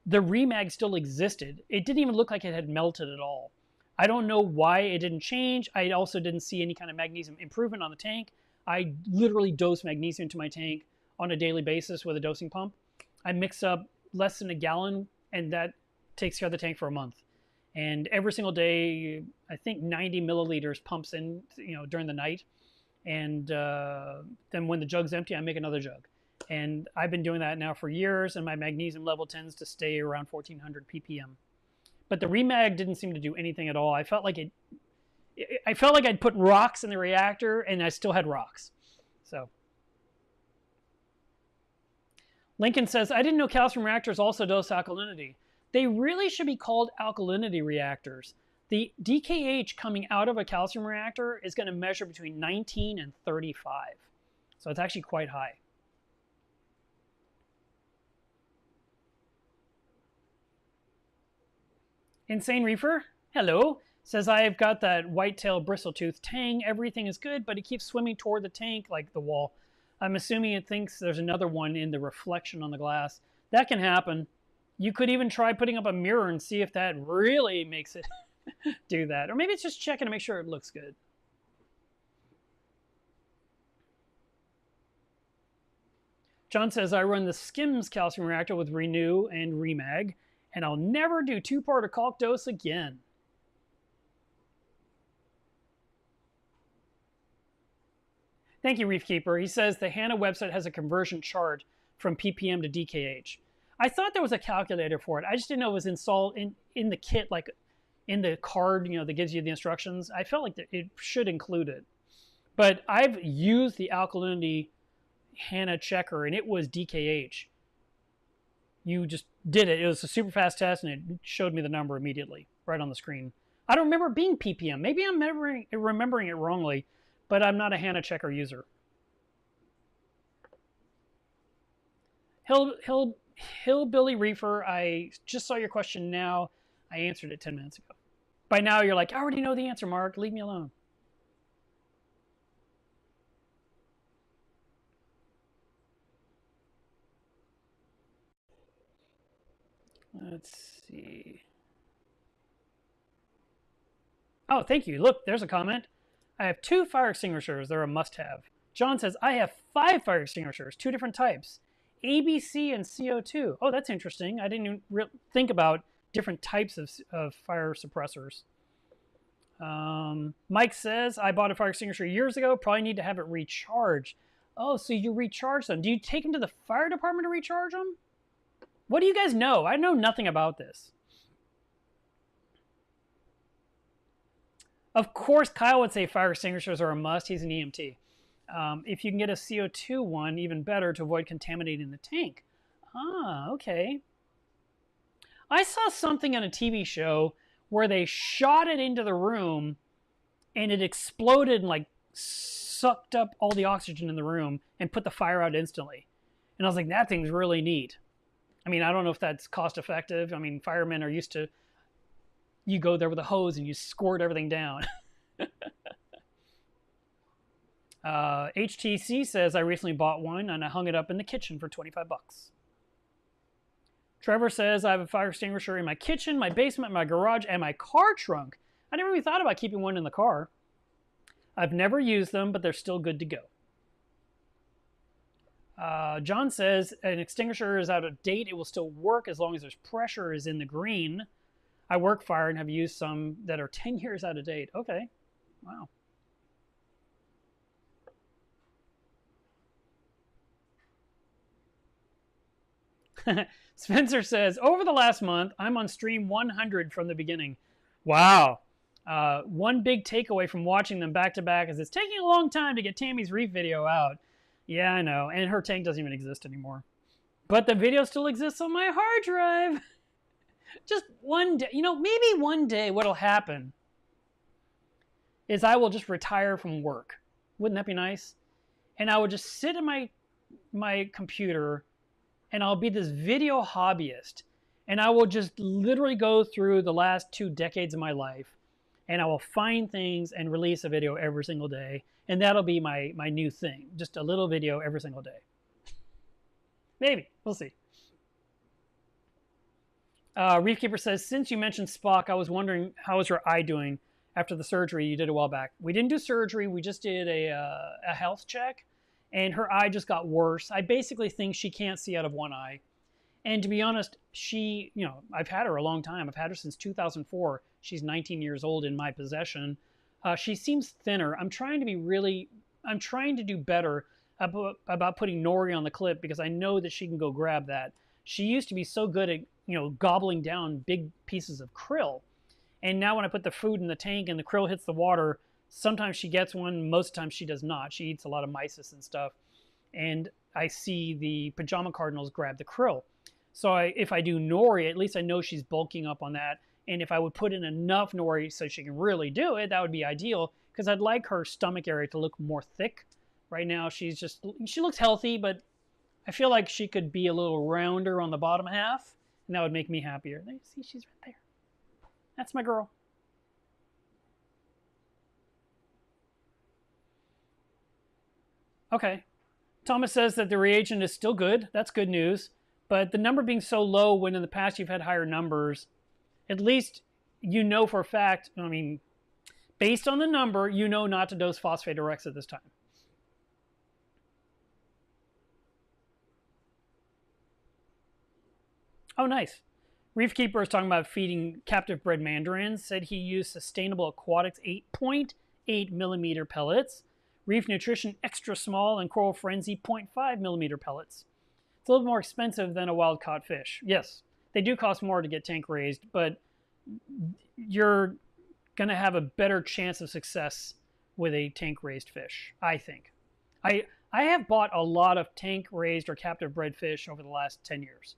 the Remag still existed. It didn't even look like it had melted at all. I don't know why it didn't change. I also didn't see any kind of magnesium improvement on the tank. I literally dose magnesium to my tank on a daily basis with a dosing pump. I mix up less than a gallon, and that takes care of the tank for a month. And every single day, I think 90 milliliters pumps in, during the night. And then when the jug's empty, I make another jug. And I've been doing that now for years, and my magnesium level tends to stay around 1400 ppm. But the Remag didn't seem to do anything at all. I felt like I'd put rocks in the reactor, and I still had rocks. So Lincoln says, I didn't know calcium reactors also dose alkalinity. They really should be called alkalinity reactors. The DKH coming out of a calcium reactor is going to measure between 19 and 35. So it's actually quite high. Insane Reefer, hello, says I've got that whitetail bristletooth tang. Everything is good, but it keeps swimming toward the tank like the wall. I'm assuming it thinks there's another one in the reflection on the glass. That can happen. You could even try putting up a mirror and see if that really makes it do that. Or maybe it's just checking to make sure it looks good. John says, I run the Skims calcium reactor with Renew and Remag, and I'll never do 2-part or caulk dose again. Thank you, Reef Keeper. He says the HANA website has a conversion chart from ppm to DKH. I thought there was a calculator for it. I just didn't know it was installed in the kit, like in the card, that gives you the instructions. I felt like it should include it. But I've used the alkalinity HANA checker, and it was DKH. You just did it. It was a super fast test, and it showed me the number immediately right on the screen. I don't remember it being ppm. Maybe I'm remembering it wrongly, but I'm not a HANA checker user. Hillbilly Reefer, I just saw your question now. I answered it 10 minutes ago. By now, you're like, I already know the answer, Mark. Leave me alone. Let's see. Oh, thank you. Look, there's a comment. I have 2 fire extinguishers. They're a must-have. John says, I have 5 fire extinguishers, 2 different types. ABC and CO2. Oh, that's interesting. I didn't even think about different types of fire suppressors. Mike says, I bought a fire extinguisher years ago. Probably need to have it recharged. Oh, so you recharge them. Do you take them to the fire department to recharge them? What do you guys know? I know nothing about this. Of course, Kyle would say fire extinguishers are a must. He's an EMT. If you can get a CO2 one, even better to avoid contaminating the tank. Ah, okay. I saw something on a TV show where they shot it into the room and it exploded and like sucked up all the oxygen in the room and put the fire out instantly. And I was like, that thing's really neat. I mean, I don't know if that's cost effective. I mean, firemen are used to, you go there with a hose and you squirt everything down. HTC says, I recently bought one and I hung it up in the kitchen for 25 bucks. Trevor says, I have a fire extinguisher in my kitchen, my basement, my garage, and my car trunk. I never really thought about keeping one in the car. I've never used them, but they're still good to go. John says, an extinguisher is out of date. It will still work as long as there's pressure is in the green. I work fire and have used some that are 10 years out of date. Okay. Wow. Spencer says, over the last month, I'm on stream 100 from the beginning. Wow. One big takeaway from watching them back to back is it's taking a long time to get Tammy's reef video out. Yeah, I know. And her tank doesn't even exist anymore. But the video still exists on my hard drive. Just one day, maybe one day what'll happen is I will just retire from work. Wouldn't that be nice? And I would just sit at my computer and I'll be this video hobbyist. And I will just literally go through the last 2 decades of my life and I will find things and release a video every single day. And that'll be my new thing. Just a little video every single day. Maybe. We'll see. Reefkeeper says, since you mentioned Spock, I was wondering, how is your eye doing after the surgery you did a while back? We didn't do surgery. We just did a health check. And her eye just got worse. I basically think she can't see out of one eye. And to be honest, she, I've had her a long time. I've had her since 2004. She's 19 years old in my possession. She seems thinner. I'm trying to do better about putting nori on the clip because I know that she can go grab that. She used to be so good at, gobbling down big pieces of krill. And now when I put the food in the tank and the krill hits the water, sometimes she gets one, most times she does not. She eats a lot of mysis and stuff. And I see the pajama cardinals grab the krill. So if I do nori, at least I know she's bulking up on that. And if I would put in enough nori so she can really do it, that would be ideal. Because I'd like her stomach area to look more thick. Right now, she looks healthy, but I feel like she could be a little rounder on the bottom half. And that would make me happier. There, see, she's right there. That's my girl. Okay. Thomas says that the reagent is still good. That's good news. But the number being so low when in the past you've had higher numbers, at least you know for a fact, based on the number, you know not to dose phosphate or X at this time. Oh, nice. Reefkeeper is talking about feeding captive bred mandarins. Said he used Sustainable Aquatics 8.8 millimeter pellets, Reef Nutrition Extra Small, and Coral Frenzy 0.5 millimeter pellets. It's a little more expensive than a wild caught fish. Yes, they do cost more to get tank raised, but you're going to have a better chance of success with a tank raised fish, I think. I have bought a lot of tank raised or captive bred fish over the last 10 years.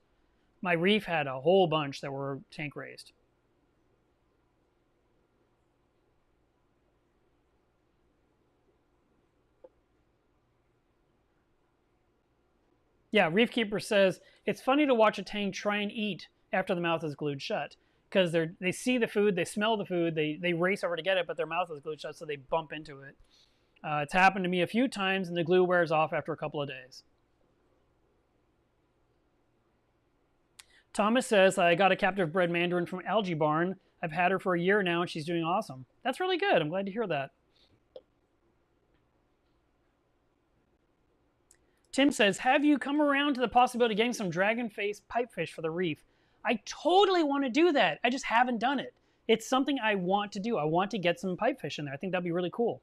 My reef had a whole bunch that were tank raised. Yeah, Reefkeeper says, it's funny to watch a tank try and eat after the mouth is glued shut. Because they see the food, they smell the food, they race over to get it, but their mouth is glued shut, so they bump into it. It's happened to me a few times, and the glue wears off after a couple of days. Thomas says, I got a captive bred mandarin from Algae Barn. I've had her for a year now and she's doing awesome. That's really good. I'm glad to hear that. Tim says, have you come around to the possibility of getting some dragon-face pipefish for the reef? I totally want to do that. I just haven't done it. It's something I want to do. I want to get some pipefish in there. I think that'd be really cool.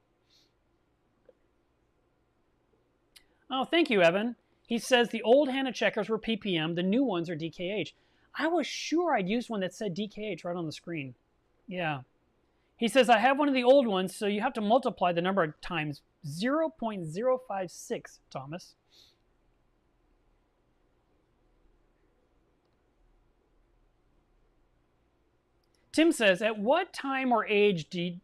Oh, thank you, Evan. He says the old Hannah checkers were ppm. The new ones are DKH. I was sure I'd used one that said DKH right on the screen. Yeah. He says, I have one of the old ones, so you have to multiply the number of times 0.056, Thomas. Tim says, at what time or age do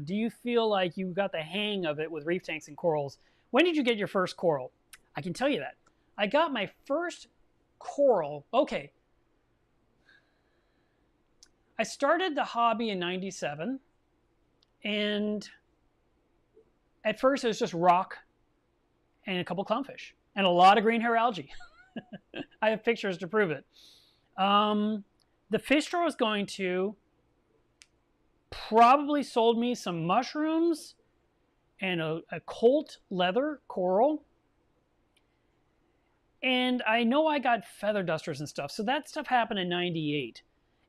you feel like you got the hang of it with reef tanks and corals? When did you get your first coral? I can tell you that. I got my first coral. Okay. I started the hobby in '97, and at first it was just rock and a couple clownfish and a lot of green hair algae. I have pictures to prove it. The fish store I was going to probably sold me some mushrooms and a Colt leather coral. And I know I got feather dusters and stuff. So that stuff happened in '98.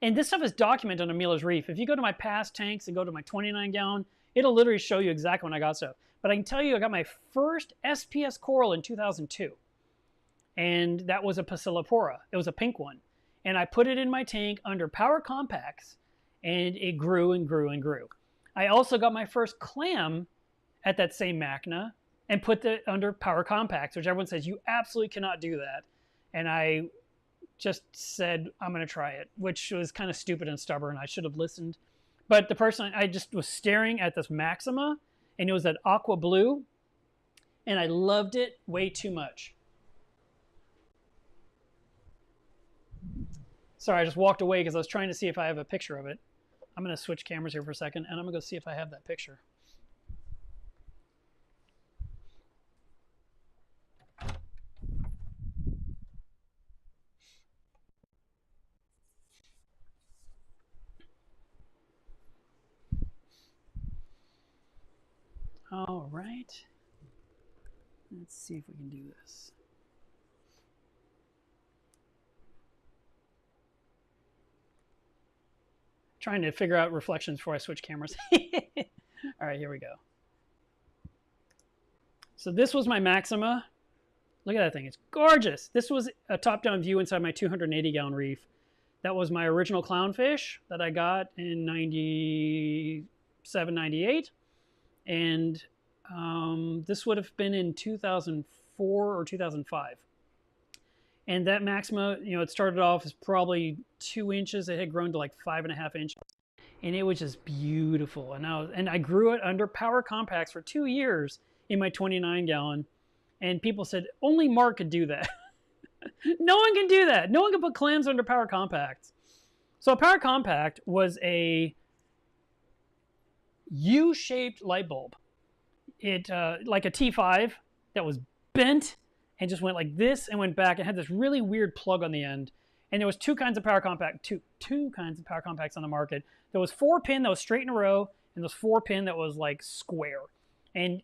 And this stuff is documented on Miller's Reef. If you go to my past tanks and go to my 29-gallon, it'll literally show you exactly when I got stuff. But I can tell you I got my first SPS coral in 2002. And that was a Pasillipora. It was a pink one. And I put it in my tank under power compacts, and it grew and grew and grew. I also got my first clam at that same Macna and put it under power compacts, which everyone says you absolutely cannot do that. And I just said, I'm going to try it, which was kind of stupid and stubborn. I should have listened. But the person, I just was staring at this Maxima, and it was that aqua blue, and I loved it way too much. Sorry, I just walked away because I was trying to see if I have a picture of it. I'm going to switch cameras here for a second, and I'm going to go see if I have that picture. All right. Let's see if we can do this. Trying to figure out reflections before I switch cameras. All right, here we go. So this was my Maxima. Look at that thing. It's gorgeous. This was a top-down view inside my 280-gallon reef. That was my original clownfish that I got in 97, 98. And this would have been in 2004 or 2005. And that Maxima, you know, it started off as probably 2 inches. It had grown to like 5.5 inches. And it was just beautiful. And I grew it under power compacts for 2 years in my 29-gallon. And people said, only Mark could do that. No one can do that. No one can put clams under power compacts. So a power compact was a U-shaped light bulb. It like a T5 that was bent and just went like this and went back. It had this really weird plug on the end. And there was two kinds of power compacts on the market. There was 4-pin that was straight in a row, and there was 4-pin that was like square. And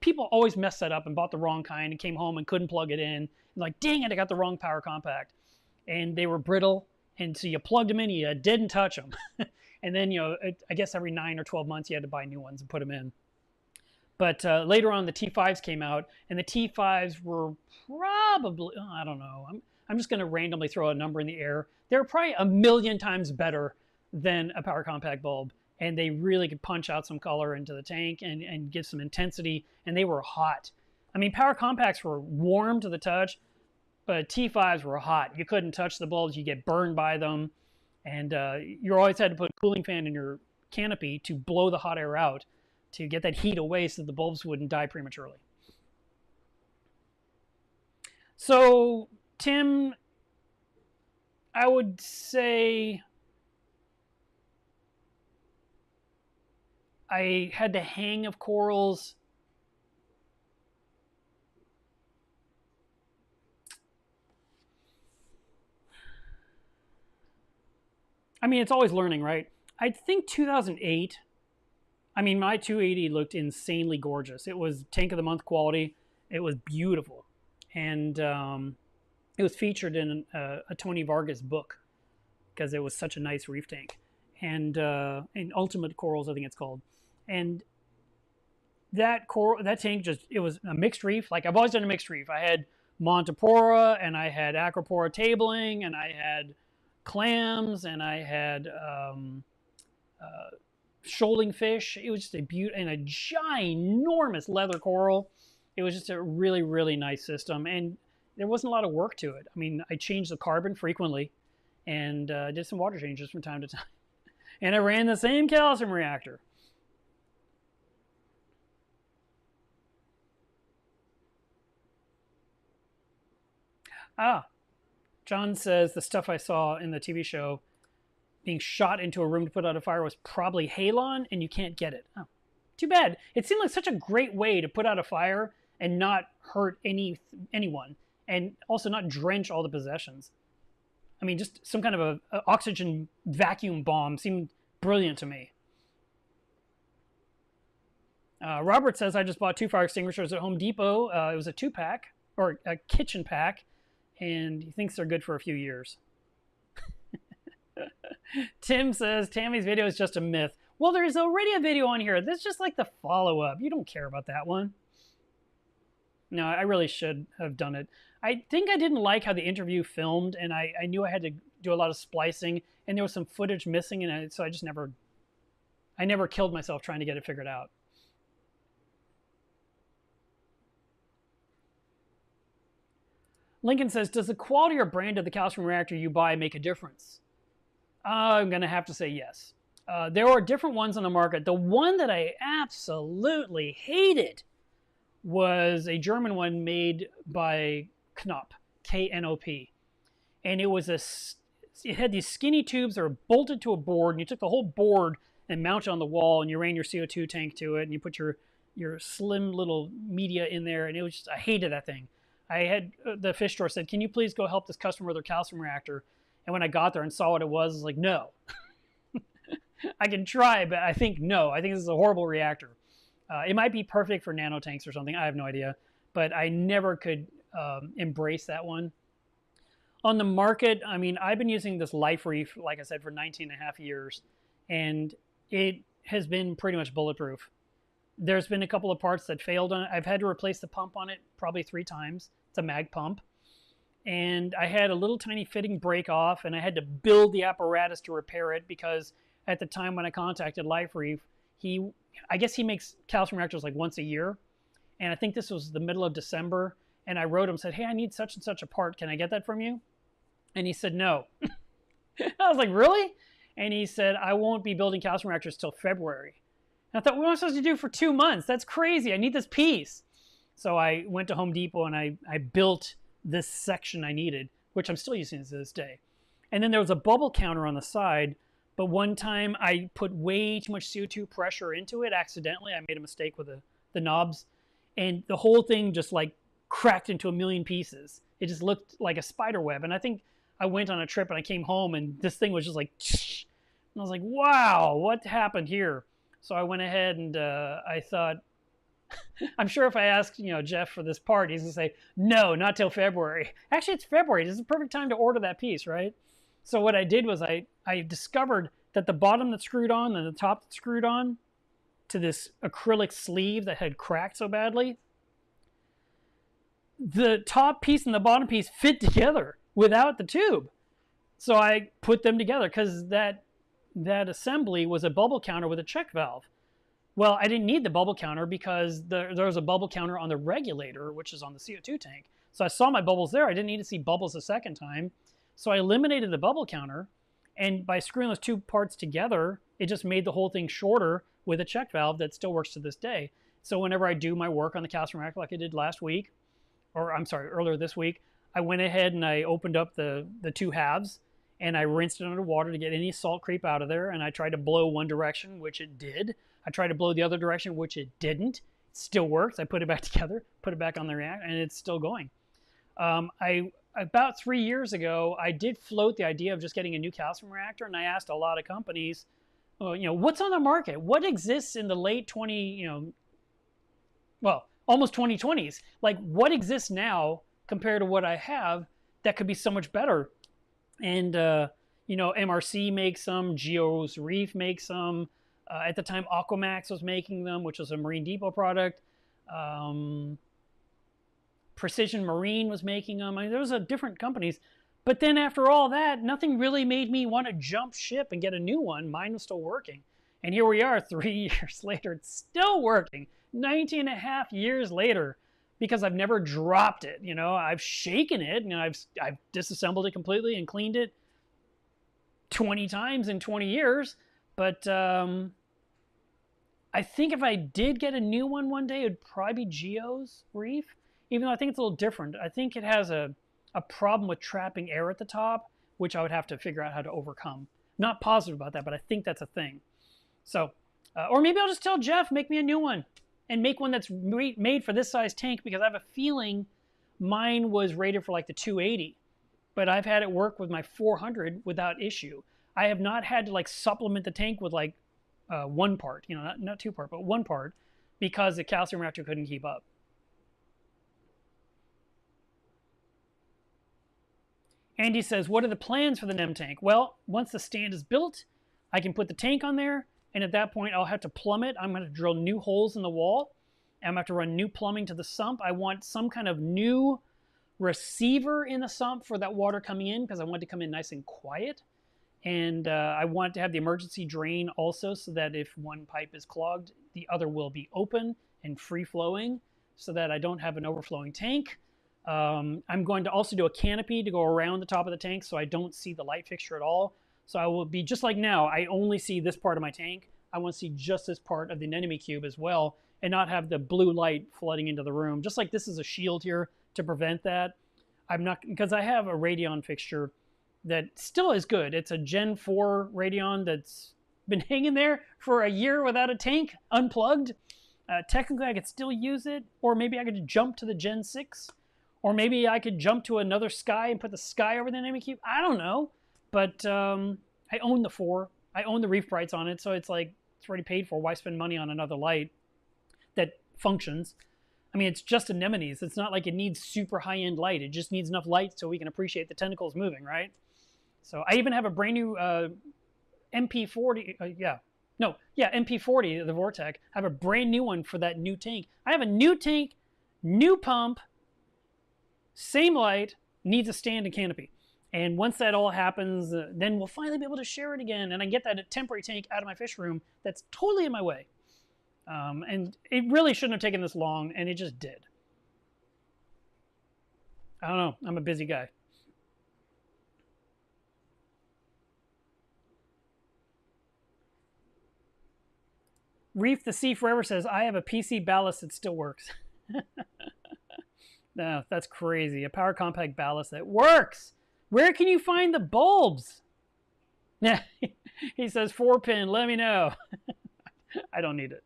people always messed that up and bought the wrong kind and came home and couldn't plug it in. And like, dang it, I got the wrong power compact. And they were brittle, and so you plugged them in, you didn't touch them. And then, you know, I guess every 9 or 12 months you had to buy new ones and put them in. But later on, the T5s came out, and the T5s were probably, I don't know, I'm just going to randomly throw a number in the air. They're probably 1,000,000 times better than a power compact bulb, and they really could punch out some color into the tank and give some intensity, and they were hot. I mean, power compacts were warm to the touch, but T5s were hot. You couldn't touch the bulbs. You get burned by them, and you always had to put a cooling fan in your canopy to blow the hot air out to get that heat away so the bulbs wouldn't die prematurely. So, Tim, I would say I had the hang of corals I mean, it's always learning, right? I think 2008, I mean, my 280 looked insanely gorgeous. It was tank of the month quality. It was beautiful. And it was featured in a Tony Vargas book because it was such a nice reef tank. And Ultimate Corals, I think it's called. And that tank just, it was a mixed reef. Like I've always done a mixed reef. I had Montipora and I had Acropora tabling and I had clams and I had shoaling fish. It was just a beauty and a ginormous leather coral. It was just a really, really nice system. And there wasn't a lot of work to it. I mean, I changed the carbon frequently and did some water changes from time to time. And I ran the same calcium reactor. Ah, John says the stuff I saw in the TV show being shot into a room to put out a fire was probably halon and you can't get it. Oh, too bad. It seemed like such a great way to put out a fire and not hurt anyone and also not drench all the possessions. I mean, just some kind of a oxygen vacuum bomb seemed brilliant to me. Robert says, I just bought 2 fire extinguishers at Home Depot. It was a 2-pack, or a kitchen pack, and he thinks they're good for a few years. Tim says, Tammy's video is just a myth. Well, there's already a video on here. That's just like the follow-up. You don't care about that one. No, I really should have done it. I think I didn't like how the interview filmed, and I knew I had to do a lot of splicing, and there was some footage missing, and so I just never killed myself trying to get it figured out. Lincoln says, does the quality or brand of the calcium reactor you buy make a difference? I'm going to have to say yes. There are different ones on the market. The one that I absolutely hated was a German one made by Knop, K-N-O-P. And it had these skinny tubes that were bolted to a board, and you took the whole board and mounted it on the wall, and you ran your CO2 tank to it, and you put your slim little media in there, and it was just, I hated that thing. I had, the fish store said, can you please go help this customer with their calcium reactor? And when I got there and saw what it was, I was like, no. I can try, but I think no. I think this is a horrible reactor. It might be perfect for nano tanks or something. I have no idea. But I never could embrace that one. On the market, I mean, I've been using this Life Reef, like I said, for 19 and a half years. And it has been pretty much bulletproof. There's been a couple of parts that failed on it. I've had to replace the pump on it probably 3 times. It's a mag pump. And I had a little tiny fitting break off, and I had to build the apparatus to repair it because at the time when I contacted Life Reef, I guess he makes calcium reactors like once a year. And I think this was the middle of December. And I wrote him, said, hey, I need such and such a part. Can I get that from you? And he said, no. I was like, really? And he said, I won't be building calcium reactors till February. And I thought, what am I supposed to do for 2 months? That's crazy. I need this piece. So I went to Home Depot and I built this section I needed, which I'm still using to this day. And then there was a bubble counter on the side, but one time I put way too much CO2 pressure into it accidentally. I made a mistake with the knobs, and the whole thing just like cracked into a million pieces. It just looked like a spider web. And I think I went on a trip and I came home and this thing was just like, and I was like, wow, what happened here? So I went ahead and I thought, I'm sure if I asked, Jeff for this part, he's gonna say, no, not till February. Actually, it's February. This is the perfect time to order that piece, right? So what I did was I discovered that the bottom that screwed on and the top that screwed on to this acrylic sleeve that had cracked so badly, the top piece and the bottom piece fit together without the tube. So I put them together because that assembly was a bubble counter with a check valve. Well, I didn't need the bubble counter because there was a bubble counter on the regulator, which is on the CO2 tank. So I saw my bubbles there. I didn't need to see bubbles a second time. So I eliminated the bubble counter. And by screwing those 2 parts together, it just made the whole thing shorter with a check valve that still works to this day. So whenever I do my work on the calcium reactor like I did earlier this week, I went ahead and I opened up the 2 halves and I rinsed it under water to get any salt creep out of there. And I tried to blow one direction, which it did. I tried to blow the other direction, which it didn't. It still works. I put it back together, put it back on the reactor, and it's still going. I about 3 years ago, I did float the idea of just getting a new calcium reactor, and I asked a lot of companies, well, what's on the market? What exists in the late 20, well, almost 2020s? Like, what exists now compared to what I have that could be so much better? And, MRC makes some, Geo's Reef makes some. At the time, Aquamax was making them, which was a Marine Depot product. Precision Marine was making them. I mean, there was different companies. But then after all that, nothing really made me want to jump ship and get a new one. Mine was still working. And here we are 3 years later. It's still working. 19 and a half years later, because I've never dropped it. I've shaken it, and I've disassembled it completely and cleaned it 20 times in 20 years. But I think if I did get a new one day, it would probably be Geo's Reef. Even though I think it's a little different. I think it has a problem with trapping air at the top, which I would have to figure out how to overcome. Not positive about that, but I think that's a thing. So, or maybe I'll just tell Jeff, make me a new one. And make one that's made for this size tank, because I have a feeling mine was rated for like the 280. But I've had it work with my 400 without issue. I have not had to like supplement the tank with like one part, not two part, but one part, because the calcium reactor couldn't keep up. Andy says, what are the plans for the NEM tank? Well, once the stand is built, I can put the tank on there, and at that point, I'll have to plumb it. I'm going to drill new holes in the wall. I'm going to have to run new plumbing to the sump. I want some kind of new receiver in the sump for that water coming in, because I want it to come in nice and quiet. And I want to have the emergency drain also, so that if one pipe is clogged, the other will be open and free-flowing, so that I don't have an overflowing tank. I'm going to also do a canopy to go around the top of the tank so I don't see the light fixture at all. So I will be just like now, I only see this part of my tank. I want to see just this part of the anemone cube as well, and not have the blue light flooding into the room. Just like this is a shield here to prevent that. I'm not, because I have a Radeon fixture that still is good. It's a Gen 4 Radeon that's been hanging there for a year without a tank, unplugged. Technically I could still use it, or maybe I could jump to the Gen 6. Or maybe I could jump to another Sky and put the Sky over the anemone cube. I don't know. But I own the 4. I own the Reef Brights on it. So it's like, it's already paid for. Why spend money on another light that functions? I mean, it's just anemones. It's not like it needs super high-end light. It just needs enough light so we can appreciate the tentacles moving, right? So I even have a brand new MP40. MP40, the Vortec. I have a brand new one for that new tank. I have a new tank, new pump, same light, needs a stand and canopy. And once that all happens, then we'll finally be able to share it again. And I get that temporary tank out of my fish room that's totally in my way. And it really shouldn't have taken this long, and it just did. I don't know. I'm a busy guy. Reef the Sea Forever says, I have a PC ballast that still works. No, that's crazy. A power compact ballast that works. Where can you find the bulbs? Yeah, he says 4-pin. Let me know. I don't need it.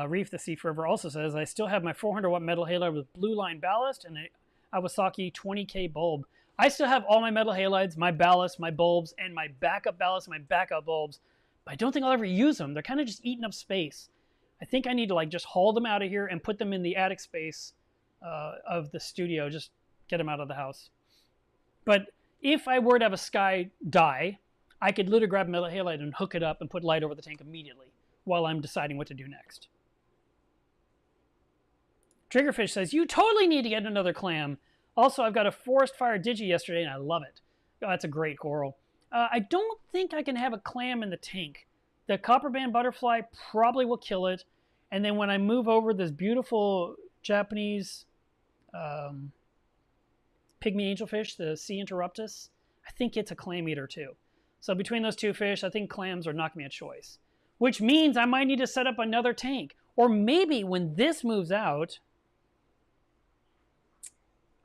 Reef the Sea Forever also says, I still have my 400-watt metal halide with blue line ballast and a Awasaki 20K bulb. I still have all my metal halides, my ballast, my bulbs, and my backup ballast and my backup bulbs. But I don't think I'll ever use them. They're kind of just eating up space. I think I need to like just haul them out of here and put them in the attic space of the studio. Just get them out of the house. But if I were to have a Sky die, I could literally grab a metal halide and hook it up and put light over the tank immediately while I'm deciding what to do next. Triggerfish says, you totally need to get another clam. Also, I've got a forest fire digi yesterday and I love it. Oh, that's a great coral. I don't think I can have a clam in the tank. The copper band butterfly probably will kill it. And then when I move over this beautiful Japanese pygmy angelfish, the C. interruptus, I think it's a clam eater too. So between those two fish, I think clams are not going to be a choice. Which means I might need to set up another tank. Or maybe when this moves out,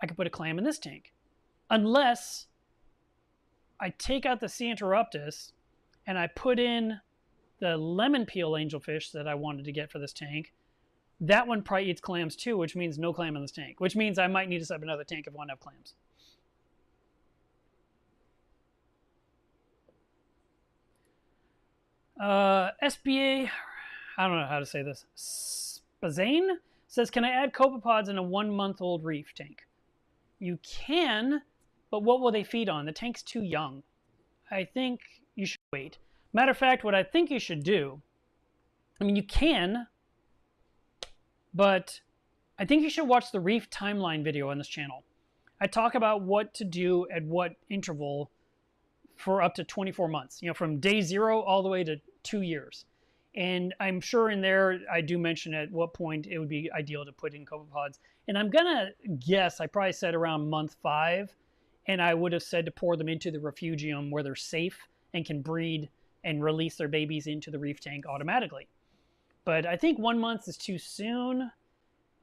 I could put a clam in this tank. Unless I take out the C. interruptus and I put in the lemon peel angelfish that I wanted to get for this tank, That one probably eats clams too, which means no clam in this tank, which means I might need to set up another tank if I want to have clams. SBA, I don't know how to say this. Spazane says, can I add copepods in a 1-month-old reef tank? You can, but what will they feed on? The tank's too young. I think you should wait. Matter of fact, what I think you should do, I mean, you can, but I think you should watch the reef timeline video on this channel. I talk about what to do at what interval for up to 24 months, you know, from day 0 all the way to 2 years. And I'm sure in there I do mention at what point it would be ideal to put in copepods. And I'm going to guess, I probably said around month 5, and I would have said to pour them into the refugium where they're safe and can breed and release their babies into the reef tank automatically. But I think 1 month is too soon.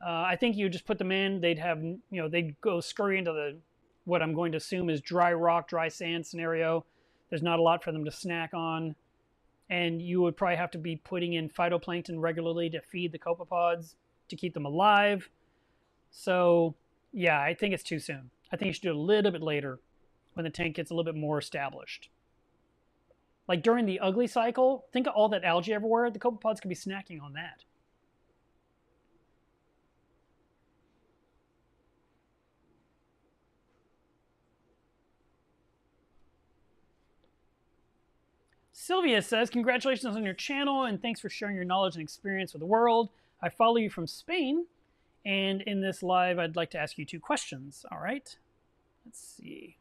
I think you just put them in, they'd have, you know, they'd go scurry into the, what I'm going to assume is dry rock, dry sand scenario. There's not a lot for them to snack on. And you would probably have to be putting in phytoplankton regularly to feed the copepods to keep them alive. So yeah, I think it's too soon. I think you should do it a little bit later when the tank gets a little bit more established. Like during the ugly cycle, think of all that algae everywhere. The copepods could be snacking on that. Sylvia says, congratulations on your channel and thanks for sharing your knowledge and experience with the world. I follow you from Spain, and in this live, I'd like to ask you 2 questions. All right, let's see.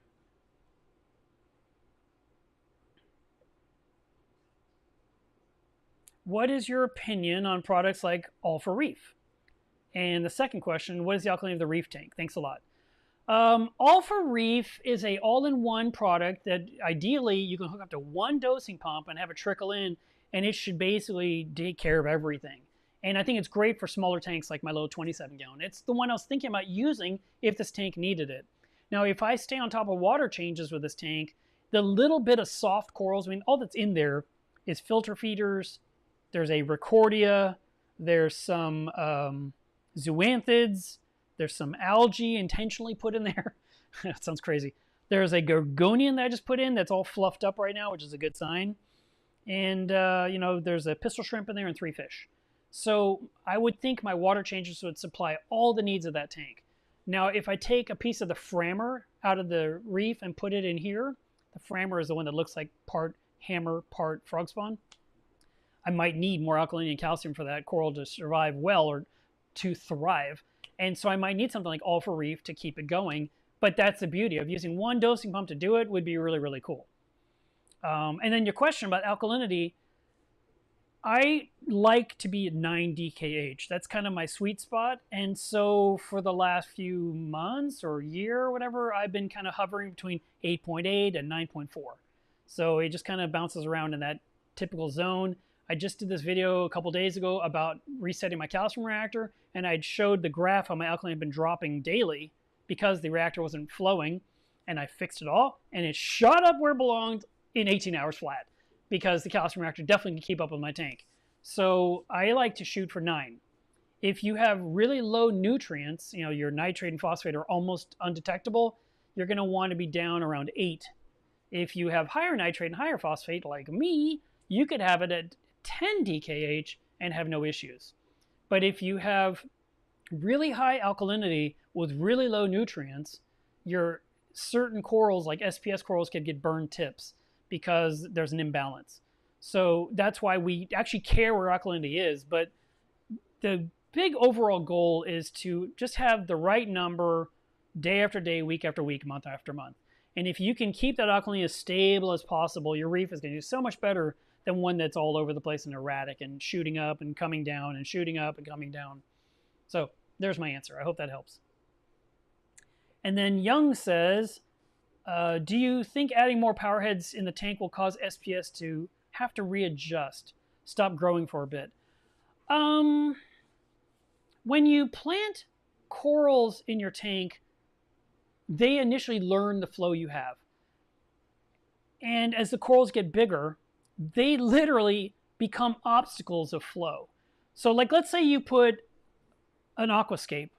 What is your opinion on products like All-for Reef? And the second question, what is the alkalinity of the reef tank? Thanks a lot. All-for Reef is a all-in-one product that ideally you can hook up to 1 dosing pump and have it trickle in, and it should basically take care of everything. And I think it's great for smaller tanks like my little 27-gallon. It's the one I was thinking about using if this tank needed it. Now, if I stay on top of water changes with this tank, the little bit of soft corals, I mean, all that's in there is filter feeders, there's a Recordia, there's some zoanthids, there's some algae intentionally put in there. That sounds crazy. There's a gorgonian that I just put in that's all fluffed up right now, which is a good sign. And, you know, there's a pistol shrimp in there and 3 fish. So I would think my water changes would supply all the needs of that tank. Now, if I take a piece of the frammer out of the reef and put it in here, the frammer is the one that looks like part hammer, part frog spawn. I might need more alkalinity and calcium for that coral to survive well or to thrive. And so I might need something like All-for Reef to keep it going. But that's the beauty of using 1 dosing pump to do it would be really, really cool. And then your question about alkalinity, I like to be at 9 DKH. That's kind of my sweet spot. And so for the last few months or year or whatever, I've been kind of hovering between 8.8 and 9.4. So it just kind of bounces around in that typical zone. I just did this video a couple days ago about resetting my calcium reactor, and I showed the graph how my alkaline had been dropping daily because the reactor wasn't flowing, and I fixed it all, and it shot up where it belonged in 18 hours flat because the calcium reactor definitely can keep up with my tank. So I like to shoot for 9. If you have really low nutrients, you know, your nitrate and phosphate are almost undetectable, you're going to want to be down around 8. If you have higher nitrate and higher phosphate, like me, you could have it at 10 DKH and have no issues. But if you have really high alkalinity with really low nutrients, your certain corals like SPS corals could get burned tips because there's an imbalance. So that's why we actually care where alkalinity is. But the big overall goal is to just have the right number day after day, week after week, month after month. And if you can keep that alkalinity as stable as possible, your reef is going to do so much better than one that's all over the place and erratic and shooting up and coming down and shooting up and coming down. So there's my answer. I hope that helps. And then Young says, do you think adding more power heads in the tank will cause SPS to have to readjust, stop growing for a bit? When you plant corals in your tank, they initially learn the flow you have. And as the corals get bigger, they literally become obstacles of flow. So like, let's say you put an aquascape,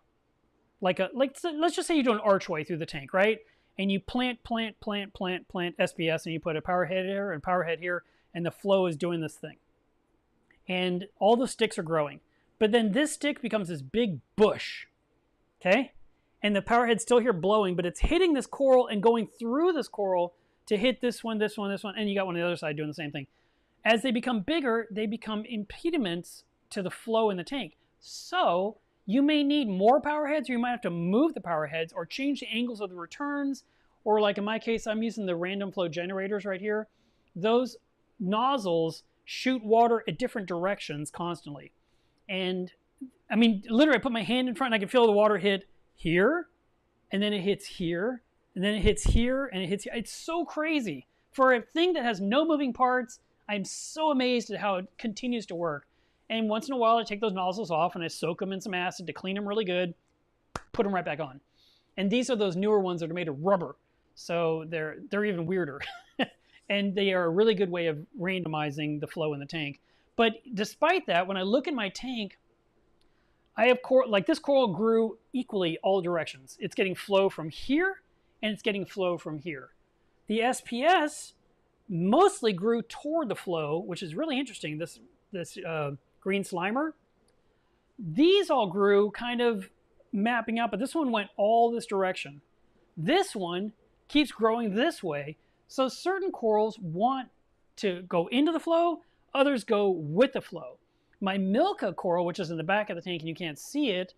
let's just say you do an archway through the tank, right? And you plant SPS, and you put a power head here and power head here, and the flow is doing this thing. And all the sticks are growing. But then this stick becomes this big bush, okay? And the power head's still here blowing, but it's hitting this coral and going through this coral to hit this one, and you got one on the other side doing the same thing. As they become bigger, they become impediments to the flow in the tank. So you may need more power heads, or you might have to move the power heads or change the angles of the returns. Or like in my case, I'm using the random flow generators right here. Those nozzles shoot water at different directions constantly. And I mean, literally I put my hand in front and I can feel the water hit here, and then it hits here, and then it hits here, and it hits here. It's so crazy. For a thing that has no moving parts, I'm so amazed at how it continues to work. And once in a while, I take those nozzles off and I soak them in some acid to clean them really good, put them right back on. And these are those newer ones that are made of rubber. So they're even weirder. And they are a really good way of randomizing the flow in the tank. But despite that, when I look in my tank, I have like this coral grew equally all directions. It's getting flow from here, and it's getting flow from here. The SPS mostly grew toward the flow, which is really interesting. This green slimer. These all grew kind of mapping out, but this one went all this direction. This one keeps growing this way. So certain corals want to go into the flow, others go with the flow. My Milka coral, which is in the back of the tank and you can't see it,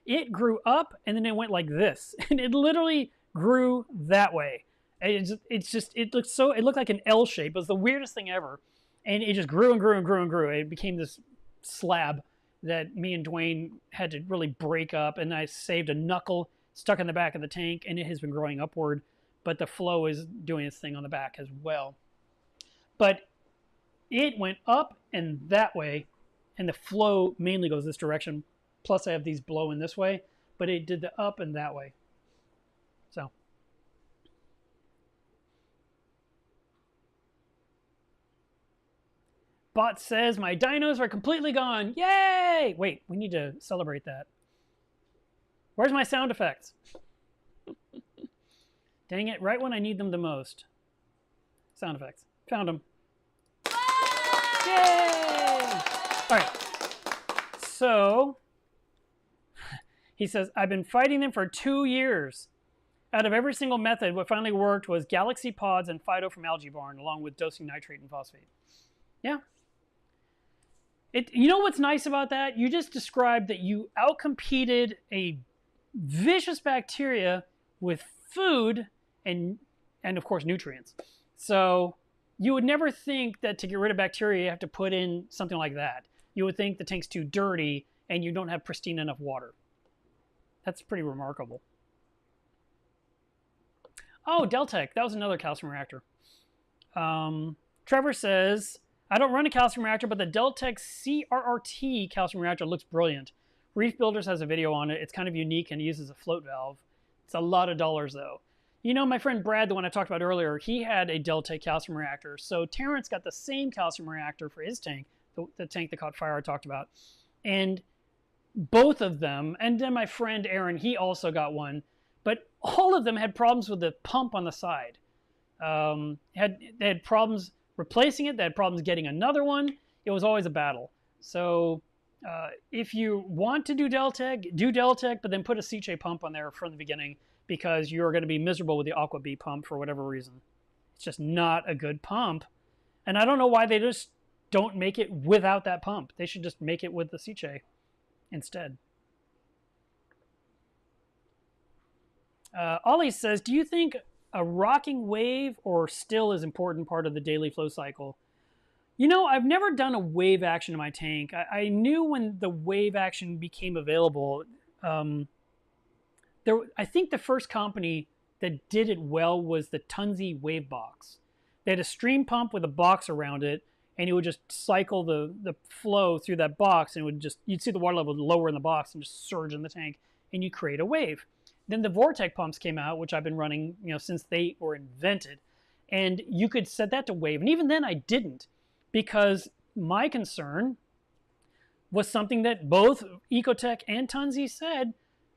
it grew up and then it went like this. And it literally grew that way. It looked like an L shape. It was the weirdest thing ever. And it just grew and grew and grew and grew. It became this slab that me and Dwayne had to really break up. And I saved a knuckle stuck in the back of the tank, and it has been growing upward. But the flow is doing its thing on the back as well. But it went up and that way, and the flow mainly goes this direction. Plus I have these blowing this way, but it did the up and that way. So. Bot says, my dinos are completely gone. Yay! Wait, we need to celebrate that. Where's my sound effects? Dang it, right when I need them the most. Sound effects. Found them. Yay! All right. So, he says, I've been fighting them for 2 years. Out of every single method, what finally worked was Galaxy Pods and Fido from Algae Barn, along with dosing nitrate and phosphate. Yeah. You know what's nice about that? You just described that you outcompeted a vicious bacteria with food and of course nutrients. So you would never think that to get rid of bacteria you have to put in something like that. You would think the tank's too dirty and you don't have pristine enough water. That's pretty remarkable. Oh, Deltec, that was another calcium reactor. Trevor says, I don't run a calcium reactor, but the Deltec CRRT calcium reactor looks brilliant. Reef Builders has a video on it. It's kind of unique and uses a float valve. It's a lot of dollars though. You know, my friend Brad, the one I talked about earlier, he had a Deltec calcium reactor. So Terrence got the same calcium reactor for his tank, the tank that caught fire I talked about. And both of them, and then my friend Aaron, he also got one. But all of them had problems with the pump on the side. They had problems replacing it. They had problems getting another one. It was always a battle. So if you want to do Deltec, but then put a Seache pump on there from the beginning, because you're going to be miserable with the Aqua Bee pump for whatever reason. It's just not a good pump. And I don't know why they just don't make it without that pump. They should just make it with the Seache instead. Ollie says, do you think a rocking wave or still is important part of the daily flow cycle? You know, I've never done a wave action in my tank. I knew when the wave action became available. I think the first company that did it well was the Tunzi Wave Box. They had a stream pump with a box around it, and it would just cycle the flow through that box, and you'd see the water level lower in the box and just surge in the tank, and you create a wave. Then the Vortec pumps came out, which I've been running, since they were invented, and you could set that to wave. And even then I didn't, because my concern was something that both Ecotech and Tunzi said,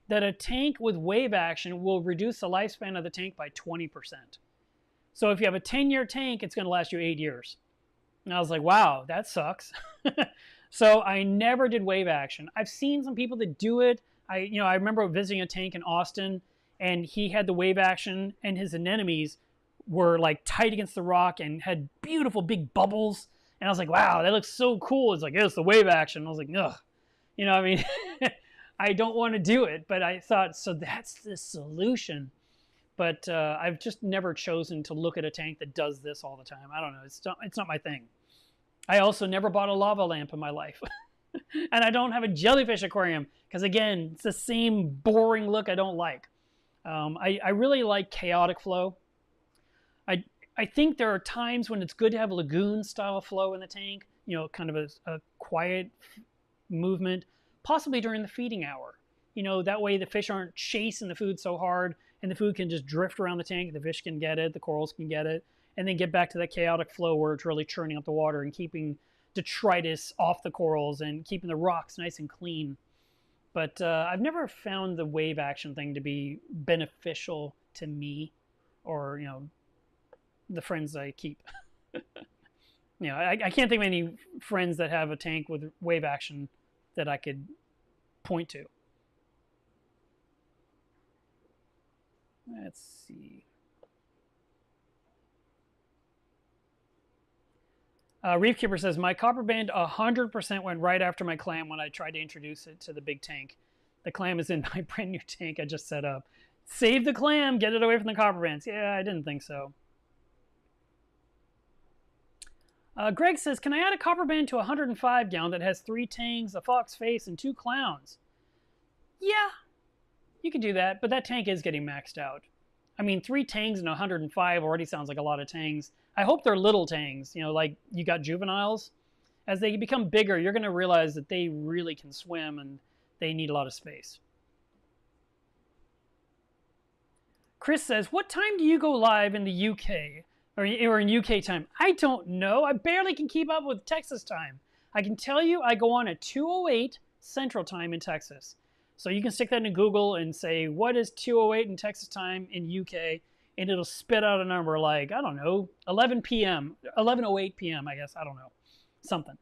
that a tank with wave action will reduce the lifespan of the tank by 20%. So if you have a 10-year tank, it's going to last you 8 years. And I was like, wow, that sucks. So I never did wave action. I've seen some people that do it. I remember visiting a tank in Austin, and he had the wave action, and his anemones were like tight against the rock and had beautiful big bubbles. And I was like, wow, that looks so cool. It's like, yeah, it's the wave action. I was like, ugh. You know, I mean, I don't want to do it, but I thought, so that's the solution. But I've just never chosen to look at a tank that does this all the time. I don't know. It's not my thing. I also never bought a lava lamp in my life. And I don't have a jellyfish aquarium because, again, it's the same boring look I don't like. I really like chaotic flow. I think there are times when it's good to have lagoon-style flow in the tank, you know, kind of a quiet movement, possibly during the feeding hour. You know, that way the fish aren't chasing the food so hard, and the food can just drift around the tank. The fish can get it, the corals can get it, and then get back to that chaotic flow where it's really churning up the water and keeping detritus off the corals and keeping the rocks nice and clean. But I've never found the wave action thing to be beneficial to me or, you know, the friends I keep. You know, I can't think of any friends that have a tank with wave action that I could point to. Let's see. Reef Keeper says, my copper band 100% went right after my clam when I tried to introduce it to the big tank. The clam is in my brand new tank I just set up. Save the clam, get it away from the copper bands. Yeah, I didn't think so. Greg says, can I add a copper band to a 105 gallon that has 3 tangs, a fox face, and 2 clowns? Yeah, you can do that, but that tank is getting maxed out. I mean, 3 tangs and 105 already sounds like a lot of tangs. I hope they're little tangs, you know, like you got juveniles. As they become bigger, you're going to realize that they really can swim and they need a lot of space. Chris says, what time do you go live in the UK? Or in UK time? I don't know. I barely can keep up with Texas time. I can tell you I go on at 2:08 Central Time in Texas. So you can stick that in Google and say, what is 2:08 in Texas time in UK? And it'll spit out a number like, I don't know, 11 p.m., 11:08 p.m., I guess. I don't know. Something.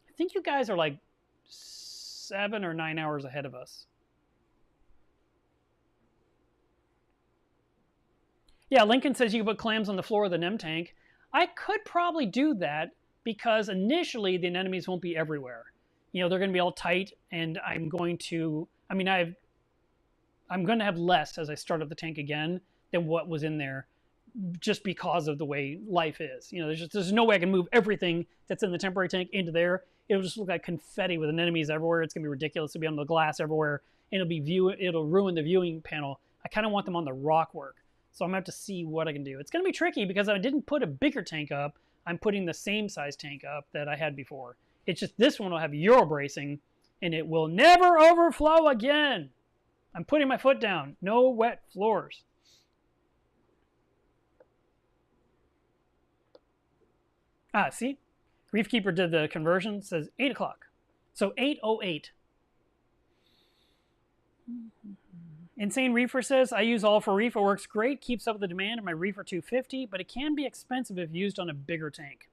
I think you guys are like 7 or 9 hours ahead of us. Yeah, Lincoln says you can put clams on the floor of the NEM tank. I could probably do that because initially the anemones won't be everywhere. You know, they're going to be all tight, and I'm going to have less as I start up the tank again than what was in there just because of the way life is. You know, there's no way I can move everything that's in the temporary tank into there. It'll just look like confetti with anemones everywhere. It's going to be ridiculous. It'll be on the glass everywhere, and it'll ruin the viewing panel. I kind of want them on the rock work. So I'm going to have to see what I can do. It's going to be tricky because I didn't put a bigger tank up. I'm putting the same size tank up that I had before. It's just this one will have Euro bracing, and it will never overflow again. I'm putting my foot down. No wet floors. Ah, see? Reef Keeper did the conversion. It says 8 o'clock. So 8:08. Insane Reefer says, I use All for Reef. It works great, keeps up with the demand of my Reefer 250, but it can be expensive if used on a bigger tank.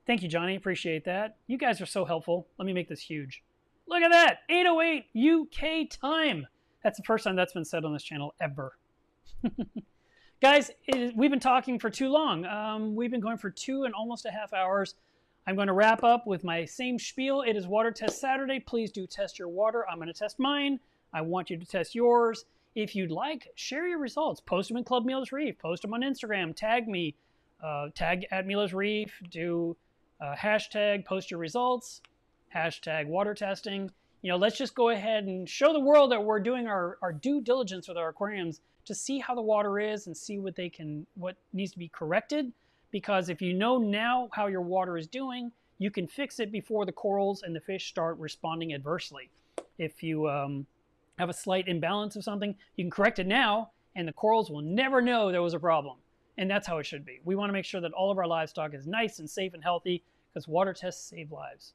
Thank you, Johnny. Appreciate that. You guys are so helpful. Let me make this huge. Look at that! 8:08 UK time. That's the first time that's been said on this channel ever. Guys, we've been talking for too long. We've been going for 2 and almost a half hours. I'm going to wrap up with my same spiel. It is Water Test Saturday. Please do test your water. I'm going to test mine. I want you to test yours. If you'd like, share your results. Post them in Club Mila's Reef. Post them on Instagram. Tag me. Tag at Mila's Reef. Do hashtag post your results. Hashtag water testing. You know, let's just go ahead and show the world that we're doing our due diligence with our aquariums to see how the water is and see what needs to be corrected. Because if you know now how your water is doing, you can fix it before the corals and the fish start responding adversely. If you have a slight imbalance of something, you can correct it now, and the corals will never know there was a problem. And that's how it should be. We want to make sure that all of our livestock is nice and safe and healthy because water tests save lives.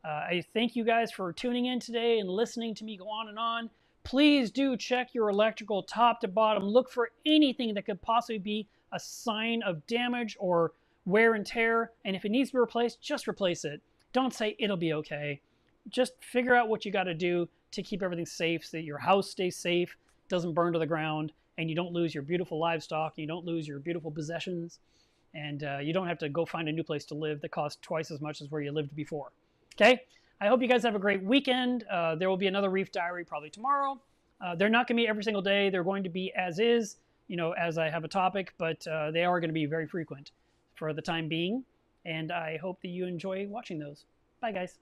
I thank you guys for tuning in today and listening to me go on and on. Please do check your electrical top to bottom. Look for anything that could possibly be a sign of damage or wear and tear. And if it needs to be replaced, just replace it. Don't say it'll be okay. Just figure out what you got to do to keep everything safe so that your house stays safe, doesn't burn to the ground, and you don't lose your beautiful livestock, you don't lose your beautiful possessions, and you don't have to go find a new place to live that costs twice as much as where you lived before. Okay? I hope you guys have a great weekend. There will be another Reef Diary probably tomorrow. They're not going to be every single day. They're going to be as is, as I have a topic, but they are going to be very frequent for the time being. And I hope that you enjoy watching those. Bye, guys.